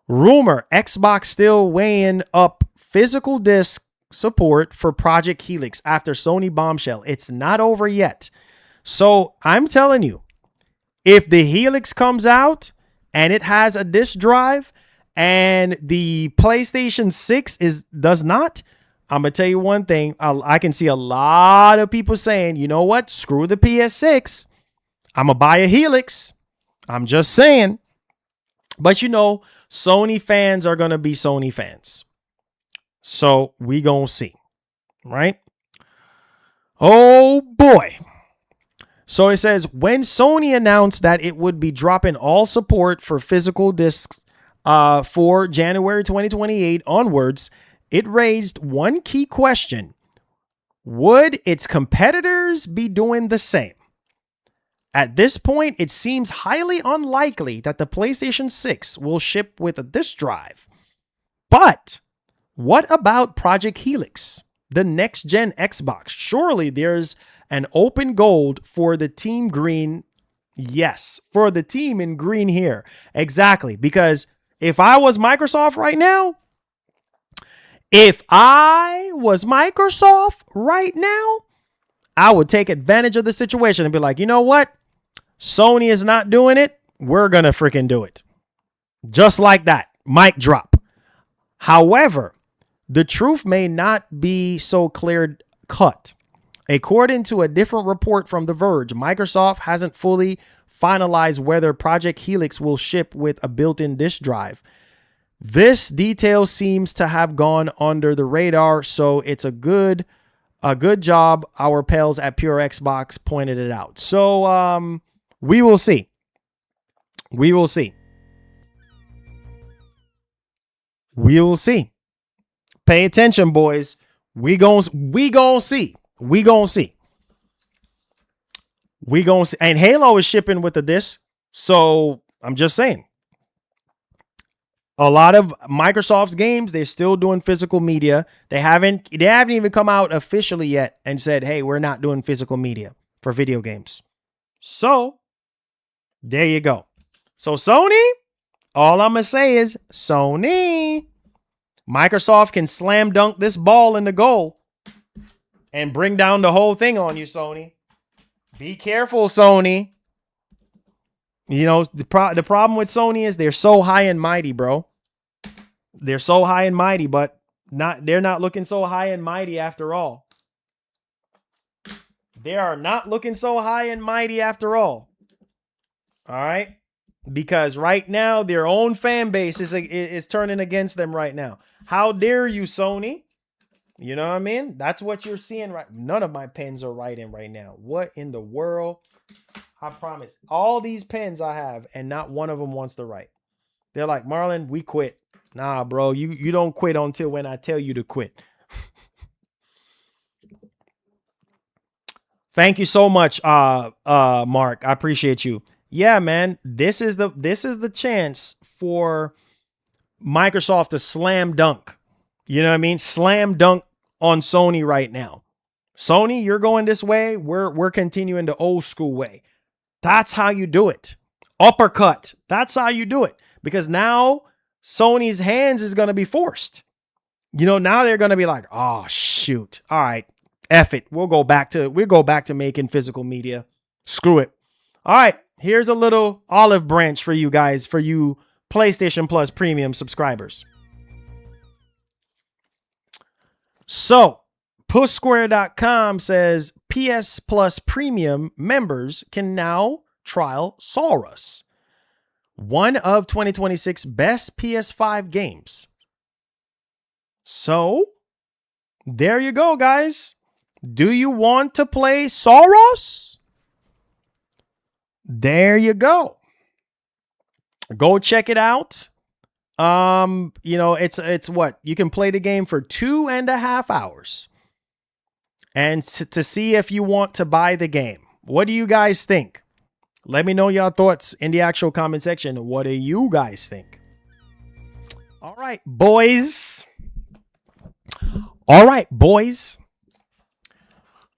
Rumor, Xbox still weighing up physical disc support for Project Helix after Sony bombshell. It's not over yet. So I'm telling you, if the Helix comes out and it has a disc drive and the PlayStation 6 does not, I'm going to tell you one thing. I can see a lot of people saying, you know what? Screw the PS6. I'm going to buy a Helix. I'm just saying. But you know, Sony fans are going to be Sony fans. So we going to see. Right? Oh boy. So it says, when Sony announced that it would be dropping all support for physical discs for January 2028 onwards, it raised one key question. Would its competitors be doing the same? At this point, it seems highly unlikely that the PlayStation 6 will ship with a disc drive. But what about Project Helix, the next-gen Xbox? Surely there's an open gold for the Team Green. Yes, for the team in green here. Exactly, because if I was Microsoft right now, I would take advantage of the situation and be like, you know what? Sony is not doing it. We're going to freaking do it. Just like that. Mic drop. However, the truth may not be so clear cut. According to a different report from The Verge, Microsoft hasn't fully finalized whether Project Helix will ship with a built-in disk drive. This detail seems to have gone under the radar, so it's a good job our pals at Pure Xbox pointed it out. So we will see. We will see. We will see. Pay attention, boys. We gon' see. We gon' see. We gon' see. And Halo is shipping with the disc, so I'm just saying. A lot of Microsoft's games, they're still doing physical media. They haven't even come out officially yet and said, hey, we're not doing physical media for video games. So there you go. So Sony, all I'm going to say is Sony. Microsoft can slam dunk this ball in the goal and bring down the whole thing on you, Sony. Be careful, Sony. You know, the problem with Sony is they're so high and mighty, bro. They're so high and mighty, but they're not looking so high and mighty after all. They are not looking so high and mighty after all. All right? Because right now, their own fan base is turning against them right now. How dare you, Sony? You know what I mean? That's what you're seeing right. None of my pens are writing right now. What in the world? I promise. All these pens I have, and not one of them wants to write. They're like, Marlon, we quit. Nah, bro, you don't quit until when I tell you to quit. Thank you so much, Mark. I appreciate you. Yeah, man. This is the chance for Microsoft to slam dunk. You know what I mean? Slam dunk on Sony right now. Sony, you're going this way. We're continuing the old school way. That's how you do it. Uppercut. That's how you do it. Because now Sony's hands is going to be forced. You know, now they're going to be like, oh, shoot. All right. F it. We'll go back to making physical media. Screw it. All right. Here's a little olive branch for you guys, for you PlayStation Plus premium subscribers. So, PushSquare.com says PS Plus Premium members can now trial Saros, one of 2026 best PS5 games. So, there you go, guys. Do you want to play Saros? There you go. Go check it out. It's what? You can play the game for 2.5 hours. And to see if you want to buy the game. What do you guys think? Let me know your thoughts in the actual comment section. What do you guys think? All right, boys.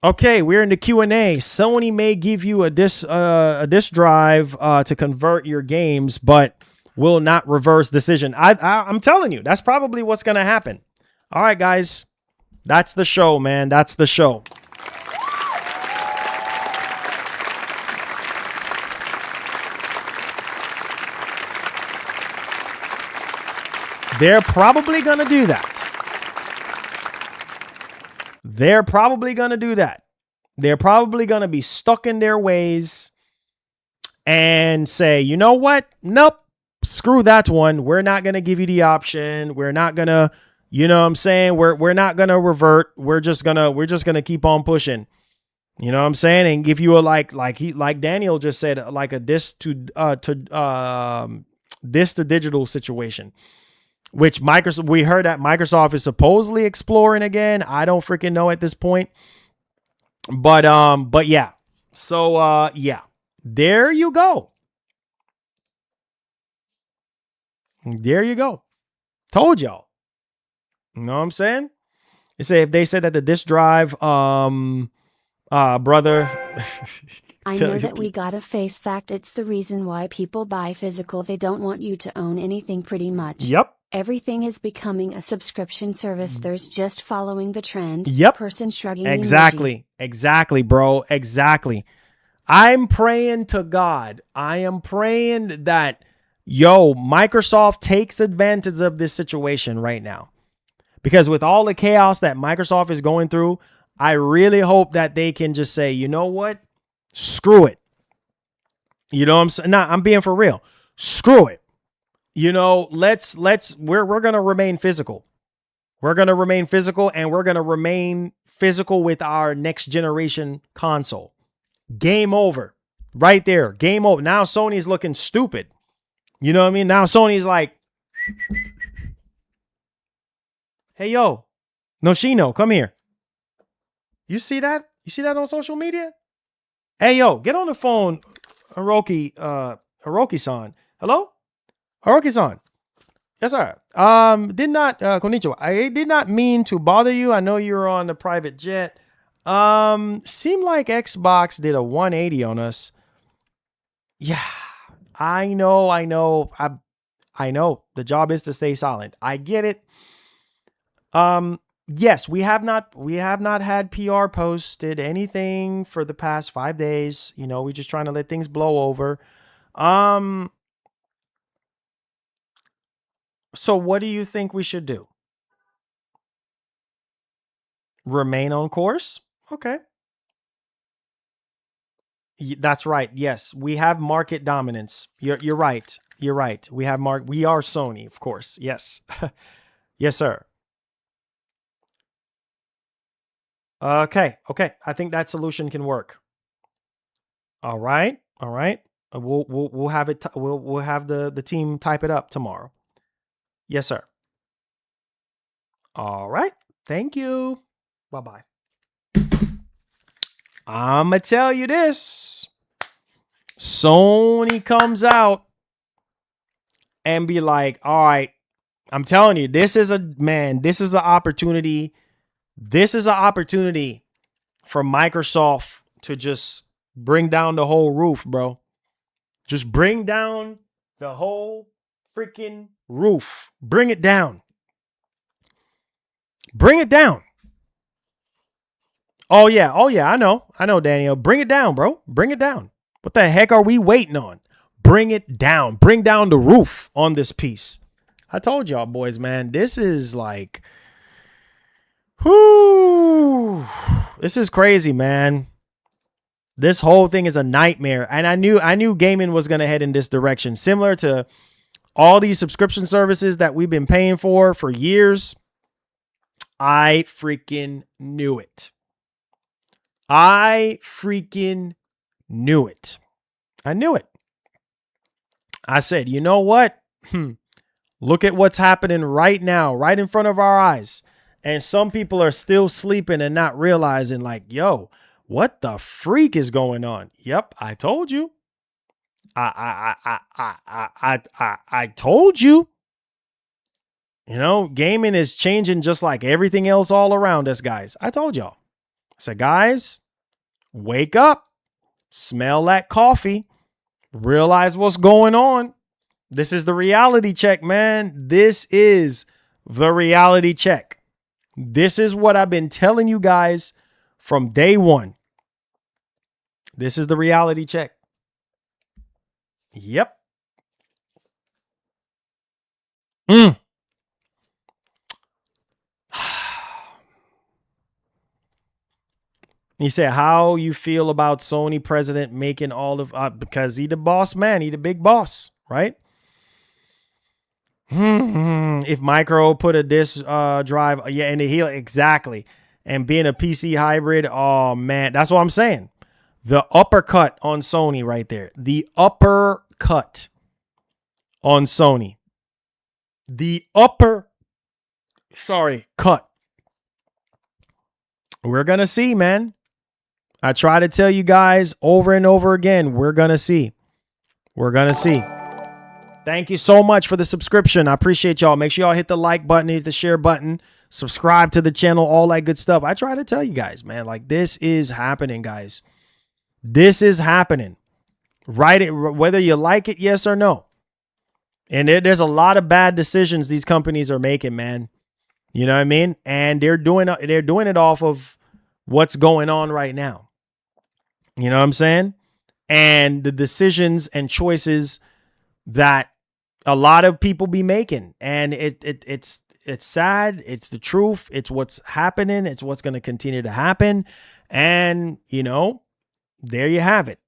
Okay, we're in the Q&A. Sony may give you a disk drive to convert your games, but will not reverse decision. I'm telling you, that's probably what's going to happen. All right, guys. That's the show, man. That's the show. They're probably going to do that. They're probably going to be stuck in their ways and say, you know what? Nope. Screw that one. We're not going to give you the option. We're not going to, you know what I'm saying? We're not going to revert. We're just going to keep on pushing. You know what I'm saying? And give you a like Daniel just said, like a this to digital situation. Which we heard that Microsoft is supposedly exploring again. I don't freaking know at this point. But yeah. So yeah. There you go. There you go. Told y'all. You know what I'm saying? If they said that the disk drive, brother. I know that we gotta face fact. It's the reason why people buy physical. They don't want you to own anything pretty much. Yep. Everything is becoming a subscription service. There's just following the trend. Yep. Person shrugging. Exactly. Exactly, bro. Exactly. I'm praying to God. I am praying that, Microsoft takes advantage of this situation right now. Because with all the chaos that Microsoft is going through, I really hope that they can just say, you know what? Screw it. You know what I'm saying? Nah, I'm being for real. Screw it. We're going to remain physical. We're going to remain physical, and we're going to remain physical with our next generation console. Game over. Right there. Game over. Now Sony's looking stupid. You know what I mean? Now Sony's like, hey, yo, Noshino, come here. You see that? You see that on social media? Hey, yo, get on the phone, Hiroki-san. Hello? Hiroki-san. Yes, sir. Konnichiwa. I did not mean to bother you. I know you're on the private jet. Seemed like Xbox did a 180 on us. Yeah, I know. I know. The job is to stay silent. I get it. Yes, we have not had PR posted anything for the past 5 days. We're just trying to let things blow over. So what do you think we should do? Remain on course? Okay. That's right. Yes, we have market dominance. You're right. You're right. We are Sony, of course. Yes. Yes, sir. Okay. I think that solution can work. All right. We'll have it. We'll have the team type it up tomorrow. Yes, sir. All right. Thank you. Bye-bye. I'ma tell you this. Sony comes out and be like, all right, I'm telling you, this is an opportunity. This is an opportunity for Microsoft to just bring down the whole roof, bro. Just bring down the whole freaking roof. Bring it down. Bring it down. Oh yeah, I know, Daniel. Bring it down, bro. Bring it down. What the heck are we waiting on? Bring it down. Bring down the roof on this piece. I told y'all, boys, man, this is like, whoo, this is crazy, man. This whole thing is a nightmare, and I knew gaming was gonna head in this direction, similar to all these subscription services that we've been paying for years. I freaking knew it. I freaking knew it. I knew it. I said, you know what? Look at what's happening right now, right in front of our eyes. And some people are still sleeping and not realizing, like, yo, what the freak is going on? Yep, I told you. I told you. You know, gaming is changing just like everything else all around us, guys. I told y'all. I said, guys, wake up, smell that coffee, realize what's going on. This is the reality check, man. This is the reality check. This is what I've been telling you guys from day one. This is the reality check. Yep. He said, how you feel about Sony president making all of, because he the boss man, he the big boss, right? If Micro put a disk drive, yeah, and the Helix, exactly. And being a PC hybrid, oh man, that's what I'm saying. The uppercut on Sony right there. The uppercut on Sony. The cut. We're going to see, man. I try to tell you guys over and over again, we're going to see. We're going to see. Thank you so much for the subscription. I appreciate y'all. Make sure y'all hit the like button, hit the share button, subscribe to the channel, all that good stuff. I try to tell you guys, man, like this is happening, guys. This is happening. Right? Whether you like it, yes or no. And there's a lot of bad decisions these companies are making, man. You know what I mean? And they're doing it off of what's going on right now. You know what I'm saying? And the decisions and choices that a lot of people be making. And it's sad. It's the truth. It's what's happening. It's what's going to continue to happen. And, you know, there you have it.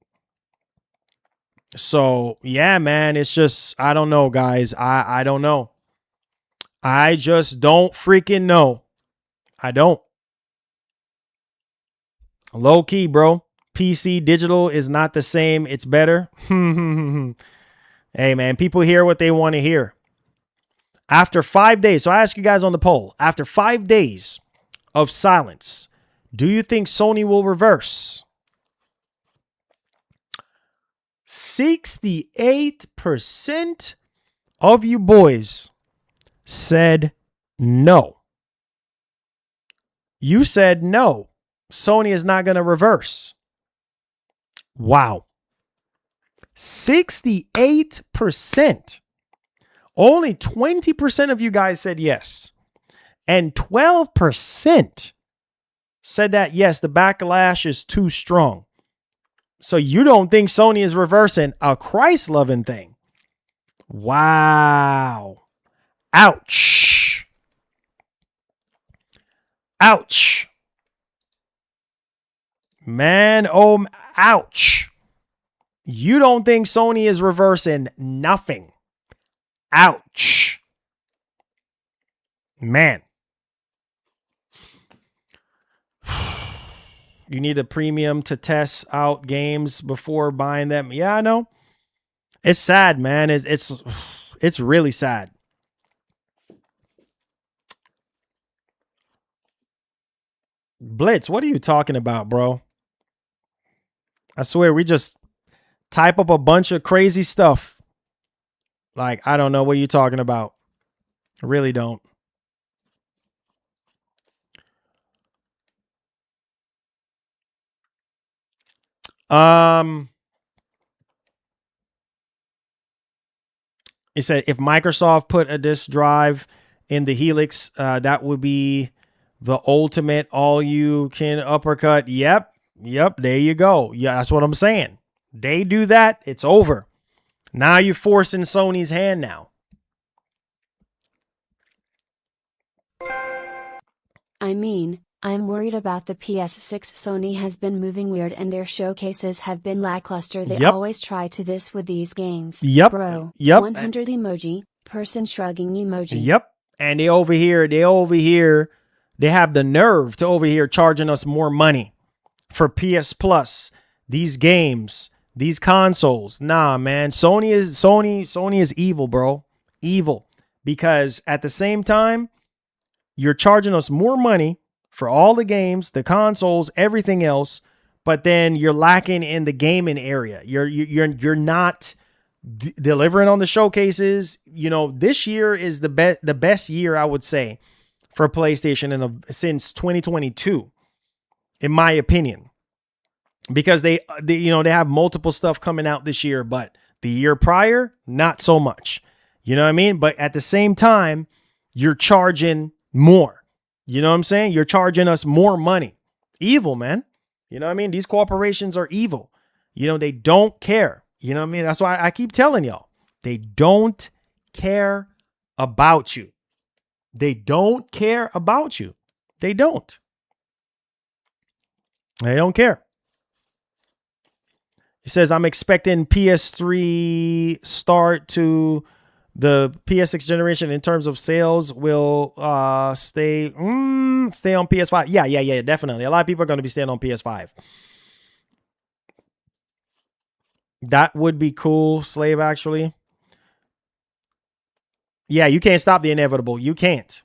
So, yeah, man, it's just, I don't know, guys. I don't know. I just don't freaking know. I don't. Low key, bro. PC digital is not the same. It's better. Hey, man, people hear what they want to hear. After 5 days, so I ask you guys on the poll, after 5 days of silence, do you think Sony will reverse? 68% of you boys said no. You said no. Sony is not going to reverse. Wow. 68%. Only 20% of you guys said yes. And 12% said that, yes, the backlash is too strong. So you don't think Sony is reversing a Christ-loving thing? Wow. Ouch. Ouch. Man, oh, ouch. You don't think Sony is reversing nothing. Ouch. Man. You need a premium to test out games before buying them. Yeah, I know. It's sad, man. It's really sad. Blitz, what are you talking about, bro? I swear, we just type up a bunch of crazy stuff. Like, I don't know what you're talking about. I really don't. It said if Microsoft put a disk drive in the Helix, that would be the ultimate all you can uppercut. Yep. There you go. Yeah, that's what I'm saying. They do that, it's over. Now you're forcing Sony's hand now. I mean, I'm worried about the PS6. Sony has been moving weird and their showcases have been lackluster. They always try to this with these games. Bro. 100 emoji, person shrugging emoji. And they over here, they have the nerve to over here charging us more money for PS Plus, these games, these consoles. Nah, man. Sony is evil, bro. Evil. Because at the same time, you're charging us more money for all the games, the consoles, everything else, but then you're lacking in the gaming area. You're not delivering on the showcases. You know, this year is the best year, I would say, for PlayStation since 2022, in my opinion, because they have multiple stuff coming out this year, but the year prior, not so much. You know what I mean? But at the same time, you're charging more. You know what I'm saying? You're charging us more money. Evil, man. You know what I mean? These corporations are evil. You know, they don't care. You know what I mean? That's why I keep telling y'all. They don't care about you. They don't care about you. They don't. They don't care. He says, I'm expecting PS3 start to the PS6 generation in terms of sales will stay on PS5. Yeah, definitely. A lot of people are going to be staying on PS5. That would be cool, Slave, actually. Yeah, you can't stop the inevitable. You can't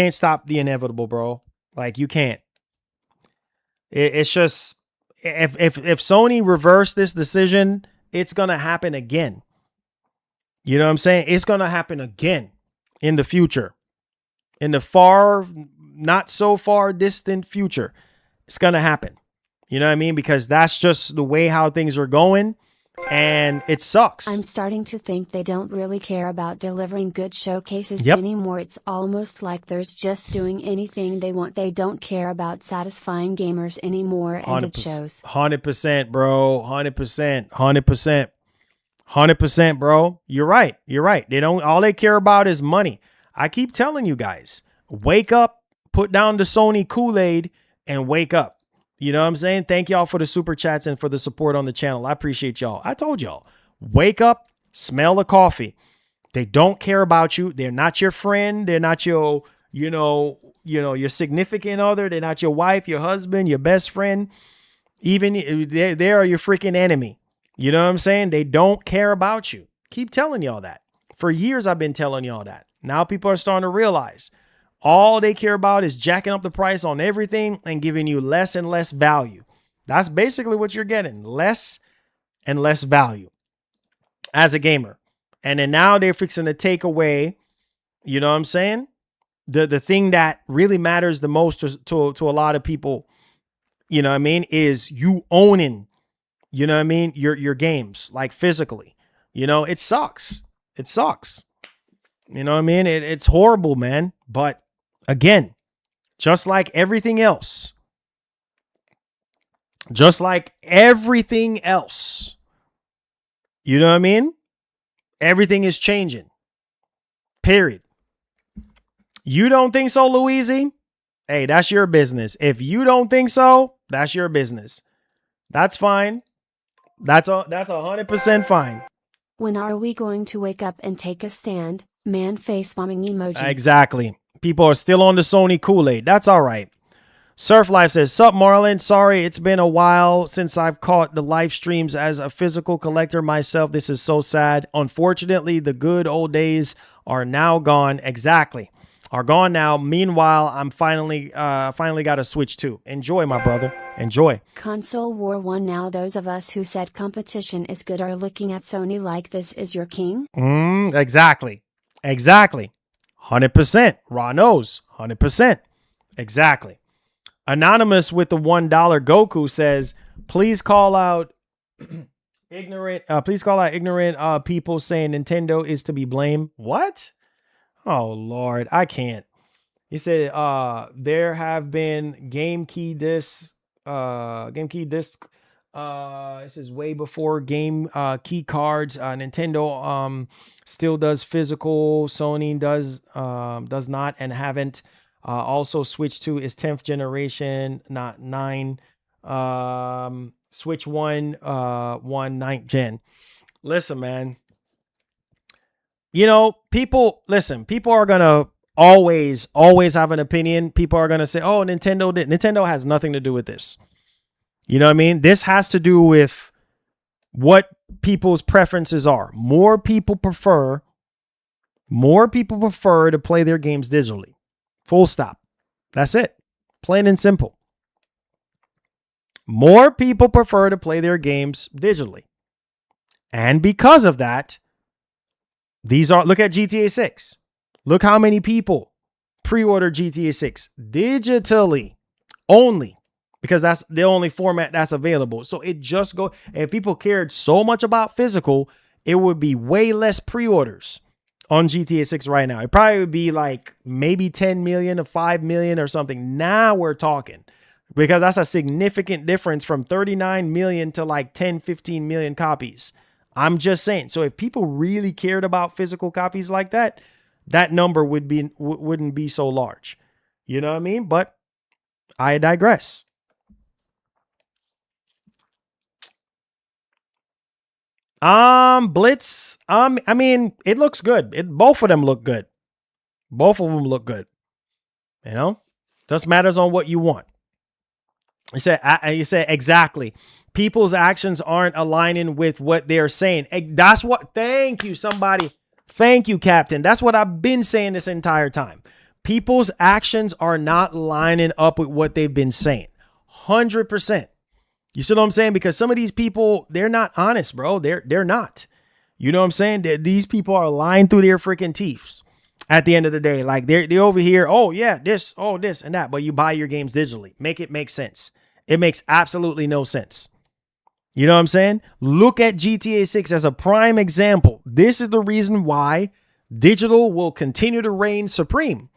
stop the inevitable, bro. Like, you can't. It's just, if Sony reversed this decision, it's going to happen again. You know what I'm saying? It's going to happen again in the future. In the far, not so far distant future. It's going to happen. You know what I mean? Because that's just the way how things are going. And it sucks. I'm starting to think they don't really care about delivering good showcases anymore. It's almost like they're just doing anything they want. They don't care about satisfying gamers anymore, and it shows. 100%, bro. 100%. 100%, bro. You're right. All they care about is money. I keep telling you guys, wake up, put down the Sony Kool-Aid, and wake up. You know what I'm saying? Thank y'all for the super chats and for the support on the channel. I appreciate y'all. I told y'all, wake up, smell the coffee. They don't care about you. They're not your friend. They're not your, your significant other. They're not your wife, your husband, your best friend. Even they are your freaking enemy. You know what I'm saying? They don't care about you. Keep telling y'all that. For years, I've been telling y'all that. Now people are starting to realize all they care about is jacking up the price on everything and giving you less and less value. That's basically what you're getting. Less and less value as a gamer. And then now they're fixing to take away, you know what I'm saying? The thing that really matters the most to a lot of people, you know what I mean, is you owning, you know what I mean, your games, like physically. You know, it sucks. It sucks. You know what I mean? It's horrible, man. But again, just like everything else, you know what I mean? Everything is changing. Period. You don't think so, Louise? Hey, that's your business. If you don't think so, that's your business. That's fine. That's 100% fine. When are we going to wake up and take a stand? Man face bombing emoji. Exactly. People are still on the Sony Kool-Aid. That's all right. Surf Life says, sup, Marlon? Sorry, it's been a while since I've caught the live streams as a physical collector myself. This is so sad. Unfortunately, the good old days are now gone. Exactly. Are gone now. Meanwhile, I'm finally got a Switch too. Enjoy, my brother. Enjoy. Console War 1 now. Those of us who said competition is good are looking at Sony like this is your king. Exactly. 100%. Raw knows. 100%. Exactly. Anonymous with the $1 Goku says, please call out ignorant people saying Nintendo is to be blamed. What? Oh, Lord. I can't. He said, there have been game key discs. This is way before game key cards. Nintendo still does physical. Sony does not and haven't. Also, Switch 2 is 10th generation, not 9. Switch 1, 9th gen. Listen, man. People are going to always have an opinion. People are going to say, oh, Nintendo has nothing to do with this. You know what I mean? This has to do with what people's preferences are. More people prefer to play their games digitally. Full stop. That's it. Plain and simple. More people prefer to play their games digitally. And because of that, look at GTA 6. Look how many people pre-order GTA 6 digitally only, because that's the only format that's available. So if people cared so much about physical, it would be way less pre-orders on GTA 6 right now. It probably would be like maybe 10 million to 5 million or something. Now we're talking, because that's a significant difference from 39 million to like 10, 15 million copies. I'm just saying. So if people really cared about physical copies like that, that number wouldn't be so large. You know what I mean? But I digress. Blitz. I mean, it looks good. Both of them look good. Both of them look good. Just matters on what you want. You said exactly. People's actions aren't aligning with what they're saying. Thank you, somebody. Thank you, Captain. That's what I've been saying this entire time. People's actions are not lining up with what they've been saying. 100%. You see what I'm saying? Because some of these people, they're not honest, bro. They're not. You know what I'm saying? These people are lying through their freaking teeth at the end of the day. Like they're over here, oh yeah, this and that. But you buy your games digitally. Make it make sense. It makes absolutely no sense. You know what I'm saying? Look at GTA 6 as a prime example. This is the reason why digital will continue to reign supreme,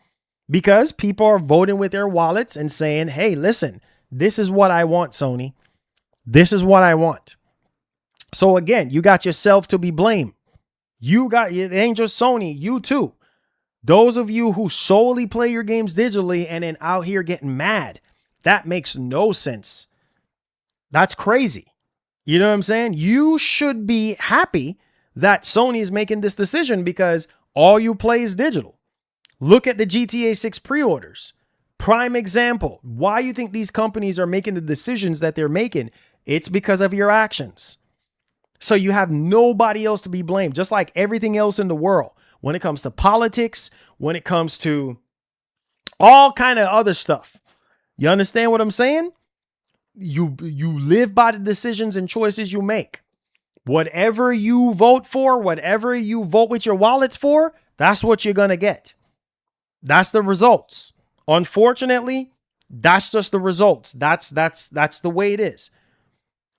because people are voting with their wallets and saying, hey, listen, this is what I want, Sony. This is what I want. So again, you got yourself to be blamed. It ain't just Sony, you too. Those of you who solely play your games digitally and then out here getting mad, that makes no sense. That's crazy. You know what I'm saying? You should be happy that Sony is making this decision, because all you play is digital. Look at the GTA 6 pre-orders. Prime example. Why you think these companies are making the decisions that they're making? It's because of your actions. So you have nobody else to be blamed, just like everything else in the world. When it comes to politics, when it comes to all kind of other stuff. You understand what I'm saying? You live by the decisions and choices you make. Whatever you vote for, whatever you vote with your wallets for, that's what you're going to get. That's the results. Unfortunately, that's just the results. That's the way it is.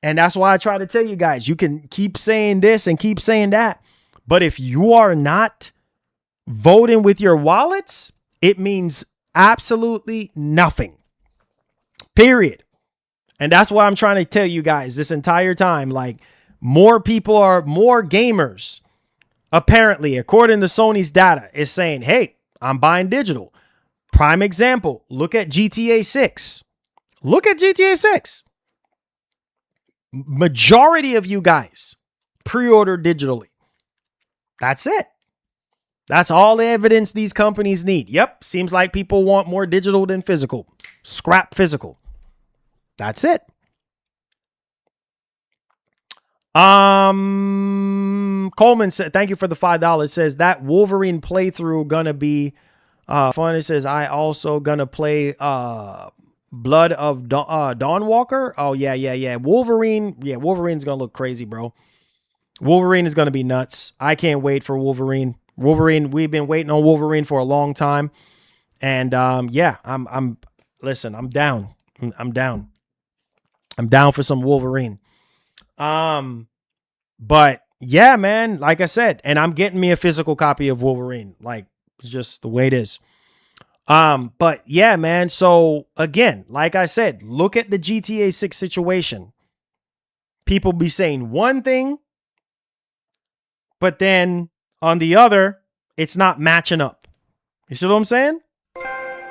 And that's why I try to tell you guys, you can keep saying this and keep saying that, but if you are not voting with your wallets, it means absolutely nothing. Period. And that's why I'm trying to tell you guys this entire time, like, more gamers, apparently, according to Sony's data, is saying, hey, I'm buying digital. Prime example, look at GTA 6. Look at GTA 6. Majority of you guys pre-order digitally. That's it. That's all the evidence these companies need. Yep, seems like people want more digital than physical. Scrap physical. That's it. Coleman said, thank you for the $5. Says that Wolverine playthrough gonna be fun. It says I also gonna play Blood of Dawnwalker. Oh yeah. Wolverine's gonna look crazy, bro. Wolverine is gonna be nuts. I can't wait for Wolverine. We've been waiting on Wolverine for a long time. And I'm down. I'm down for some Wolverine. But yeah, man, like I said, and I'm getting me a physical copy of Wolverine. Like, it's just the way it is. But yeah, man. So again, like I said, look at the GTA 6 situation. People be saying one thing, but then on the other, it's not matching up. You see what I'm saying?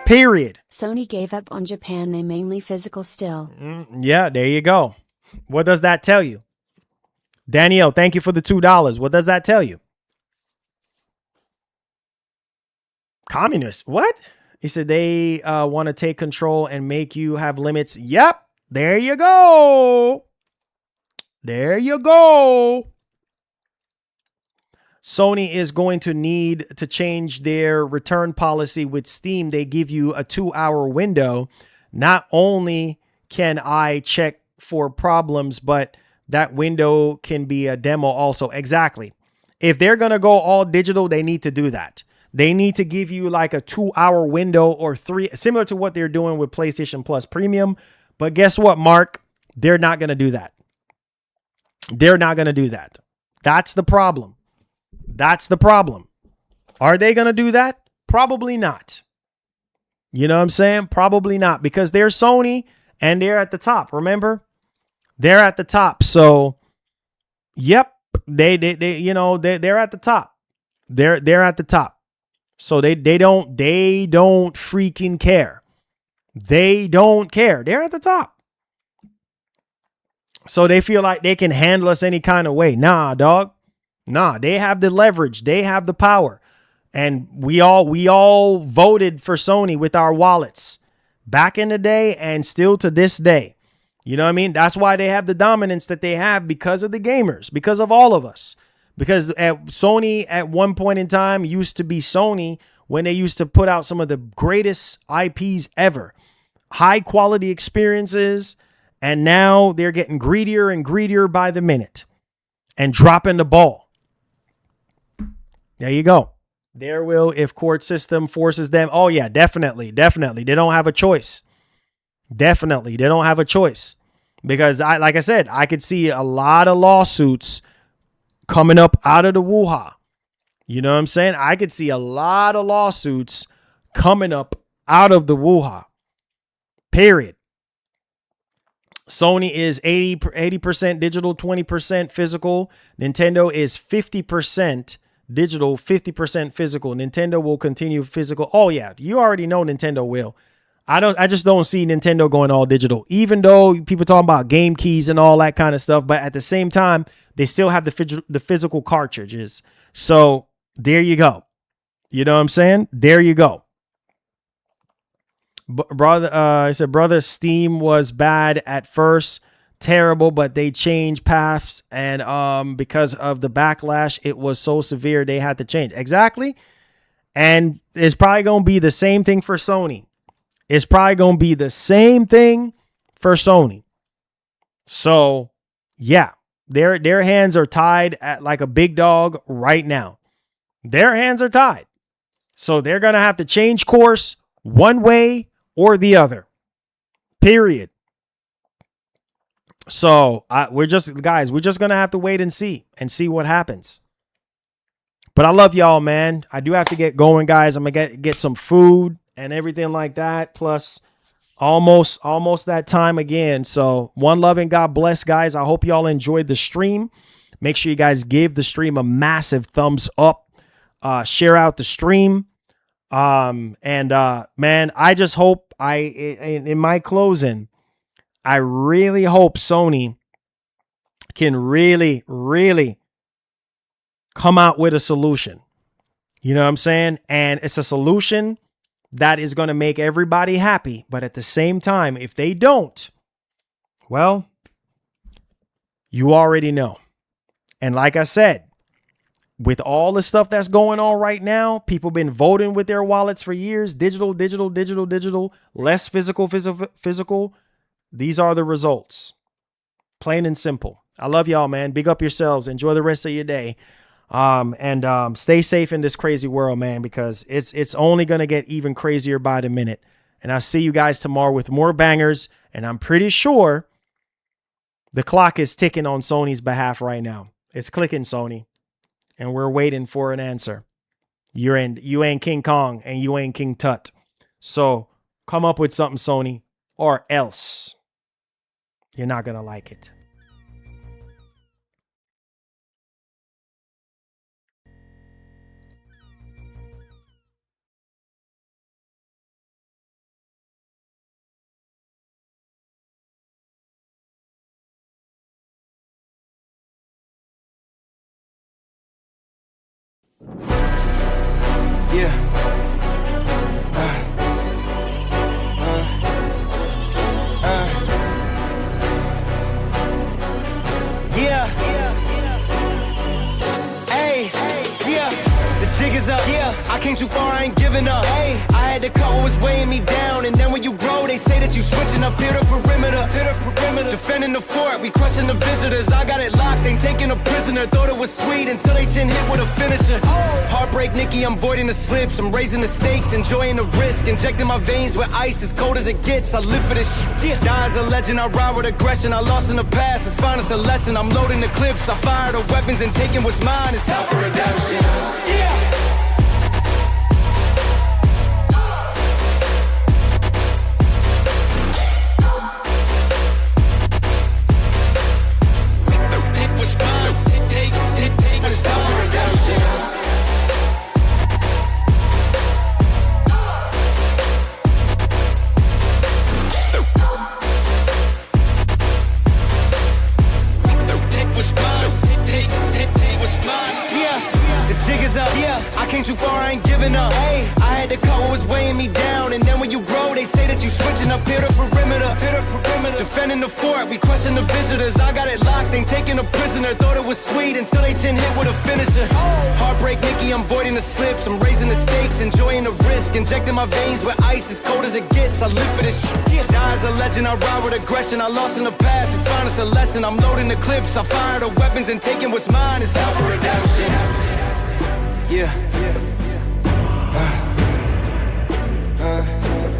Period. Sony gave up on Japan, they mainly physical still. Yeah, there you go. What does that tell you? Danielle, thank you for the $2. What does that tell you? Communists. What? He said they want to take control and make you have limits. Yep. There you go. There you go. Sony is going to need to change their return policy with Steam. They give you a 2-hour window. Not only can I check for problems, but that window can be a demo also. Exactly. If they're going to go all digital, they need to do that. They need to give you like a 2-hour window or 3, similar to what they're doing with PlayStation Plus Premium. But guess what, Mark? They're not going to do that. They're not going to do that. That's the problem. That's the problem. Are they going to do that? Probably not. You know what I'm saying? Probably not, because they're Sony and they're at the top. Remember? They're at the top. So, yep, they're at the top. They're at the top. So they don't freaking care. They don't care. They're at the top. So they feel like they can handle us any kind of way. Nah, dog. Nah, they have the leverage. They have the power. And we all voted for Sony with our wallets back in the day and still to this day. You know what I mean? That's why they have the dominance that they have, because of the gamers, because of all of us. Because Sony at one point in time used to be Sony when they used to put out some of the greatest IPs ever. High quality experiences. And now they're getting greedier and greedier by the minute and dropping the ball. There you go. There will, if court system forces them. Oh, yeah, definitely. Definitely. They don't have a choice. Definitely. They don't have a choice. Because, like I said, I could see a lot of lawsuits coming up out of the woo-ha. You know what I'm saying? I could see a lot of lawsuits coming up out of the woo-ha. Period. Sony is 80% digital, 20% physical. Nintendo is 50% digital, 50% physical. Nintendo will continue physical. Oh yeah, you already know Nintendo will. I just don't see Nintendo going all digital, even though people talking about game keys and all that kind of stuff. But at the same time, they still have the physical cartridges. So there you go. You know what I'm saying? There you go. Brother, I said, brother, Steam was bad at first, terrible, but they changed paths, and because of the backlash, it was so severe they had to change. Exactly. And it's probably going to be the same thing for Sony. It's probably going to be the same thing for Sony. So, yeah, their hands are tied at like a big dog right now. Their hands are tied. So they're going to have to change course one way or the other. Period. So we're just going to have to wait and see what happens. But I love y'all, man. I do have to get going, guys. I'm going to get some food and everything like that. Plus almost that time again. So one love and God bless, guys. I hope y'all enjoyed the stream. Make sure you guys give the stream a massive thumbs up. Share out the stream. Man, I just hope in my closing, I really hope Sony can really, really come out with a solution. You know what I'm saying? And it's a solution that is going to make everybody happy. But at the same time, if they don't, well, you already know. And like I said, with all the stuff that's going on right now, people been voting with their wallets for years. Digital, less physical. These are the results. Plain and simple. I love y'all, man. Big up yourselves. Enjoy the rest of your day. And stay safe in this crazy world, man, because it's only going to get even crazier by the minute. And I'll see you guys tomorrow with more bangers. And I'm pretty sure the clock is ticking on Sony's behalf right now. It's clicking, Sony. And we're waiting for an answer. You ain't King Kong and you ain't King Tut. So come up with something, Sony, or else you're not going to like it. Yeah. Yeah. Hey. Yeah. The jig is up. Yeah. I came too far, I ain't giving up. Hey. I had to cut what was weighing me down, and then when you grow, they say that you switching up. Hit a perimeter. Defending the fort, we crushing the visitors. I got it locked, ain't taking a prisoner. Thought it was sweet until they chin hit with a finisher. Heartbreak, Nikki, I'm voiding the slips. I'm raising the stakes, enjoying the risk. Injecting my veins with ice, as cold as it gets. I live for this shit. Die as a legend, I ride with aggression. I lost in the past, it's fine, it's a lesson. I'm loading the clips, I fire the weapons and taking what's mine. It's time for redemption. Yeah. Too far, I ain't giving up. Hey, I had to cut what was weighing me down, and then when you grow, they say that you switching up. Hit a perimeter. Defending the fort, we crushing the visitors. I got it locked, ain't taking a prisoner. Thought it was sweet until they chin hit with a finisher. Heartbreak, Nikki, I'm voiding the slips. I'm raising the stakes, enjoying the risk. Injecting my veins with ice, as cold as it gets. I live for this shit. Die as a legend, I ride with aggression. I lost in the past, it's fine, it's a lesson. I'm loading the clips, I fire the weapons and taking what's mine. It's time for redemption. Yeah.